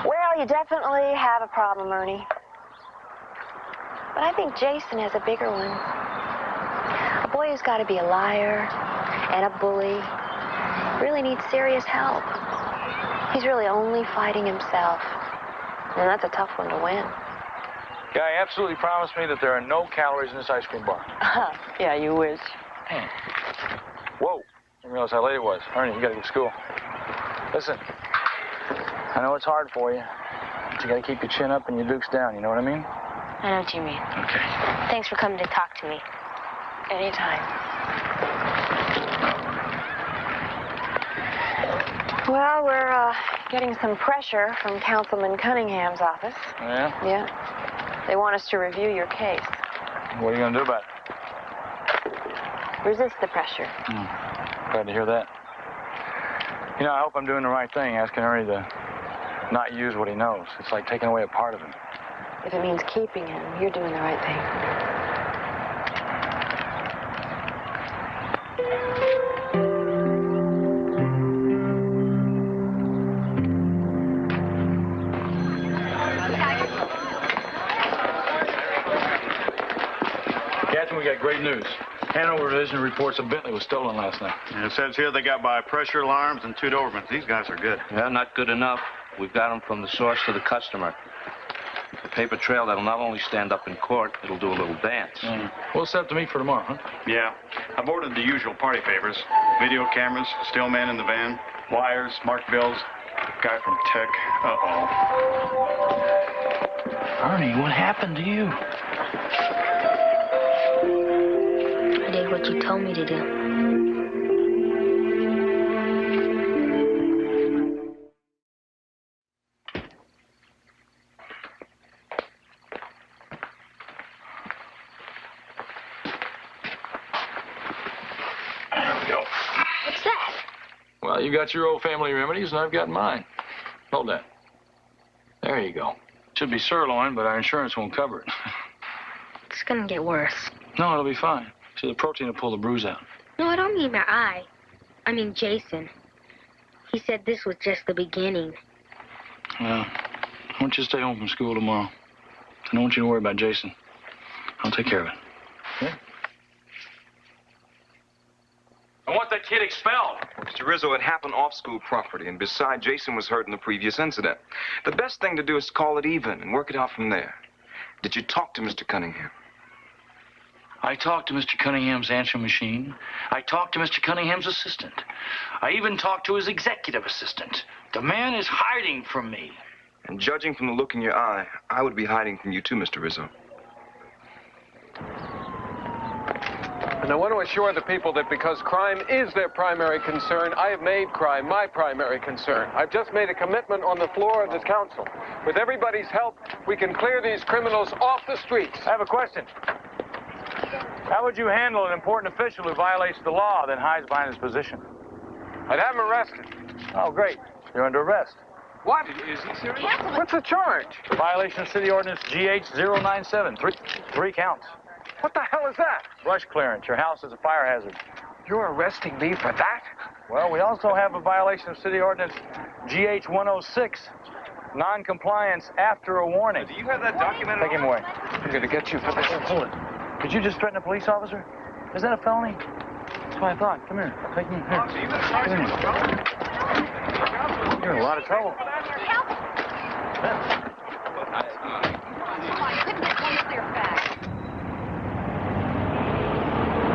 Well, you definitely have a problem, Ernie. But I think Jason has a bigger one. A boy who's got to be a liar and a bully really needs serious help. He's really only fighting himself. And that's a tough one to win. Guy absolutely promised me that there are no calories in this ice cream bar. Yeah, you wish. Man. Whoa. I didn't realize how late it was. Ernie, you gotta go to school. Listen, I know it's hard for you, but you gotta keep your chin up and your dukes down, you know what I mean? I know what you mean. Okay. Thanks for coming to talk to me. Anytime. Well, we're getting some pressure from Councilman Cunningham's office. Yeah? Yeah. They want us to review your case. What are you gonna do about it? Resist the pressure. Glad to hear that. You know, I hope I'm doing the right thing, asking Ernie to not use what he knows. It's like taking away a part of him. If it means keeping him, you're doing the right thing. Captain, we got great news. Hanover Division reports a Bentley was stolen last night. And it says here they got by pressure alarms and 2 Dobermans. These guys are good. Yeah, not good enough. We've got them from the source to the customer. A paper trail that'll not only stand up in court, it'll do a little dance. We'll set up to meet for tomorrow, huh? Yeah. I've ordered the usual party favors. Video cameras, still man in the van, wires, marked bills, guy from tech. Uh-oh. Ernie, what happened to you? I did what you told me to do. What's that? Well, you got your old family remedies, and I've got mine. Hold that. There you go. Should be sirloin, but our insurance won't cover it. It's gonna get worse. No, it'll be fine. See, the protein will pull the bruise out. No, I don't mean my eye. I mean Jason. He said this was just the beginning. Well, I want you to stay home from school tomorrow. I don't want you to worry about Jason. I'll take care of it. Okay? I want that kid expelled. Mr. Rizzo, it happened off school property, and besides, Jason was hurt in the previous incident. The best thing to do is call it even and work it out from there. Did you talk to Mr. Cunningham? I talked to Mr. Cunningham's answering machine. I talked to Mr. Cunningham's assistant. I even talked to his executive assistant. The man is hiding from me. And judging from the look in your eye, I would be hiding from you too, Mr. Rizzo. And I want to assure the people that because crime is their primary concern, I have made crime my primary concern. I've just made a commitment on the floor of this council. With everybody's help, we can clear these criminals off the streets. I have a question. How would you handle an important official who violates the law, then hides behind his position? I'd have him arrested. Oh, great. You're under arrest. What? Is he serious? What's the charge? Violation of City Ordinance GH097. Three counts. What the hell is that? Brush clearance. Your house is a fire hazard. You're arresting me for that? Well, we also have a violation of City Ordinance GH106. Non-compliance after a warning. Do you have that documented? Take him away. I'm going to get you for this. Hold it. Did you just threaten a police officer? Is that a felony? That's what I thought. Come here. Take me here. You're in a lot of trouble.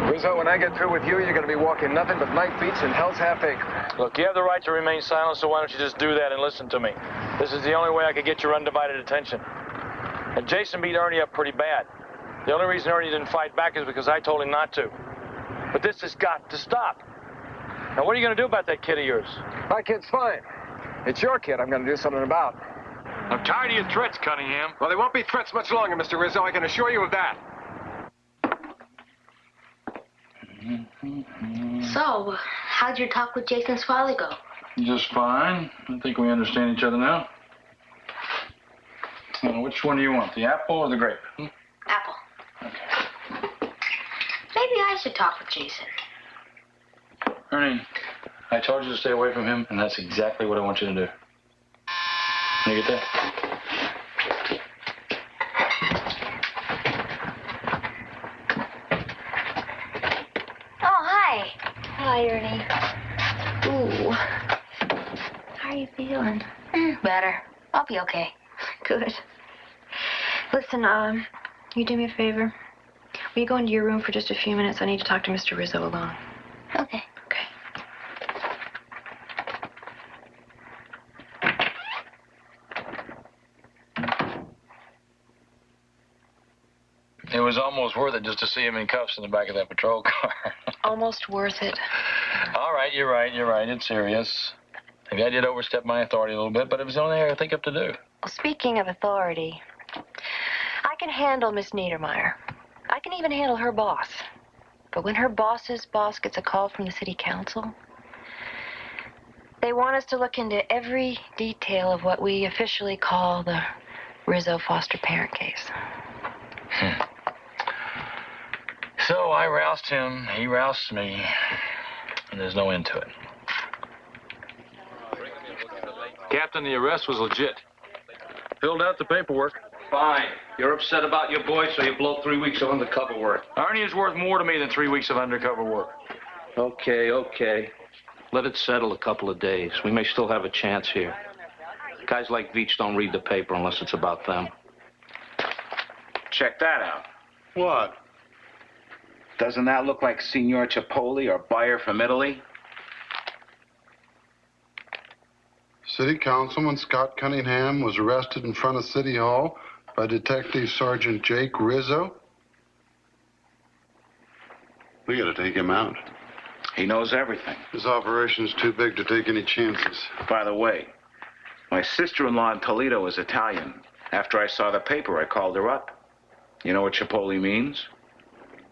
Rizzo, when I get through with you, you're going to be walking nothing but night beats in Hell's Half Acre. Look, you have the right to remain silent, so why don't you just do that and listen to me? This is the only way I could get your undivided attention. And Jason beat Ernie up pretty bad. The only reason Ernie didn't fight back is because I told him not to. But this has got to stop. Now, what are you going to do about that kid of yours? My kid's fine. It's your kid I'm going to do something about. I'm tired of your threats, Cunningham. Well, they won't be threats much longer, Mr. Rizzo. I can assure you of that. So, how'd your talk with Jason's father go? Just fine. I think we understand each other now. Which one do you want, the apple or the grape? Apple. Maybe I should talk with Jason. Ernie, I told you to stay away from him, and that's exactly what I want you to do. Can you get that? Oh, hi. Hi, Ernie. Ooh. How are you feeling? Better. I'll be okay. Good. Listen, you do me a favor? Will you go into your room for just a few minutes? I need to talk to Mr. Rizzo alone. Okay. Okay. It was almost worth it just to see him in cuffs in the back of that patrol car. Almost worth it. All right, you're right. It's serious. Maybe I did overstep my authority a little bit, but it was the only thing I could think up to do. Well, speaking of authority, I can handle Miss Niedermeyer. I can even handle her boss. But when her boss's boss gets a call from the city council, they want us to look into every detail of what we officially call the Rizzo foster parent case. So I roused him, he roused me, and there's no end to it. Captain, the arrest was legit. Filled out the paperwork. Fine. You're upset about your boy, so you blow 3 weeks of undercover work. Ernie is worth more to me than 3 weeks of undercover work. Okay. Let it settle a couple of days. We may still have a chance here. Guys like Veach don't read the paper unless it's about them. Check that out. What? Doesn't that look like Signor Cipolle or Bayer from Italy? City Councilman Scott Cunningham was arrested in front of City Hall by Detective Sergeant Jake Rizzo. We gotta take him out. He knows everything. His operation's too big to take any chances. By the way, my sister-in-law in Toledo is Italian. After I saw the paper, I called her up. You know what Cipolle means?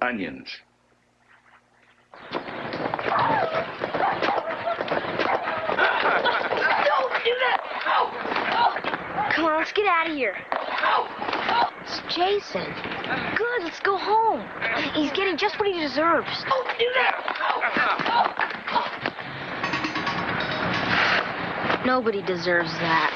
Onions. Come on, let's get out of here. It's Jason. Good, let's go home. He's getting just what he deserves. Don't do that. Nobody deserves that.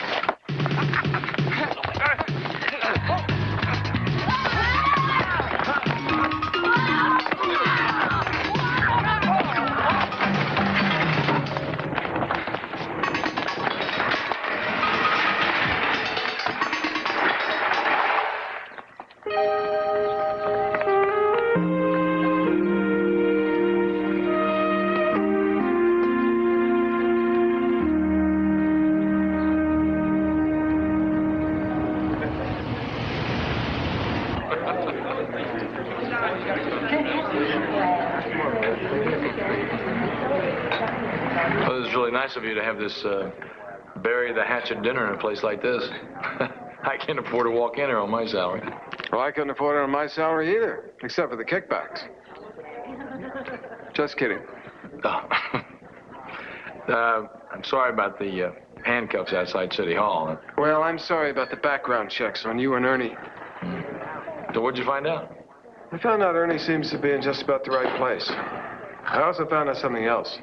Well, this is really nice of you to have this bury the hatchet dinner in a place like this. I can't afford to walk in here on my salary. Well, I couldn't afford it on my salary either, except for the kickbacks. Just kidding. I'm sorry about the handcuffs outside City Hall. Well, I'm sorry about the background checks on you and Ernie. So what'd you find out? I found out Ernie seems to be in just about the right place. I also found out something else.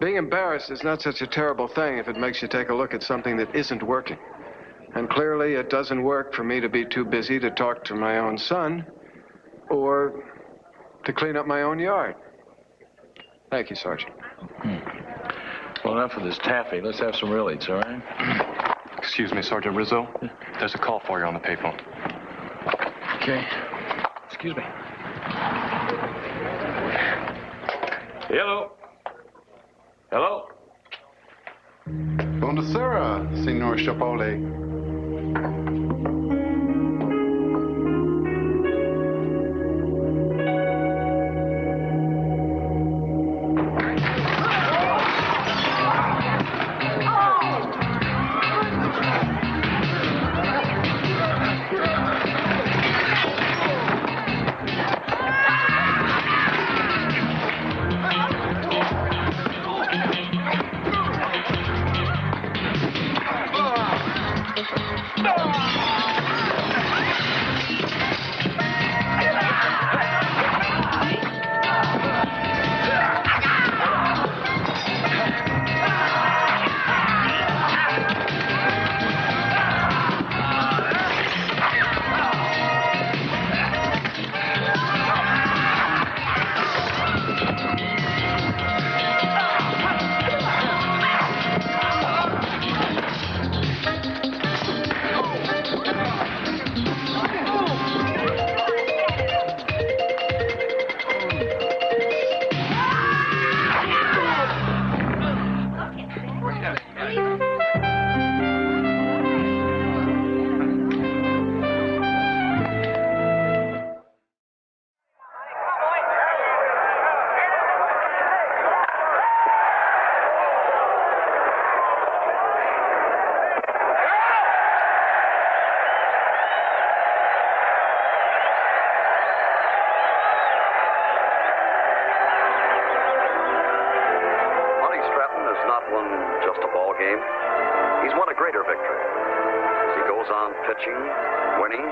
Being embarrassed is not such a terrible thing if it makes you take a look at something that isn't working. And clearly it doesn't work for me to be too busy to talk to my own son or to clean up my own yard. Thank you, Sergeant. Well, enough of this taffy. Let's have some real eats, all right? Excuse me, Sergeant Rizzo. There's a call for you on the payphone. Okay. Excuse me. Hello. Hello? Buonasera, Signor Cipolle. pitching, winning,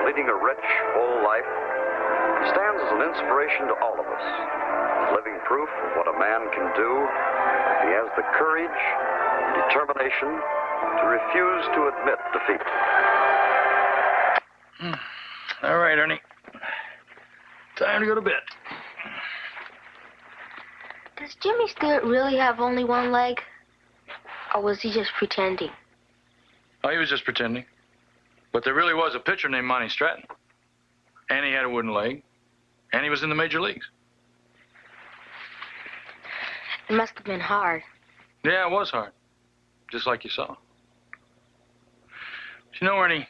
leading a rich, full life, he stands as an inspiration to all of us, living proof of what a man can do if he has the courage and determination to refuse to admit defeat. All right, Ernie. Time to go to bed. Does Jimmy Stewart really have only one leg? Or was he just pretending? Oh, he was just pretending. But there really was a pitcher named Monty Stratton. And he had a wooden leg. And he was in the major leagues. It must have been hard. Yeah, it was hard. Just like you saw. But you know, Ernie,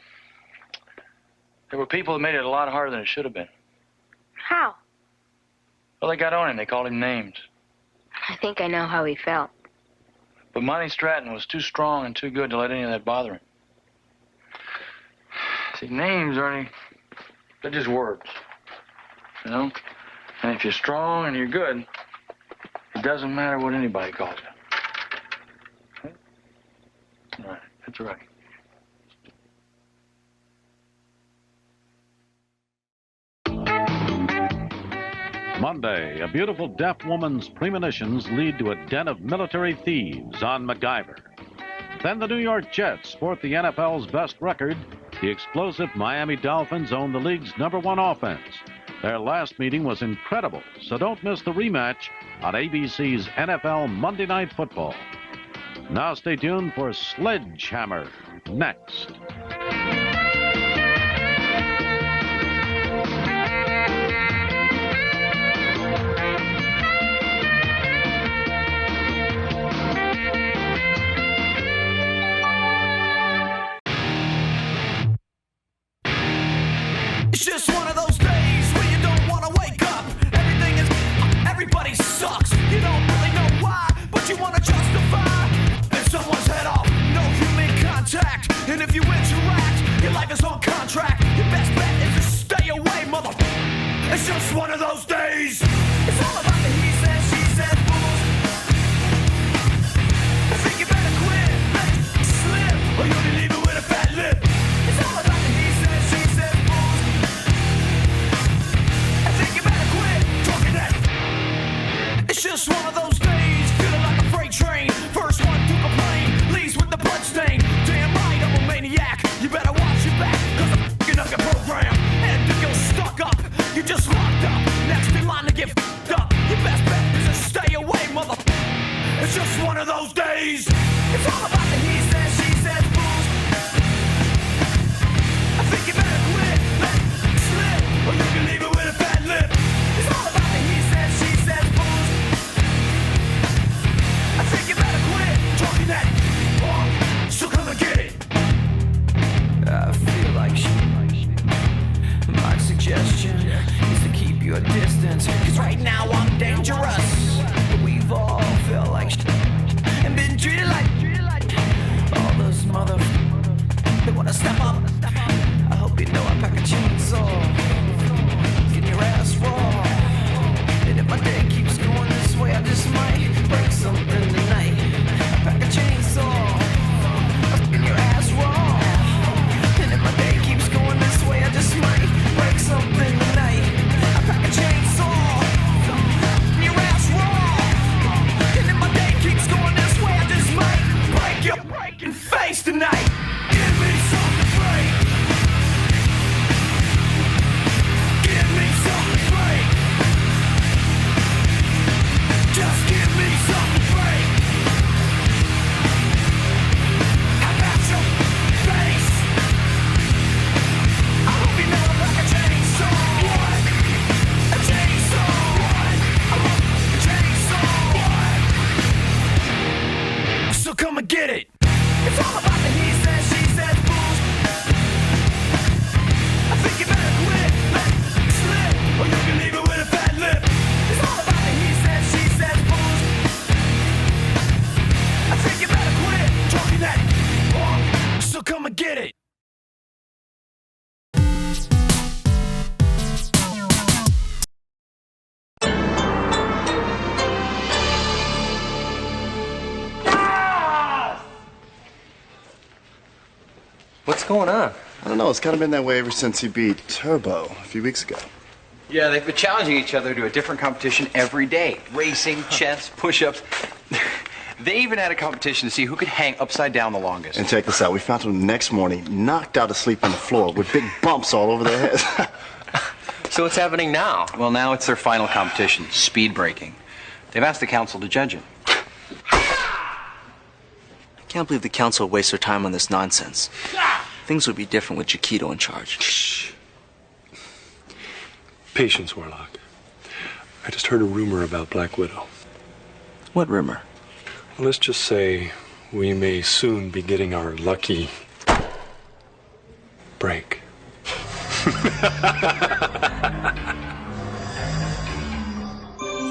there were people that made it a lot harder than it should have been. How? Well, they got on him. They called him names. I think I know how he felt. But Monty Stratton was too strong and too good to let any of that bother him. See, names, Ernie, they're just words. You know? And if you're strong and you're good, it doesn't matter what anybody calls you. Okay? All right, that's right. Monday, a beautiful deaf woman's premonitions lead to a den of military thieves on MacGyver. Then the New York Jets sport the NFL's best record. The explosive Miami Dolphins own the league's #1 offense. Their last meeting was incredible, so don't miss the rematch on ABC's NFL Monday Night Football. Now stay tuned for Sledgehammer next. It's just one of those days where you don't want to wake up. Everybody sucks. You don't really know why, but you want to justify. If someone's head off, no human contact. And if you interact, your life is on contract. Your best bet is to stay away, mother. It's just one of those days. It's all about the he said, she said fools. I think you better quit, let it slip, or you'll be leaving with a fat lip. It's all about the he said, she said fools. I think you better quit talking that. It's just one of those days, feeling like a freight train. First one to complain, leaves with the bloodstain. Damn right, I'm a maniac. You better watch your back, cause I'm f***ing up your program. And if you're stuck up, you just locked up. Next in line to get f***ed up. Your best bet is to stay away, mother. It's just one of those days. It's all about the he said, she said fools. I think you better quit, let it slip, or you can leave it with a fat lip. It's all about the he said, she said fools. I think you better quit talking that talk, so come and get it. I feel like my suggestion is to keep your distance, cause right now I'm dangerous. We've all felt like and been treated like all those they wanna step up. I hope you know I pack a chainsaw, get your ass raw. And if my day keeps going this way, I just might break something tonight. I pack a chainsaw, get your ass raw. And if my day keeps going this way, I just might break something tonight. I pack a chainsaw, get your ass raw. And if my day keeps going this way, I just might break your face tonight. Give me something to break. What's going on? I don't know. It's kind of been that way ever since he beat Turbo a few weeks ago. Yeah, they've been challenging each other to a different competition every day. Racing, chess, push-ups. They even had a competition to see who could hang upside down the longest. And check this out. We found him the next morning, knocked out asleep on the floor with big bumps all over their heads. So what's happening now? Well, now it's their final competition, speed breaking. They've asked the council to judge it. I can't believe the council wastes their time on this nonsense. Things would be different with Chiquito in charge. Shh. Patience, Warlock. I just heard a rumor about Black Widow. What rumor? Well, let's just say we may soon be getting our lucky break.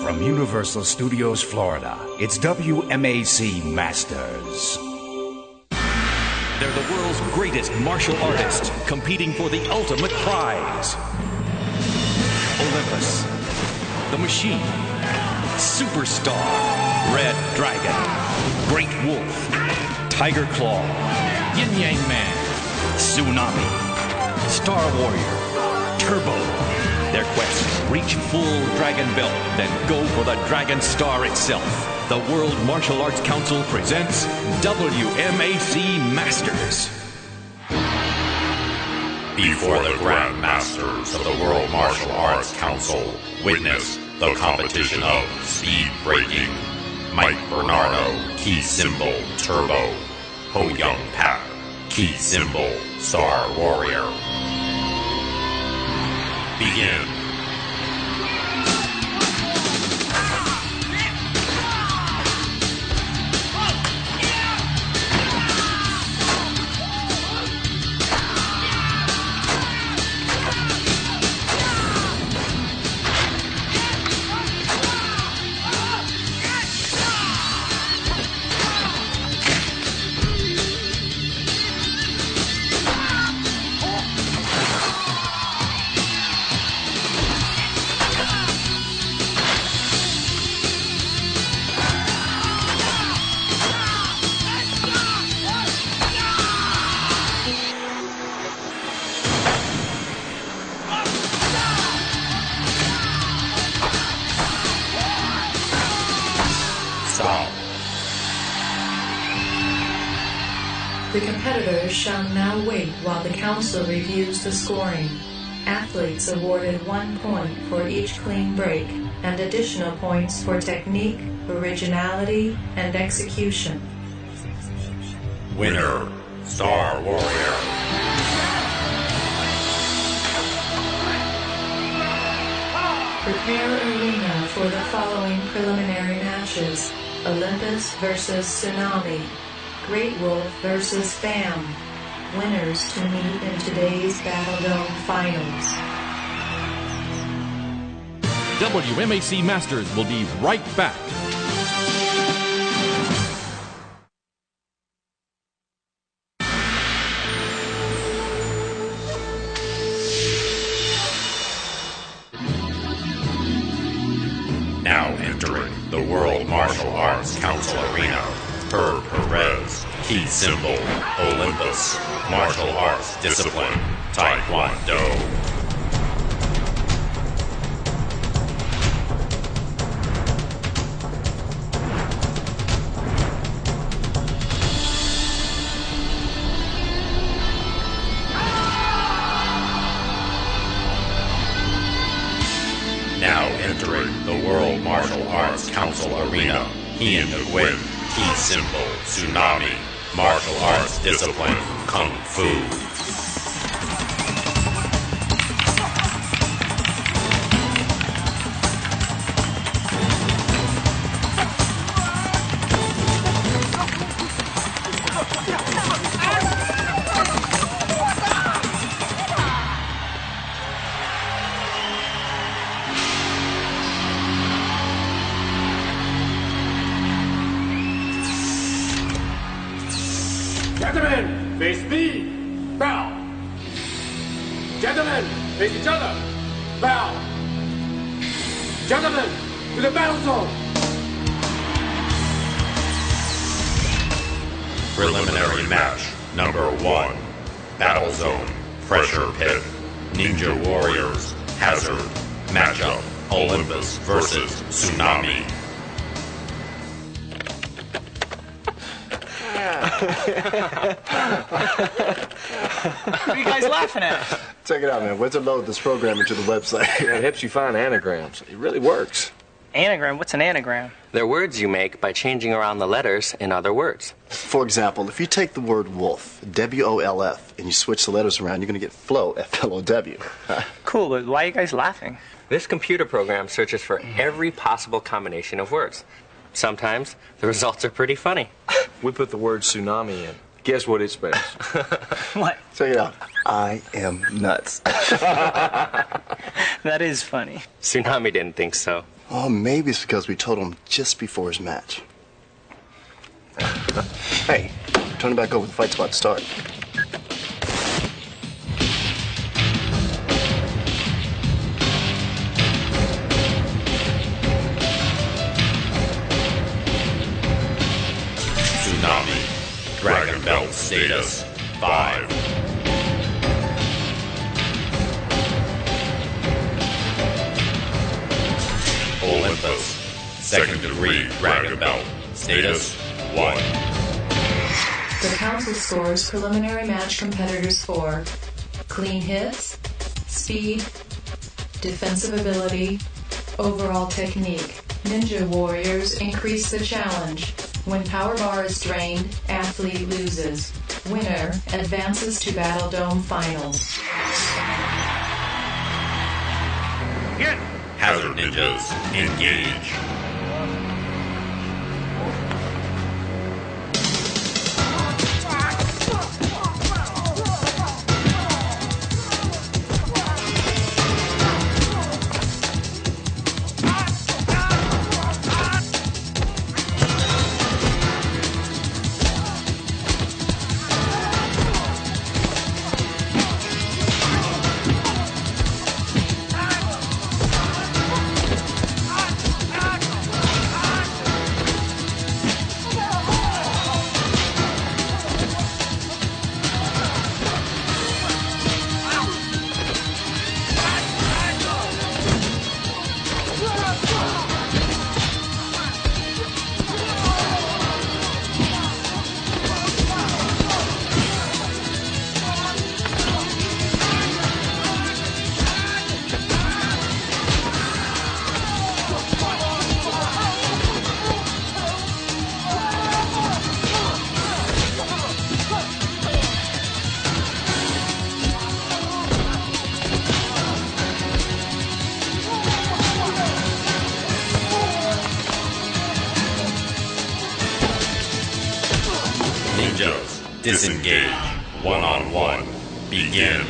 From Universal Studios, Florida, it's WMAC Masters. They're the world's greatest martial artists competing for the ultimate prize. Olympus, The Machine, Superstar, Red Dragon, Great Wolf, Tiger Claw, Yin Yang Man, Tsunami, Star Warrior, Turbo. Their quest, reach full dragon belt, then go for the Dragon Star itself. The World Martial Arts Council presents WMAC Masters. Before the Grand Masters of the World Martial Arts Council witness the competition of speed breaking. Mike Bernardo, key symbol Turbo. Ho Young Pak, key symbol Star Warrior. Begin. The competitors shall now wait while the council reviews the scoring. Athletes awarded 1 point for each clean break, and additional points for technique, originality, and execution. Winner, Star Warrior. Prepare arena for the following preliminary matches: Olympus versus Tsunami, Great Wolf versus Bam. Winners to meet in today's Battle Dome finals. WMAC Masters will be right back. Now entering the World Martial Arts Council Arena, Per Perez, key symbol Olympus, martial arts discipline Taekwondo. Now entering the World Martial Arts Council Arena, Ian Nguyen, key symbol Tsunami, martial arts discipline Kung Fu. Gentlemen, face me. Bow. Gentlemen, face each other. Bow. Gentlemen, to the battle zone. Preliminary match number 1. Battle Zone, Pressure Pit, Ninja Warriors, Hazard, Matchup, Olympus versus Tsunami. What are you guys laughing at? Check it out, man. Where's to load this program into the website? It helps you find anagrams. It really works. Anagram? What's an anagram? They're words you make by changing around the letters in other words. For example, if you take the word wolf, W-O-L-F, and you switch the letters around, you're going to get flow, F-L-O-W. Cool, but why are you guys laughing? This computer program searches for every possible combination of words. Sometimes the results are pretty funny. We put the word tsunami in. Guess what it spells? What? Check it out. I am nuts. That is funny. Tsunami didn't think so. Oh, maybe it's because we told him just before his match. Hey, turn it back over. The fight's about to start. Tsunami, Dragon Belt status 5. Olympus, second degree Dragon Belt, status 1. The council scores preliminary match competitors for clean hits, speed, defensive ability, overall technique. Ninja Warriors increase the challenge. When power bar is drained, athlete loses. Winner advances to Battle Dome finals. Get Hazard Ninjas, engage. Disengage. One-on-one. Begin.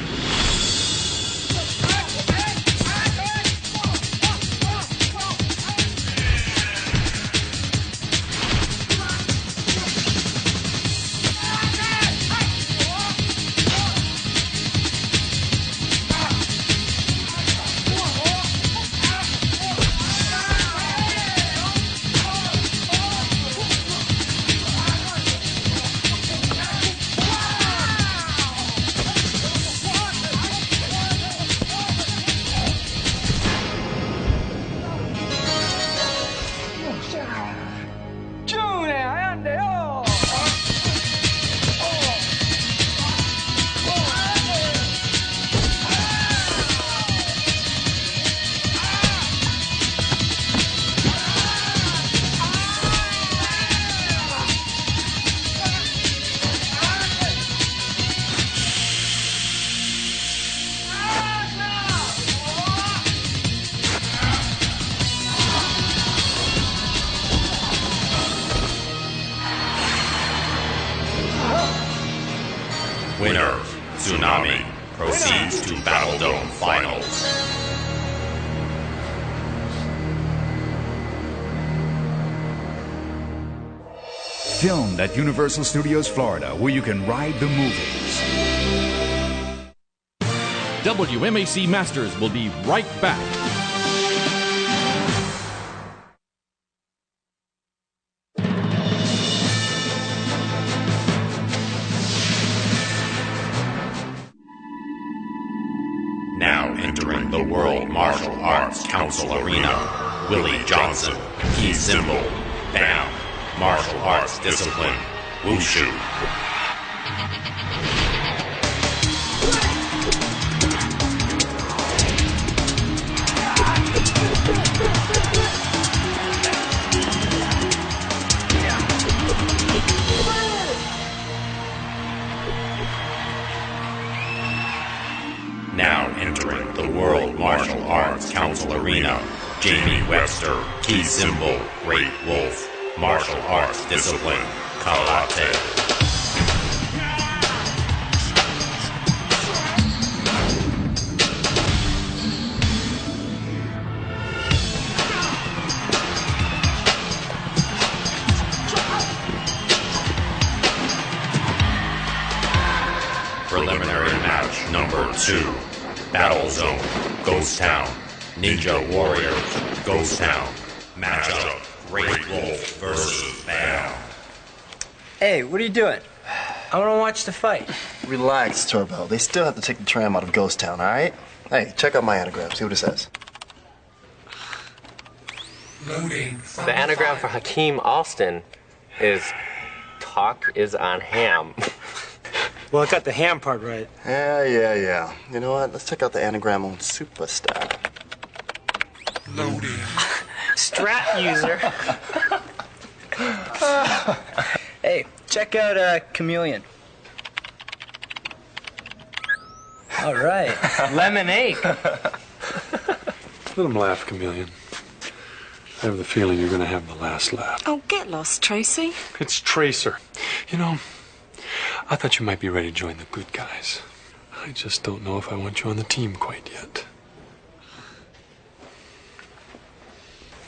Winner, Tsunami, proceeds to Battle Dome Finals. Filmed at Universal Studios Florida, where you can ride the movies. WMAC Masters will be right back. entering the World Martial Arts Council Arena, Willie Johnson, key symbol, BAM, martial arts discipline, Wushu. Now entering the World Martial Arts Council Arena, Jamie Webster, key symbol, Great Wolf, martial arts discipline, Karate. Preliminary match number 2. Battle Zone, Ghost Town, Ninja Warriors, Ghost Town. Matchup, Great Wolf versus BAM. Hey, what are you doing? I want to watch the fight. Relax, Turbo. They still have to take the tram out of Ghost Town, all right? Hey, check out my anagram. See what it says. Loading. The anagram for Hakeem Alston is talk is on ham. Well, I got the ham part right. Yeah. You know what? Let's check out the anagram on Superstar. Loading. Strat user. Hey, check out Chameleon. All right. Lemonade. Let him laugh, Chameleon. I have the feeling you're going to have the last laugh. Oh, get lost, Tracy. It's Tracer. You know, I thought you might be ready to join the good guys. I just don't know if I want you on the team quite yet.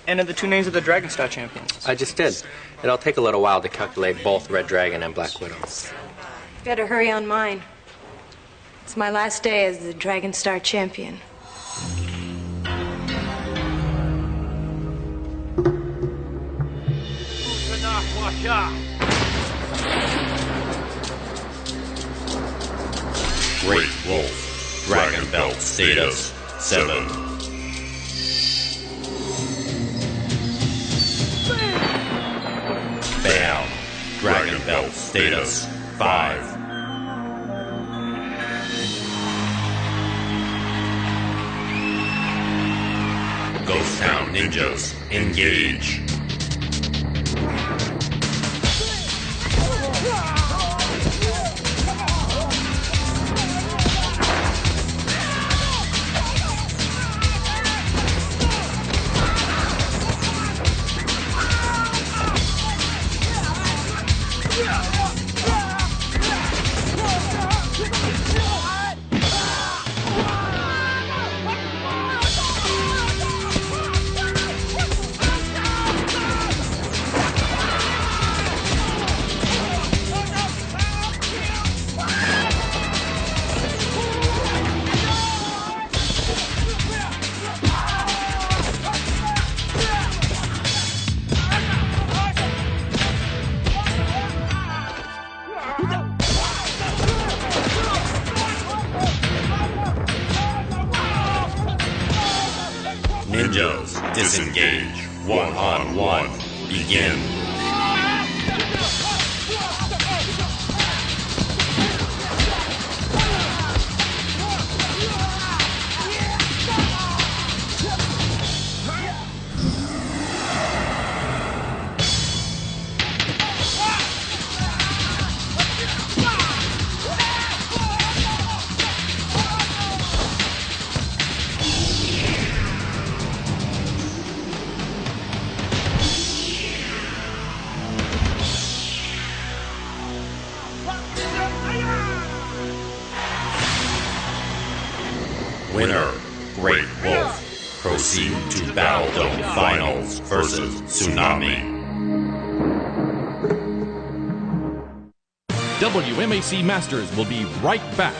Enter the 2 names of the Dragon Star champions. I just did. It'll take a little while to calculate both Red Dragon and Black Widow. Better hurry on mine. It's my last day as the Dragon Star champion. Great Wolf, Dragon Belt status 7. BAM, Dragon Belt status 5. Ghost Town Ninjas, engage. Ninjas, disengage. 1-on-1. Begin. Winner, Great Wolf. Proceed to Battle Dome Finals versus Tsunami. WMAC Masters will be right back.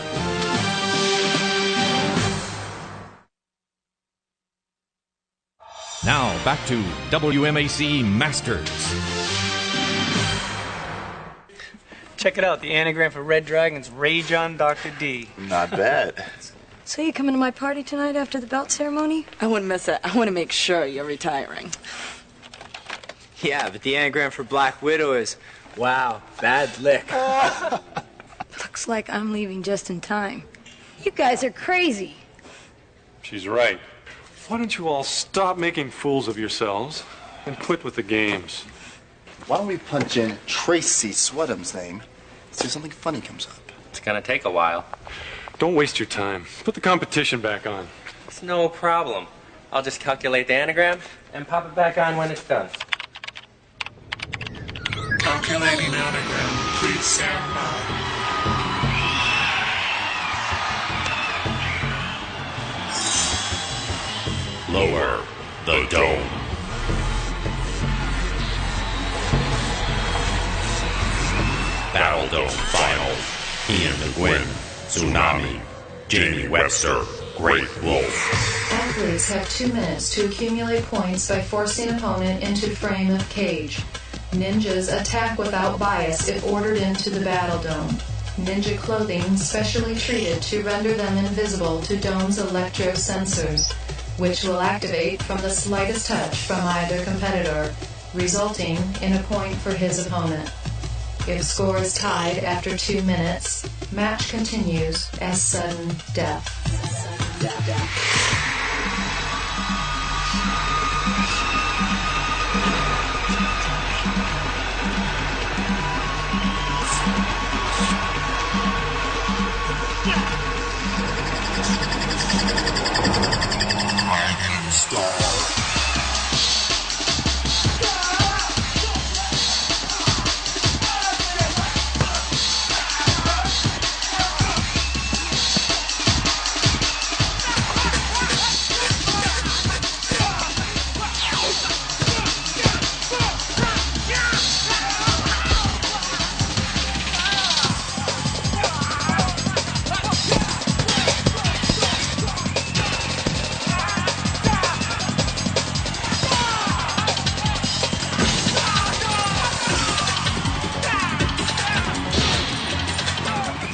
Now, back to WMAC Masters. Check it out. The anagram for Red Dragon's Rage on Dr. D. Not bad. So you coming to my party tonight after the belt ceremony? I wouldn't miss it. I want to make sure you're retiring. Yeah, but the anagram for Black Widow is, wow, bad lick. Looks like I'm leaving just in time. You guys are crazy. She's right. Why don't you all stop making fools of yourselves and quit with the games? Why don't we punch in Tracy Sweatum's name, see if something funny comes up? It's gonna take a while. Don't waste your time. Put the competition back on. It's no problem. I'll just calculate the anagram and pop it back on when it's done. Calculating anagram. Please stand by. Lower the dome. Battle Dome Final. Ian McGuinn, Tsunami, Jamie Webster, Great Wolf. Athletes have 2 minutes to accumulate points by forcing opponent into frame of cage. Ninjas attack without bias if ordered into the Battle Dome. Ninja clothing specially treated to render them invisible to Dome's electro sensors, which will activate from the slightest touch from either competitor, resulting in a point for his opponent. If score is tied after 2 minutes, match continues as sudden death.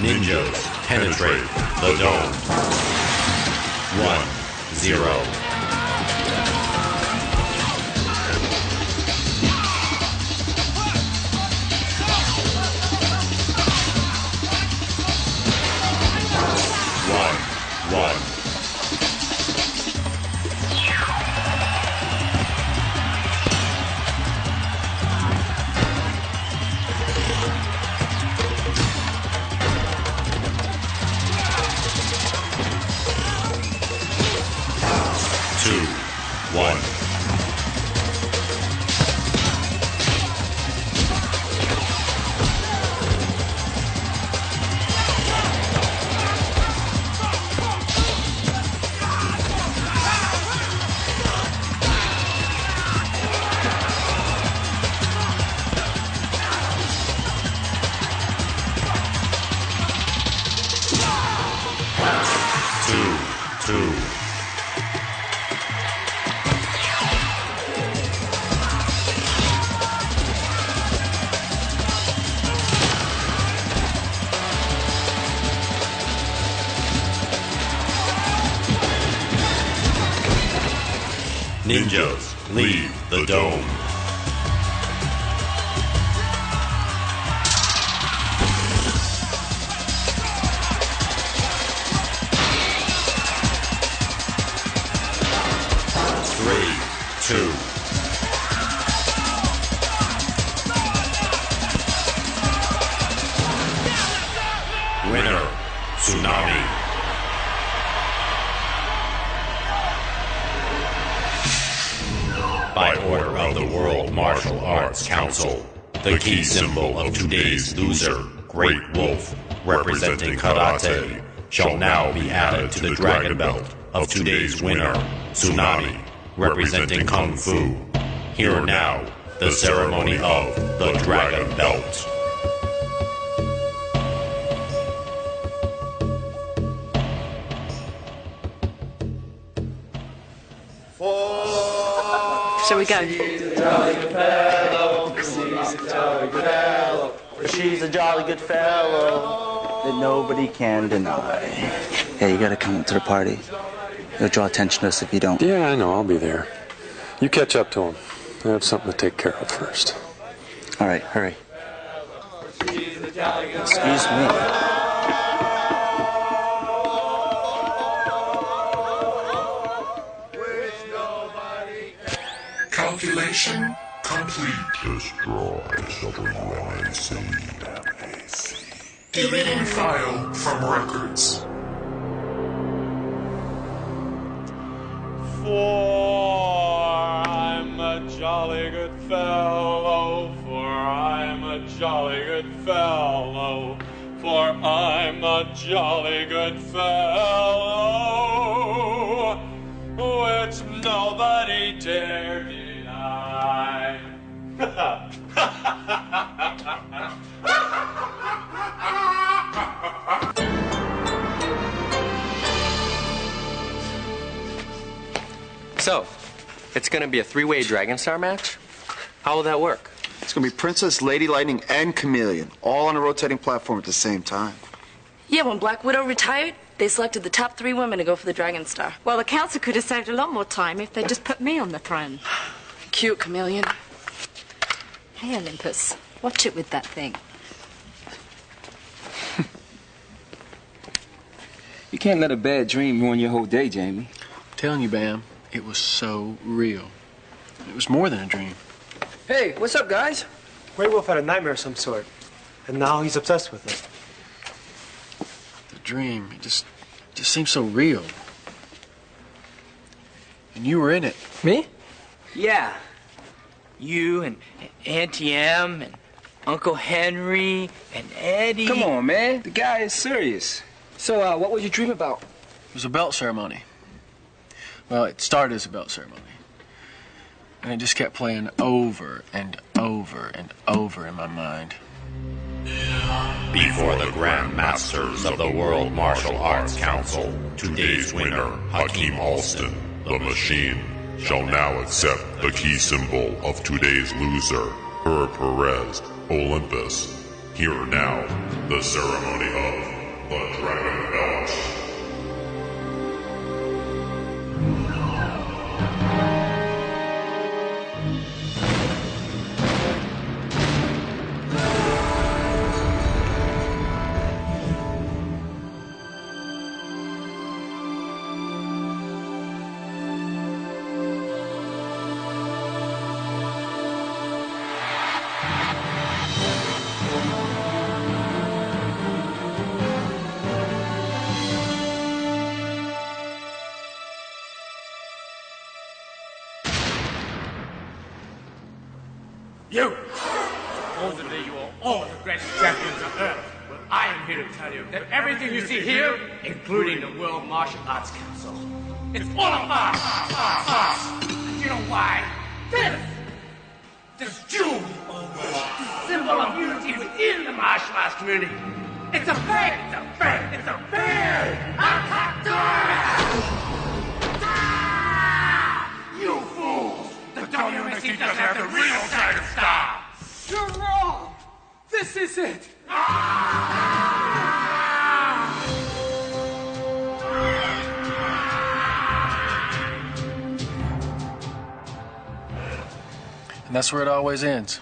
Ninjas penetrate the dome. 1-0. Ninjas leave the dome. Winner, Tsunami. By order of the World Martial Arts Council, the key symbol of today's loser, Great Wolf, representing karate, shall now be added to the dragon belt of today's winner, Tsunami, representing kung fu. Here now, the ceremony of the dragon belt. Shall we go? She's a jolly good fellow that nobody can deny. Yeah, you gotta come to the party. It'll draw attention to us if you don't. Yeah, I know. I'll be there. You catch up to him. I have something to take care of first. All right, hurry. Excuse me. Calculation complete. Destroy WMAC. Deleting file from records. For I'm a jolly good fellow, for I'm a jolly good fellow, for I'm a jolly good fellow, which nobody dare deny. So, it's gonna be a three-way Dragon Star match? How will that work? It's gonna be Princess, Lady Lightning, and Chameleon, all on a rotating platform at the same time. Yeah, when Black Widow retired, they selected the top 3 women to go for the Dragon Star. Well, the council could have saved a lot more time if they'd just put me on the throne. Cute, Chameleon. Hey, Olympus, watch it with that thing. You can't let a bad dream ruin your whole day, Jamie. I'm telling you, Bam, it was so real. It was more than a dream. Hey, what's up, guys? Grey Wolf had a nightmare of some sort, and now he's obsessed with it. The dream, it just seemed so real. And you were in it. Me? Yeah. You and Auntie Em and Uncle Henry and Eddie. Come on, man. The guy is serious. So, what was your dream about? It was a belt ceremony. Well, it started as a belt ceremony. And it just kept playing over and over and over in my mind. Before the Grand Masters of the World Martial Arts Council, today's winner, Hakeem Alston, the Machine, shall now accept the key symbol of today's loser, Perez Olympus. Here now, the ceremony of the Dragon Belt. You! Supposedly you are all the greatest champions on Earth. But I am here to tell you that everything you see here, including the World Martial Arts Council, it's all of us! And you know why? This jewel, the symbol of unity within the martial arts community. It's a fact! It's a fact! It's a fact! You fools! The WMAC doesn't have the real Dragon Star! You're wrong! This is it! And that's where it always ends.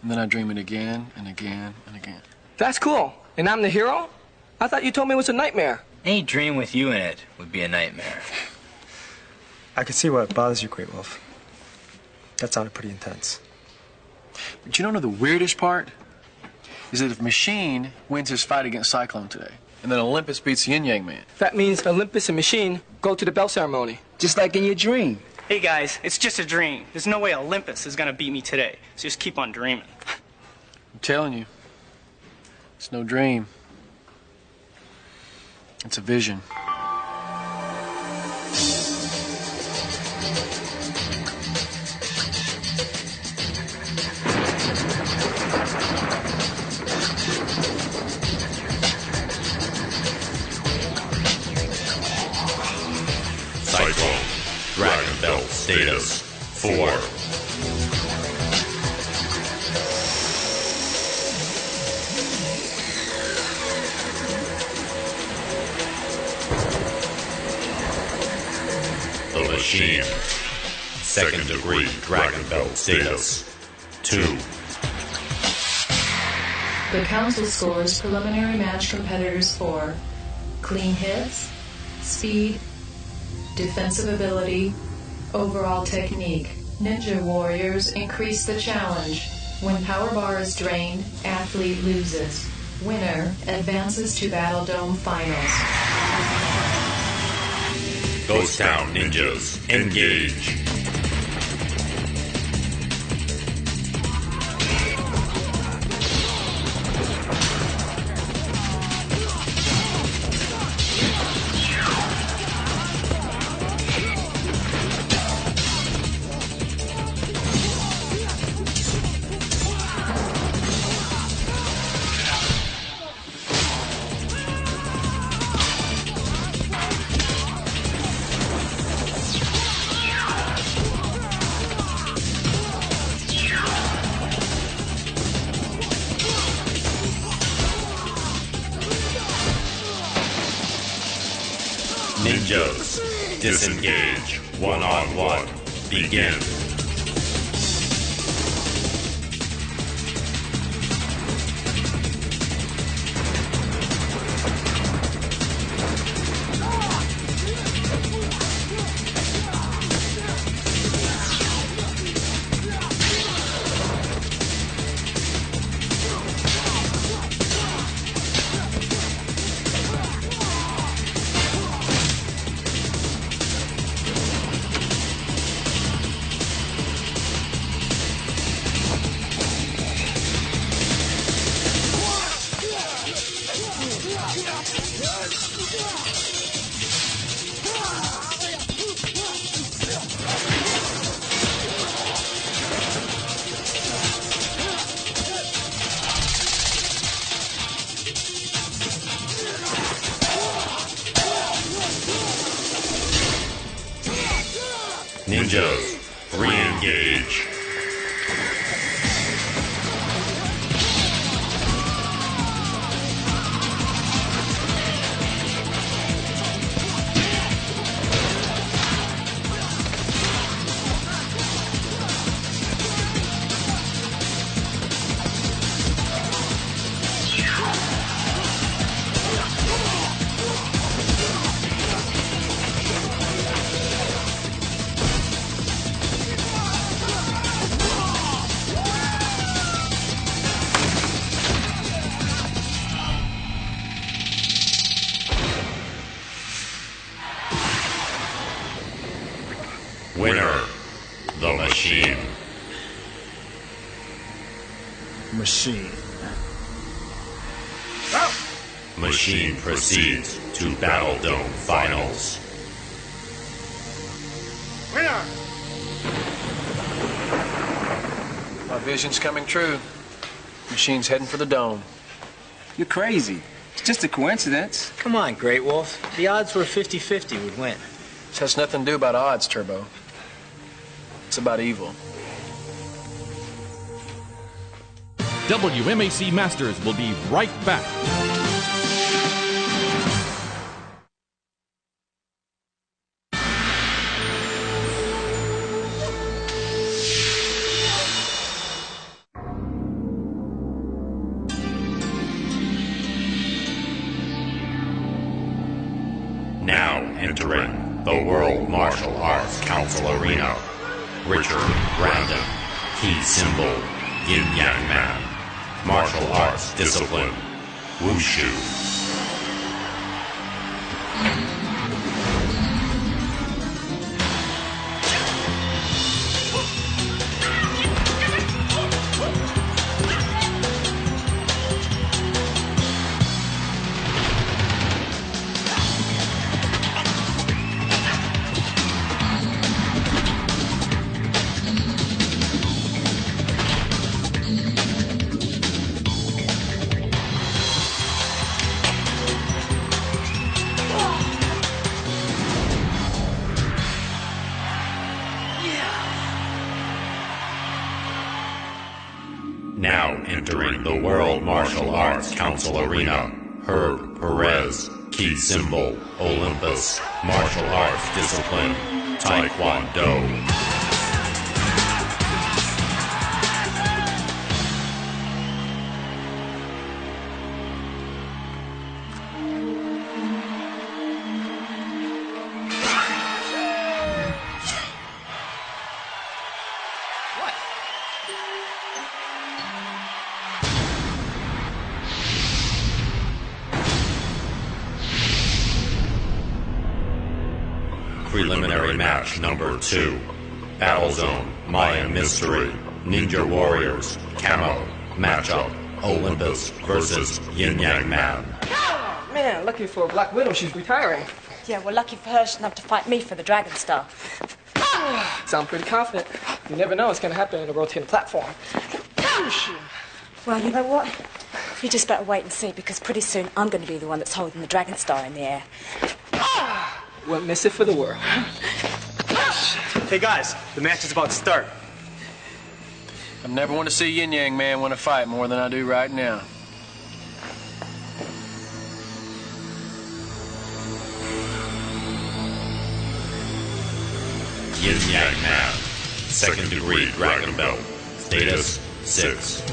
And then I dream it again and again and again. That's cool. And I'm the hero? I thought you told me it was a nightmare. Any dream with you in it would be a nightmare. I can see what bothers you, Grey Wolf. That sounded pretty intense. But you don't know the weirdest part? Is that if Machine wins his fight against Cyclone today, and then Olympus beats the Yin Yang Man. That means Olympus and Machine go to the bell ceremony. Just like in your dream. Hey guys, it's just a dream. There's no way Olympus is gonna beat me today. So just keep on dreaming. I'm telling you, it's no dream. It's a vision. Cyclone, Dragon Belt status 4. Machine. Second degree Dragon Belt status. 2. The council scores preliminary match competitors for clean hits, speed, defensive ability, overall technique. Ninja warriors increase the challenge. When power bar is drained, athlete loses. Winner advances to Battle Dome finals. Ghost Town Ninjas, engage. Ninjas, disengage. One-on-one. Begin. Ninjas, re-engage. Winner, the Machine. Machine. Machine proceeds to Battle Dome Finals. Winner! My vision's coming true. Machine's heading for the dome. You're crazy. It's just a coincidence. Come on, Great Wolf. The odds were 50-50 we'd win. This has nothing to do about odds, Turbo. It's about evil. WMAC Masters will be right back. Now entering the World Martial Arts Council Arena. Richard Brandon, key symbol, Yin Yang Man, martial arts discipline, Wushu. Now entering the World Martial Arts Council Arena, Herb Perez, key symbol, Olympus, martial arts discipline, Taekwondo. Preliminary match number 2. Battle Zone, Mayan Mystery, Ninja Warriors, Camo, matchup, Olympus versus Yin Yang Man. Man, lucky for Black Widow, she's retiring. Yeah, well, lucky for her, she doesn't have to fight me for the Dragon Star. Sound pretty confident. You never know what's gonna happen in a rotating platform. Well, you know what? We just better wait and see, because pretty soon I'm going to be the one that's holding the Dragon Star in the air. Won't miss it for the world. Hey guys, the match is about to start. I've never want to see Yin Yang Man win a fight more than I do right now. Yin Yang Man, second degree Dragon Belt, status 6.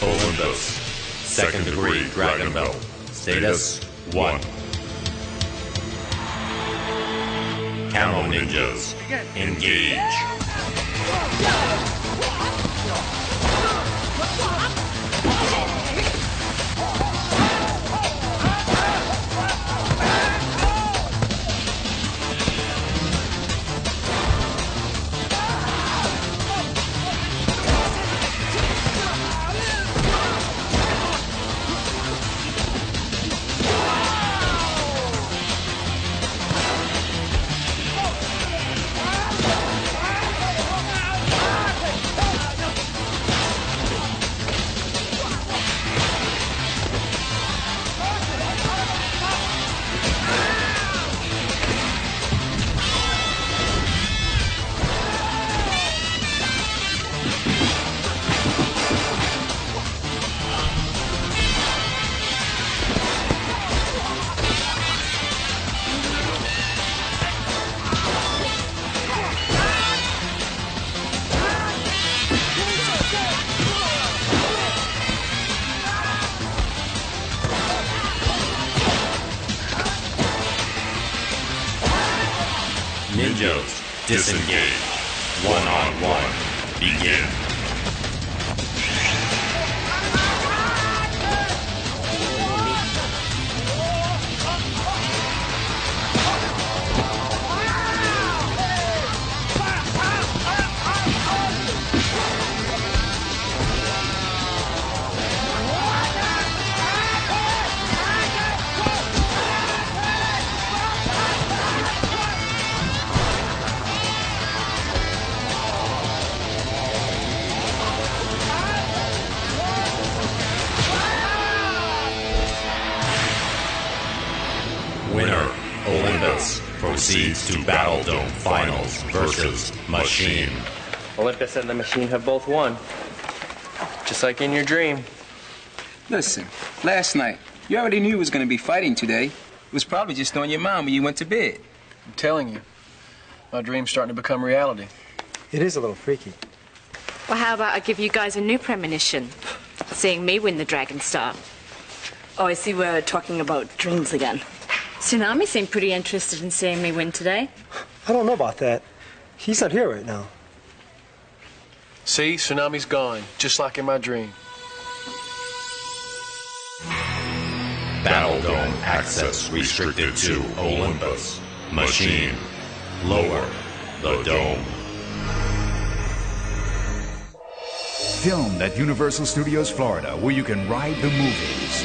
Olympus, second degree Dragon Belt, status 1. Camo Ninjas, engage. Ninjas, disengage. One-on-one, begin. Winner, Olympus, proceeds to Battle Dome Finals versus Machine. Olympus and the Machine have both won. Just like in your dream. Listen, last night, you already knew you was going to be fighting today. It was probably just on your mind when you went to bed. I'm telling you, my dream's starting to become reality. It is a little freaky. Well, how about I give you guys a new premonition? Seeing me win the Dragon Star. Oh, I see we're talking about dreams again. Tsunami seemed pretty interested in seeing me win today. I don't know about that. He's not here right now. See, Tsunami's gone, just like in my dream. Battle Dome access restricted to Olympus. Machine, lower the dome. Filmed at Universal Studios Florida, where you can ride the movies.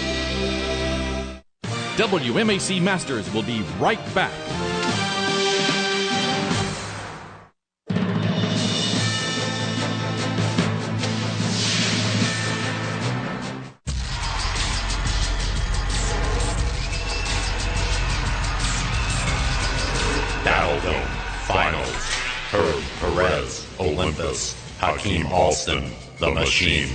WMAC Masters will be right back. Battle Dome Finals. Herb Perez, Olympus. Hakeem Alston, The Machine.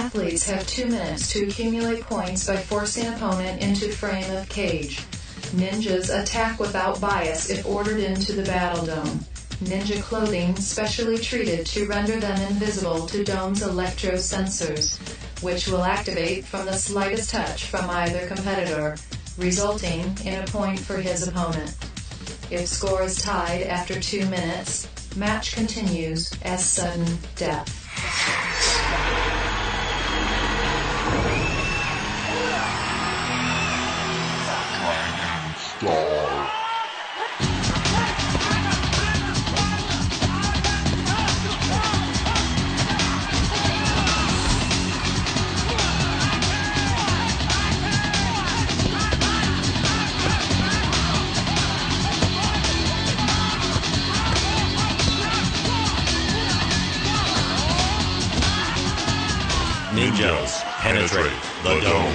Athletes have 2 minutes to accumulate points by forcing opponent into frame of cage. Ninjas attack without bias if ordered into the Battle Dome. Ninja clothing specially treated to render them invisible to Dome's electro sensors, which will activate from the slightest touch from either competitor, resulting in a point for his opponent. If score is tied after 2 minutes, match continues as sudden death. Ninjas penetrate the dome.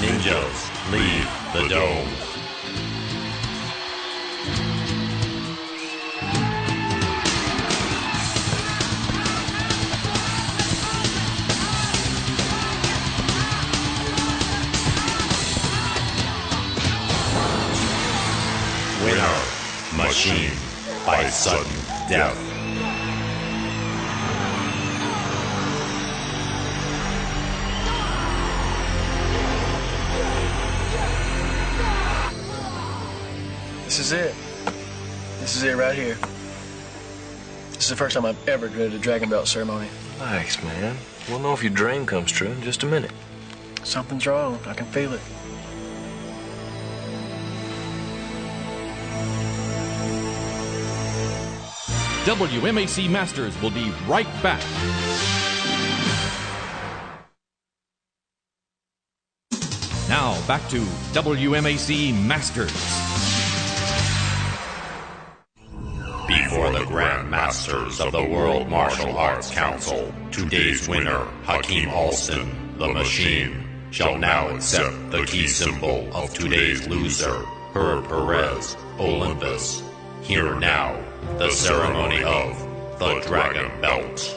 Ninjas leave the dome. Winner, Machine by sudden death. This is it. This is it right here. This is the first time I've ever dreaded a dragon belt ceremony. Relax, man. We'll know if your dream comes true in just a minute. Something's wrong. I can feel it. WMAC Masters will be right back. Now, back to WMAC Masters. Before the Grand Masters of the World Martial Arts Council, today's winner, Hakeem Alston, the Machine, shall now accept the key symbol of today's loser, Herb Perez, Olympus. Hear now the ceremony of the Dragon Belt.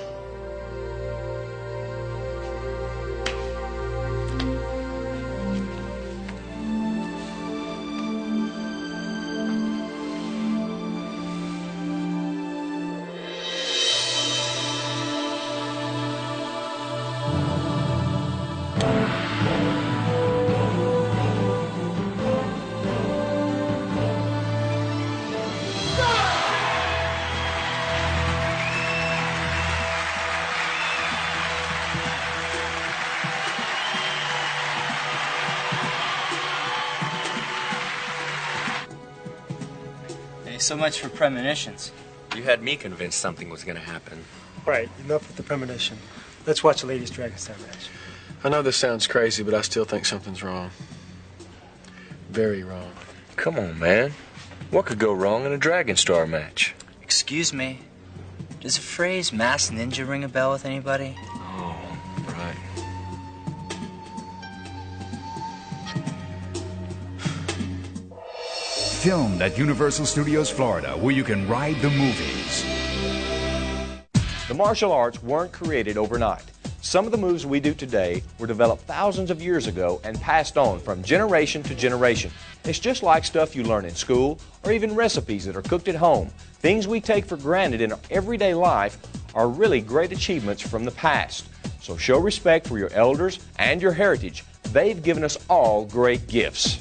So much for premonitions. You had me convinced something was gonna happen. Right, enough with the premonition. Let's watch the ladies' Dragon Star match. I know this sounds crazy, but I still think something's wrong. Very wrong. Come on, man. What could go wrong in a Dragon Star match? Excuse me. Does the phrase masked ninja ring a bell with anybody? Oh, right. Filmed at Universal Studios Florida, where you can ride the movies. The martial arts weren't created overnight. Some of the moves we do today were developed thousands of years ago and passed on from generation to generation. It's just like stuff you learn in school or even recipes that are cooked at home. Things we take for granted in our everyday life are really great achievements from the past. So show respect for your elders and your heritage. They've given us all great gifts.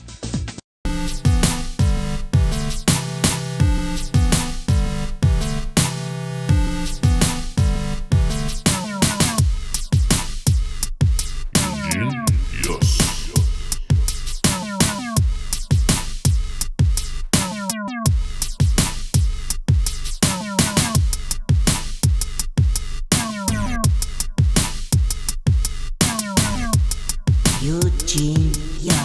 Genius.